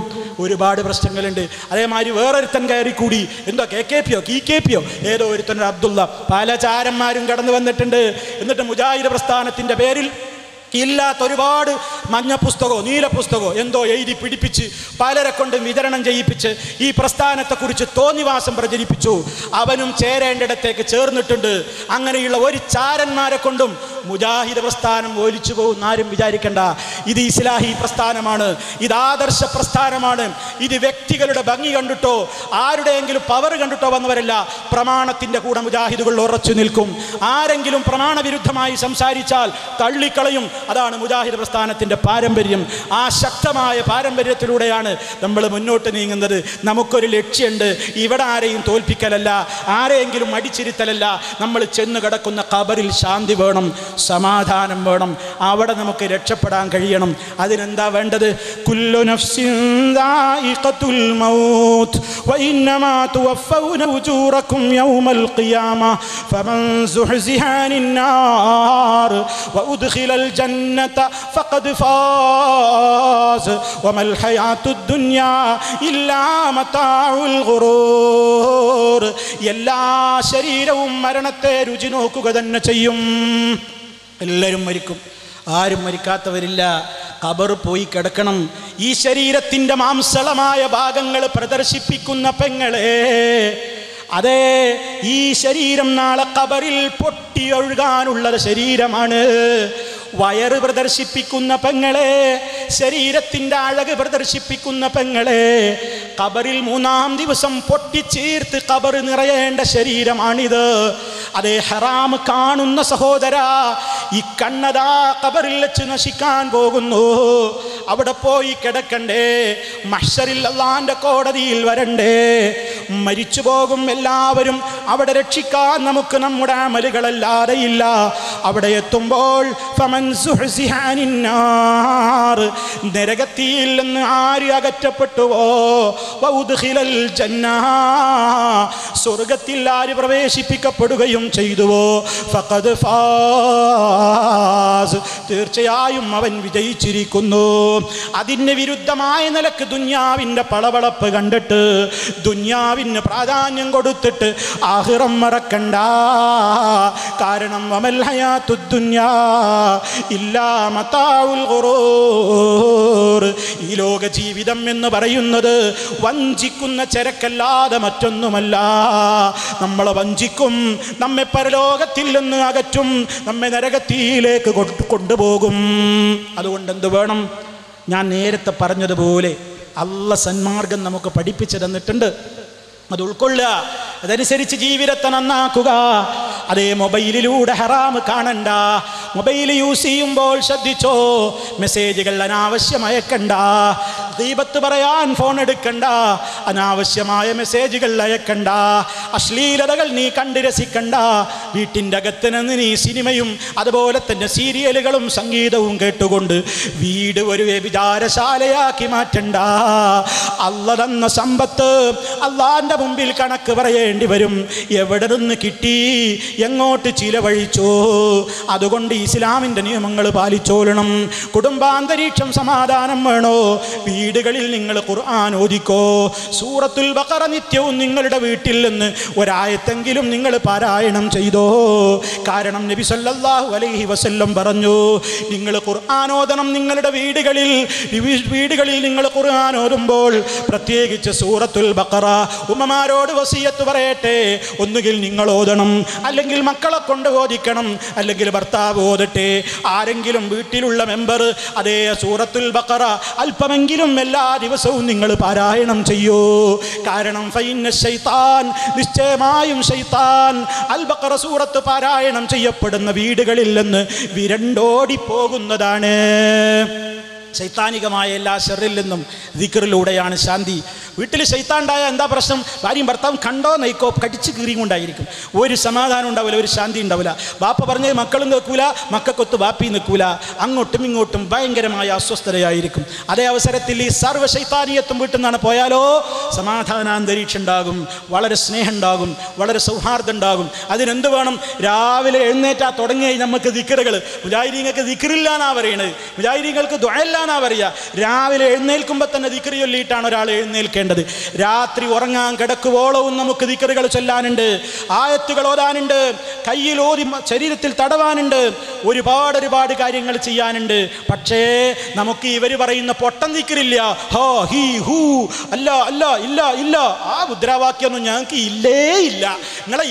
ഒരുപാട് പ്രശ്നങ്ങളുണ്ട്. അതേമാതിരി വേറൊരുത്തൻ കയറി കൂടി, എന്തോ KKPയോ KKPയോ ഏതോ ഒരുത്തൻ അബ്ദുള്ള, പല ചാരന്മാരും കടന്നു വന്നിട്ടുണ്ട്. എന്നിട്ട് മുജാഹിദ് പ്രസ്ഥാനത്തിൻ്റെ പേരിൽ ഇല്ലാത്ത ഒരുപാട് മഞ്ഞ പുസ്തകമോ നീല പുസ്തകമോ എന്തോ എഴുതി പിടിപ്പിച്ച് പലരെ കൊണ്ടും വിതരണം ചെയ്യിപ്പിച്ച് ഈ പ്രസ്ഥാനത്തെക്കുറിച്ച് തോന്നിവാസം പ്രചരിപ്പിച്ചു. അവനും ചേരേണ്ടിടത്തേക്ക് ചേർന്നിട്ടുണ്ട്. അങ്ങനെയുള്ള ഒരു ചാരന്മാരെ കൊണ്ടും മുജാഹിദ് പ്രസ്ഥാനം ഒലിച്ചു പോകുന്ന ആരും വിചാരിക്കണ്ട. ഇത് ഇസ്ലാഹി പ്രസ്ഥാനമാണ്, ഇത് ആദർശ പ്രസ്ഥാനമാണ്. ഇത് വ്യക്തികളുടെ ഭംഗി കണ്ടിട്ടോ ആരുടെയെങ്കിലും പവർ കണ്ടിട്ടോ വന്നവരല്ല. പ്രമാണത്തിൻ്റെ കൂടെ മുജാഹിദുകൾ ഉറച്ചു നിൽക്കും. ആരെങ്കിലും പ്രമാണവിരുദ്ധമായി സംസാരിച്ചാൽ തള്ളിക്കളയും. അതാണ് മുജാഹിദ് പ്രസ്ഥാനത്തിൻ്റെ പാരമ്പര്യം. ആ ശക്തമായ പാരമ്പര്യത്തിലൂടെയാണ് നമ്മൾ മുന്നോട്ട് നീങ്ങുന്നത്. നമുക്കൊരു ലക്ഷ്യമുണ്ട്. ഇവിടെ ആരെയും തോൽപ്പിക്കലല്ല, ആരെയെങ്കിലും അടിച്ചിരുത്തലല്ല. നമ്മൾ ചെന്ന് കിടക്കുന്ന ഖബറിൽ ശാന്തി വേണം, സമാധാനം വേണം. അവിടെ നമുക്ക് രക്ഷപ്പെടാൻ കഴിയണം. അതിനെന്താ വേണ്ടത്? കുല്ലു നഫ്സിൻ ദായിഖത്തുൽ മൗത്ത് വഇന്നമാ തുവഫൗന ഉജൂറകും യൗമൽ ഖിയാമ ഫമൻ സുഹ്സിഹ അനിൻ നാർ വഉദ്ഖിലൽ ജന്നത ഫഖദ് ഫാസ് വമൽ ഹയാത്തുദ് ദുനിയാ ഇല്ലാ മതാഉൽ ഗുറൂർ. എല്ലാ ശരീരവും മരണത്തെ രുചി നോക്കുക തന്നെ ചെയ്യും. എല്ലാവരും മരിക്കും, ആരും മരിക്കാത്തവരില്ല. ഖബർ പോയി കിടക്കണം. ഈ ശരീരത്തിൻ്റെ മാംസളമായ ഭാഗങ്ങൾ പ്രദർശിപ്പിക്കുന്ന പെങ്ങളെ, അതെ, ഈ ശരീരം നാളെ ഖബറിൽ പൊട്ടിയൊഴുകാനുള്ള ശരീരമാണ്. വയറ് പ്രദർശിപ്പിക്കുന്ന പെങ്ങളെ, ശരീരത്തിൻ്റെ അഴക് പ്രദർശിപ്പിക്കുന്ന പെങ്ങളെ, ഖബറിൽ 3-ാം ദിവസം പൊട്ടിച്ചീർത്ത് ഖബർ നിറയേണ്ട ശരീരമാണിത്. അതേ, ഹറാം കാണുന്ന സഹോദര, ഈ കണ്ണതാ ഖബറിൽ വെച്ച് നശിക്കാൻ പോകുന്നു. അവിടെ പോയി കിടക്കണ്ടേ? മഹ്ശറിൽ അല്ലാഹുവിൻ്റെ കോടതിയിൽ വരണ്ടേ? മരിച്ചു പോകും എല്ലാവരും. അവിടെ രക്ഷിക്കാൻ നമുക്ക് നമ്മുടെ അമലുകളല്ലാതെ ഇല്ല. അവിടെ എത്തുമ്പോൾ നരകത്തിയിൽ നിന്ന് ആര് അകറ്റപ്പെട്ടുവോ, വഉദ്ഖിലൽ ജന്ന, സ്വർഗത്തിൽ ആര് പ്രവേശിപ്പിക്കപ്പെടുകയും ചെയ്തുവോ, ഫഖദ് ഫാസ്, തീർച്ചയായും അവൻ വിജയിച്ചിരിക്കുന്നു. അതിന് വിരുദ്ധമായ നിലക്ക് ദുന്യാവിൻ്റെ പളവളപ്പ് കണ്ടിട്ട് ദുന്യാവിന് പ്രാധാന്യം കൊടുത്തിട്ട് ആഖിറം മറക്കണ്ട. കാരണം വമൽ ഹയാത്തുദ് ദുനിയാ ഇല്ലാ മതാഉൽ ഗുറൂർ. ഈ ലോക ജീവിതം എന്ന് പറയുന്നത് വഞ്ചിക്കുന്ന ചരക്കല്ലാതെ മറ്റൊന്നുമല്ല. നമ്മളെ വഞ്ചിക്കും, നമ്മെ പരലോകത്തിൽ നിന്ന് അകറ്റും, നമ്മെ നരകത്തിലേക്ക് കൊണ്ടുപോകും. അതുകൊണ്ട് എന്ത് വേണം? ഞാൻ നേരത്തെ പറഞ്ഞതുപോലെ അല്ലാഹ് സന്മാർഗം നമുക്ക് പഠിപ്പിച്ചു തന്നിട്ടുണ്ട്. അത് ഉൾക്കൊള്ളുക, അതനുസരിച്ച് ജീവിതത്തെ നന്നാക്കുക. അതേ, മൊബൈലിലൂടെ ഹറാം കാണണ്ട. മൊബൈൽ യൂസ് ചെയ്യുമ്പോൾ ശ്രദ്ധിച്ചോ, മെസ്സേജുകൾ അനാവശ്യം അയക്കണ്ട. ഗീബത്ത് പറയാൻ ഫോൺ എടുക്കണ്ട, അനാവശ്യമായ മെസ്സേജുകൾ അയക്കണ്ട. അശ്ലീലതകൾ നീ കണ്ട് രസിക്കണ്ട. വീട്ടിൻ്റെ അകത്ത് നിന്ന് നീ സിനിമയും അതുപോലെ തന്നെ സീരിയലുകളും സംഗീതവും കേട്ടുകൊണ്ട് വീട് ഒരു വ്യഭിചാരശാലയാക്കി മാറ്റണ്ട. അല്ലാഹ് തന്ന സമ്പത്ത് അല്ലാഹുവിൻ്റെ മുമ്പിൽ കണക്ക് പറയേണ്ടി വരും. എവിടെ നിന്ന് കിട്ടി, എങ്ങോട്ട് ചിലവഴിച്ചോ? അതുകൊണ്ട് ഇസ്ലാമിൻ്റെ നിയമങ്ങൾ പാലിച്ചോളണം. കുടുംബാന്തരീക്ഷം സമാധാനം വേണോ? വീടുകളിൽ നിങ്ങൾ ഖുർആൻ ഓദിക്കോ. സൂറത്തുൽ ബഖറ നിത്യവും നിങ്ങളുടെ വീട്ടിൽ നിന്ന് ഒരായത്തെങ്കിലും നിങ്ങൾ പാരായണം ചെയ്തോ. കാരണം നബി സല്ലല്ലാഹു അലൈഹി വസല്ലം പറഞ്ഞു, നിങ്ങൾ ഖുർആൻ ഓതണം. നിങ്ങളുടെ വീടുകളിൽ നിങ്ങൾ ഖുർആൻ ഓതുമ്പോൾ പ്രത്യേകിച്ച് സൂറത്തുൽ ബഖറ. ഉമ്മമാരോട് വസിയത്ത് പറയട്ടെ, ഒന്നുകിൽ നിങ്ങൾ ഓതണം, അല്ലെങ്കിൽ മക്കളെ കൊണ്ട് ഓദിക്കണം, അല്ലെങ്കിൽ ഭർത്താവ് ഓതട്ടെ. ആരെങ്കിലും വീട്ടിലുള്ള മെമ്പർ അതേ സൂറത്തുൽ ബഖറ അല്പമെങ്കിലും എല്ലാ ദിവസവും നിങ്ങൾ പാരായണം ചെയ്യൂ. കാരണം ഫൈന ശൈത്താൻ, നിശ്ചയമായും ശൈത്താൻ അൽ ബഖറ സൂറത്ത് പാരായണം ചെയ്യപ്പെടുന്ന വീടുകളിൽ നിന്ന് വിരണ്ടോടി പോകുന്നതാണ്. ശൈത്താനികമായ എല്ലാ ശർറിൽ നിന്നും ദിക്റിലൂടെയാണ് ശാന്തി. വീട്ടിൽ ശൈത്താനുണ്ടായ എന്താ പ്രശ്നം? ഭാര്യയും ഭർത്താവും കണ്ടോ നയിക്കോ കടിച്ച് കീറിയും കൊണ്ടായിരിക്കും. ഒരു സമാധാനം ഉണ്ടാവില്ല, ഒരു ശാന്തി ഉണ്ടാവില്ല. ബാപ്പ പറഞ്ഞത് മക്കളും കേൾക്കൂല, മക്കൾക്കൊത്ത് ബാപ്പി നിൽക്കൂല, അങ്ങോട്ടും ഇങ്ങോട്ടും ഭയങ്കരമായ അസ്വസ്ഥതയായിരിക്കും. അതേ അവസരത്തിൽ ഈ സർവ്വ ശൈത്താനിയത്തും വീട്ടിൽ നിന്നാണ് പോയാലോ സമാധാനാന്തരീക്ഷം ഉണ്ടാകും, വളരെ സ്നേഹം ഉണ്ടാകും, വളരെ സൗഹാർദ്ദം ഉണ്ടാകും. അതിനെന്ത് വേണം? രാവിലെ എഴുന്നേറ്റാ തുടങ്ങി നമുക്ക് ദിക്റുകൾ. മുജാഹിദീങ്ങൾക്ക് ദിക്റില്ലാന്നാ പറയണത്, മുജാഹിദീങ്ങൾക്ക് ദുആഇല്ലാന്നാ പറയുക. രാവിലെ എഴുന്നേൽക്കുമ്പോൾ തന്നെ ദിക്ർ ചൊല്ലിയിട്ടാണ് ഒരാൾ എഴുന്നേൽക്കേണ്ടത്. രാത്രി ഉറങ്ങാൻ കിടക്കുവോളവും നമുക്ക് ദിക്റുകൾ ചൊല്ലാനുണ്ട്, ആയത്തുകൾ ഓതാനുണ്ട്, കയ്യിൽ ഓതി ശരീരത്തിൽ തടവാനുണ്ട്, ഒരുപാട് കാര്യങ്ങൾ ചെയ്യാനുണ്ട്. പക്ഷേ നമുക്ക് ഇവർ പറയുന്ന പൊട്ടൻ ദിക്റില്ല, ഹോ ഹി ഹൂ അല്ല അല്ല ഇല്ല ഇല്ല, ആ മുദ്രാവാക്യമൊന്നും ഞങ്ങൾക്ക് ഇല്ലേ ഇല്ല, നിങ്ങളെ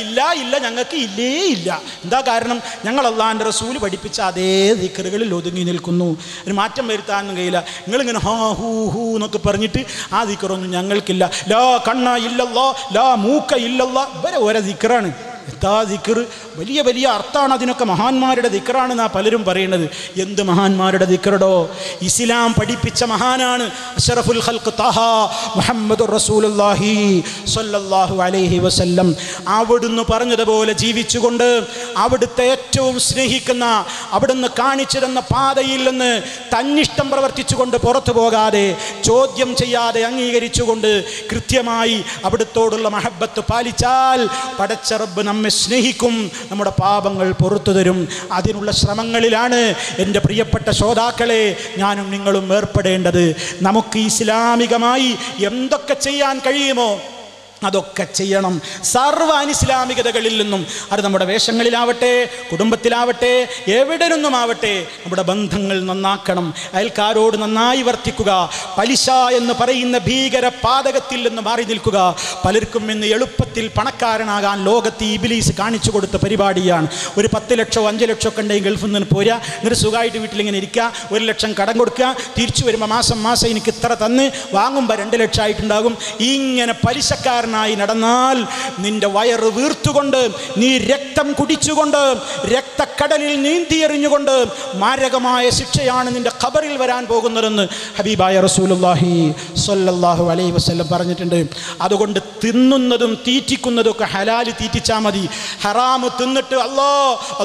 ഇല്ല ഞങ്ങൾക്ക് ഇല്ലേ ഇല്ല. എന്താ കാരണം? ഞങ്ങൾ അല്ലാഹുവിൻ്റെ റസൂൽ പഠിപ്പിച്ച അതേ ദിക്റുകളിൽ ഒതുങ്ങി നിൽക്കുന്നു. ഒരു മാറ്റം വരുത്താനൊന്നും കഴിയില്ല. നിങ്ങളിങ്ങനെ ഹാ ഹൂ ഹൂ എന്നൊക്കെ പറഞ്ഞിട്ട് ആ ദിക്റൊന്നും ഞങ്ങൾക്കില്ല. ലാ കണ്ണ ഇല്ലല്ലാ, ലാ മൂക്ക ഇല്ലല്ലാ, ഇവരെ ഓരോ ദിക്റാണ്. എന്താ ദിക്ർ? വലിയ അർത്ഥമാണ് അതിനൊക്കെ. മഹാന്മാരുടെ ദിക്റാണെന്നാണ് പലരും പറയുന്നത്. എന്ത് മഹാന്മാരുടെ ദിക്റടോ? ഇസ്ലാം പഠിപ്പിച്ച മഹാനാണ് അഷ്റഫുൽ ഖൽഖ് തഹ മുഹമ്മദുർ റസൂലുള്ളാഹി സ്വല്ലല്ലാഹു അലൈഹി വസല്ലം. അവിടുന്ന് പറഞ്ഞതുപോലെ ജീവിച്ചുകൊണ്ട് അവിടുത്തെ ഏറ്റവും സ്നേഹിക്കുന്ന, അവിടുന്ന് കാണിച്ചു തന്ന പാതയിൽ നിന്ന് തന്നിഷ്ടം പ്രവർത്തിച്ചുകൊണ്ട് പുറത്തു പോകാതെ, ചോദ്യം ചെയ്യാതെ അംഗീകരിച്ചുകൊണ്ട് കൃത്യമായി അവിടുത്തോടുള്ള മഹബത്ത് പാലിച്ചാൽ പടച്ച റബ്ബ് നമ്മെ സ്നേഹിക്കും, നമ്മുടെ പാപങ്ങൾ പുറത്തു തരും. അതിനുള്ള ശ്രമങ്ങളിലാണ് എൻ്റെ പ്രിയപ്പെട്ട ശ്രോതാക്കളെ ഞാനും നിങ്ങളും ഏർപ്പെടേണ്ടത്. നമുക്ക് ഇസ്ലാമികമായി എന്തൊക്കെ ചെയ്യാൻ കഴിയുമോ അതൊക്കെ ചെയ്യണം. സർവ്വ അനിസ്ലാമികതകളിൽ നിന്നും, അത് നമ്മുടെ വേഷങ്ങളിലാവട്ടെ, കുടുംബത്തിലാവട്ടെ, എവിടെ നിന്നുമാവട്ടെ, നമ്മുടെ ബന്ധങ്ങൾ നന്നാക്കണം, അയൽക്കാരോട് നന്നായി വർത്തിക്കുക, പലിശ എന്ന് പറയുന്ന ഭീകര പാതകത്തിൽ നിന്ന് മാറി നിൽക്കുക. പലർക്കും ഇന്ന് എളുപ്പത്തിൽ പണക്കാരനാകാൻ ലോകത്ത് ഇബ്ലീസ് കാണിച്ചു കൊടുത്ത പരിപാടിയാണ്. ഒരു 10 ലക്ഷമോ 5 ലക്ഷമോ ഒക്കെ ഉണ്ടെങ്കിൽ ഗൾഫിൽ നിന്ന് പോരുക, എന്നിട്ട് സുഖമായിട്ട് വീട്ടിലിങ്ങനെ ഇരിക്കുക, 1 ലക്ഷം കടം കൊടുക്കുക, തിരിച്ചു വരുമ്പോൾ മാസം എനിക്ക് ഇത്ര തന്ന് വാങ്ങുമ്പോൾ 2 ലക്ഷം ആയിട്ടുണ്ടാകും. ഇങ്ങനെ പലിശക്കാരൻ നടന്നാൽ നിന്റെ വയറ് വീർത്തുകൊണ്ട്, നീ രക്തം കുടിച്ചുകൊണ്ട്, രക്തക്കടലിൽ നീന്തിയെറിഞ്ഞുകൊണ്ട് മാരകമായ ശിക്ഷയാണ് നിന്റെ ഖബറിൽ വരാൻ പോകുന്നതെന്ന് ഹബീബായ റസൂലുള്ളാഹി സ്വല്ലല്ലാഹു അലൈഹി വസല്ലം പറഞ്ഞിട്ടുണ്ട്. അതുകൊണ്ട് തിന്നുന്നതും തീറ്റിക്കുന്നതും ഒക്കെ ഹലാല് തീറ്റിച്ചാൽ മതി. ഹറാമ് തിന്നിട്ട് അല്ലാ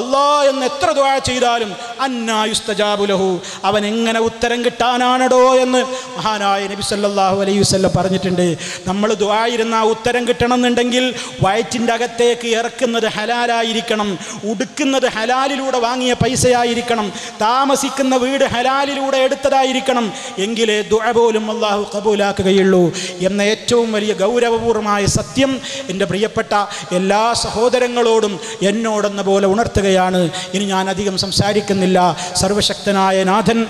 അല്ലാ എന്ന് എത്ര ദുആ ചെയ്താലും അന്നാ യുസ്തജാബു ലഹു, അവൻ എങ്ങനെ ഉത്തരം കിട്ടാനാണടോ എന്ന് മഹാനായ നബി സല്ലല്ലാഹു അലൈഹി വസല്ലം പറഞ്ഞിട്ടുണ്ട്. നമ്മൾ ദുആ ഇരുന്ന ഉത്തരം കിട്ടണമെന്നുണ്ടെങ്കിൽ വയറ്റിൻ്റെ അകത്തേക്ക് ഇറക്കുന്നത് ഹലാലായിരിക്കണം, ഉടുക്കുന്നത് ഹലാലിലൂടെ വാങ്ങിയ പൈസയായിരിക്കണം, താമസിക്കുന്ന വീട് ഹലാലിലൂടെ എടുത്തതായിരിക്കണം. എങ്കിലേ ദുആ പോലും അല്ലാഹു ഖബൂലാക്കുകയുള്ളൂ എന്ന ഏറ്റവും വലിയ ഗൗരവപൂർവമായ സത്യം എൻ്റെ പ്രിയപ്പെട്ട എല്ലാ സഹോദരങ്ങളോടും എന്നോടെന്ന പോലെ ഉണർത്തുകയാണ്. ഇനി ഞാൻ അധികം സംസാരിക്കുന്നില്ല. സർവശക്തനായ നാഥൻ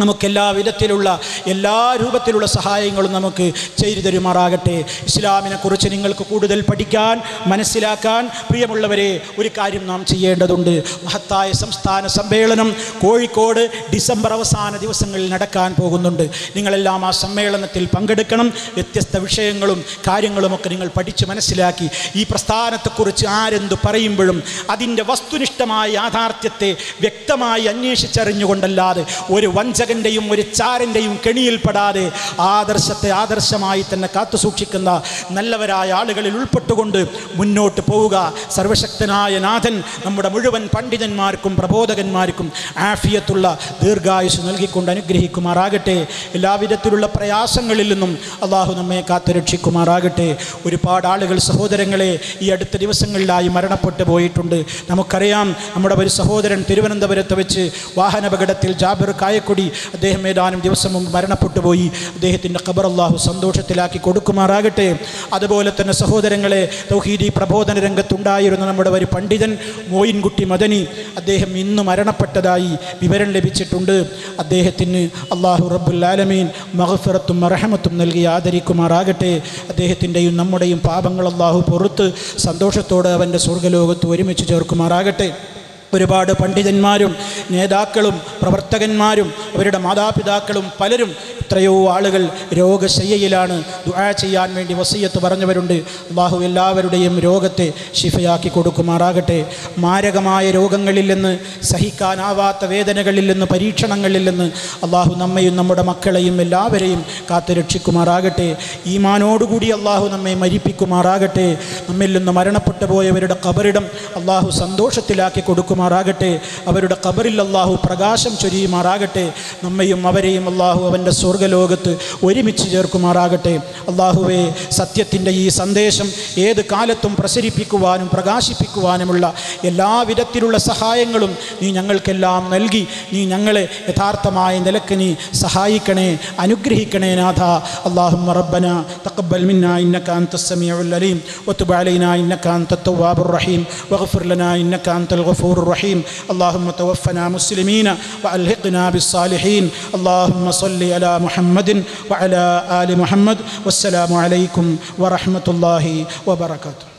നമുക്കെല്ലാ വിധത്തിലുള്ള എല്ലാ രൂപത്തിലുള്ള സഹായങ്ങളും നമുക്ക് ചെയ്തു തരുമാറാകട്ടെ. ഇസ്ലാമിനെക്കുറിച്ച് നിങ്ങൾക്ക് കൂടുതൽ പഠിക്കാൻ, മനസ്സിലാക്കാൻ പ്രിയമുള്ളവരെ ഒരു കാര്യം നാം ചെയ്യേണ്ടതുണ്ട്. മഹത്തായ സംസ്ഥാന സമ്മേളനം കോഴിക്കോട് ഡിസംബർ അവസാന ദിവസങ്ങളിൽ നടക്കാൻ പോകുന്നുണ്ട്. നിങ്ങളെല്ലാം ആ സമ്മേളനത്തിൽ പങ്കെടുക്കണം. വ്യത്യസ്ത വിഷയങ്ങളും കാര്യങ്ങളുമൊക്കെ നിങ്ങൾ പഠിച്ച് മനസ്സിലാക്കി ഈ പ്രസ്ഥാനത്തെക്കുറിച്ച് ആരെന്തു പറയുമ്പോഴും അതിൻ്റെ വസ്തുനിഷ്ഠമായ യാഥാർത്ഥ്യത്തെ വ്യക്തമായി അന്വേഷിച്ചറിഞ്ഞുകൊണ്ടല്ലാതെ ഒരു വഞ്ചകൻ്റെയും ഒരു ചാരൻ്റെയും കെണിയിൽപ്പെടാതെ ആദർശത്തെ ആദർശമായി തന്നെ കാത്തുസൂക്ഷിക്കുന്ന നല്ലവരായ ആളുകളിൽ ഉൾപ്പെട്ടുകൊണ്ട് മുന്നോട്ട് പോവുക. സർവശക്തനായ നാഥൻ നമ്മുടെ മുഴുവൻ പണ്ഡിതന്മാർക്കും പ്രബോധകന്മാർക്കും ആഫിയത്തുള്ള ദീർഘായുസ് നൽകിക്കൊണ്ട് അനുഗ്രഹിക്കുമാറാകട്ടെ. എല്ലാവിധത്തിലുള്ള പ്രയാസങ്ങളിൽ നിന്നും അള്ളാഹു നമ്മെ കാത്തുരക്ഷിക്കുമാറാകട്ടെ. ഒരുപാട് ആളുകൾ സഹോദരങ്ങളെ ഈ അടുത്ത ദിവസങ്ങളിലായി മരണപ്പെട്ടു പോയിട്ടുണ്ട്. നമുക്കറിയാം, നമ്മുടെ ഒരു സഹോദരൻ തിരുവനന്തപുരത്ത് വെച്ച് വാഹനാപകടത്തിൽ ജാബിർ കായക്കൊടി, അദ്ദേഹം ഏതാനും ദിവസം മുമ്പ് മരണപ്പെട്ടു പോയി. അദ്ദേഹത്തിൻ്റെ ഖബർ അള്ളാഹു സന്തോഷത്തിലാക്കി കൊടുക്കുമാറാകട്ടെ. അതുപോലെ തന്നെ സഹോദരങ്ങളെ, തൗഹീദി പ്രബോധന രംഗത്തുണ്ടായിരുന്ന നമ്മുടെ ഒരു പണ്ഡിതൻ മോയിൻകുട്ടി മദനി, അദ്ദേഹം ഇന്ന് മരണപ്പെട്ടതായി വിവരം ലഭിച്ചിട്ടുണ്ട്. അദ്ദേഹത്തിന് അള്ളാഹു റബ്ബുൽ ആലമീൻ മഗ്ഫിറത്തും മർഹമത്തും നൽകി ആദരിക്കുമാറാകട്ടെ. അദ്ദേഹത്തിൻ്റെയും നമ്മുടെയും പാപങ്ങൾ അള്ളാഹു പുറത്ത് സന്തോഷത്തോടെ അവൻ്റെ സ്വർഗ്ഗലോകത്ത് ഒരുമിച്ച് ചേർക്കുമാറാകട്ടെ. ഒരുപാട് പണ്ഡിതന്മാരും നേതാക്കളും പ്രവർത്തകന്മാരും അവരുടെ മാതാപിതാക്കളും പലരും എത്രയോ ആളുകൾ രോഗശയ്യയിലാണ്. ദുആ ചെയ്യാൻ വേണ്ടി വസിയത്ത് പറഞ്ഞവരുണ്ട്. അല്ലാഹു എല്ലാവരുടെയും രോഗത്തെ ശിഫയാക്കി കൊടുക്കുമാറാകട്ടെ. മാരകമായ രോഗങ്ങളിൽ നിന്ന്, സഹിക്കാനാവാത്ത വേദനകളിൽ നിന്ന്, പരീക്ഷണങ്ങളിൽ നിന്ന് അല്ലാഹു നമ്മയും നമ്മുടെ മക്കളെയും എല്ലാവരെയും കാത്തു രക്ഷിക്കുമാറാകട്ടെ. ഈമാനോടുകൂടി അല്ലാഹു നമ്മെ മരിപ്പിക്കുമാറാകട്ടെ. നമ്മിൽ നിന്ന് മരണപ്പെട്ടു പോയവരുടെ ഖബറിടം അല്ലാഹു സന്തോഷത്തിലാക്കി കൊടുക്കുമാറാകട്ടെ. അവരുടെ ഖബറിൽ അല്ലാഹു പ്രകാശം ചൊരിയുമാറാകട്ടെ. നമ്മയും അവരെയും അല്ലാഹു അവൻ്റെ സ്വർഗ്ഗലോകത്ത് ഒരുമിച്ച് ചേർക്കുമാറാകട്ടെ. അല്ലാഹുവേ, സത്യത്തിൻ്റെ ഈ സന്ദേശം ഏത് കാലത്തും പ്രസരിപ്പിക്കുവാനും പ്രകാശിപ്പിക്കുവാനുമുള്ള എല്ലാവിധത്തിലുള്ള സഹായങ്ങളും നീ ഞങ്ങൾക്കെല്ലാം നൽകി നീ ഞങ്ങളെ യഥാർത്ഥമായ നിലക്ക് നീ സഹായിക്കണേ, അനുഗ്രഹിക്കണേ നാഥ. اللهم ربنا تقبل منا إنك أنت السميع العليم وتب علينا إنك أنت التواب الرحيم واغفر لنا إنك أنت الغفور الرحيم. اللهم توفنا مسلمين وألحقنا بالصالحين. اللهم صل على محمد وعلى آل محمد. والسلام عليكم ورحمة الله وبركاته.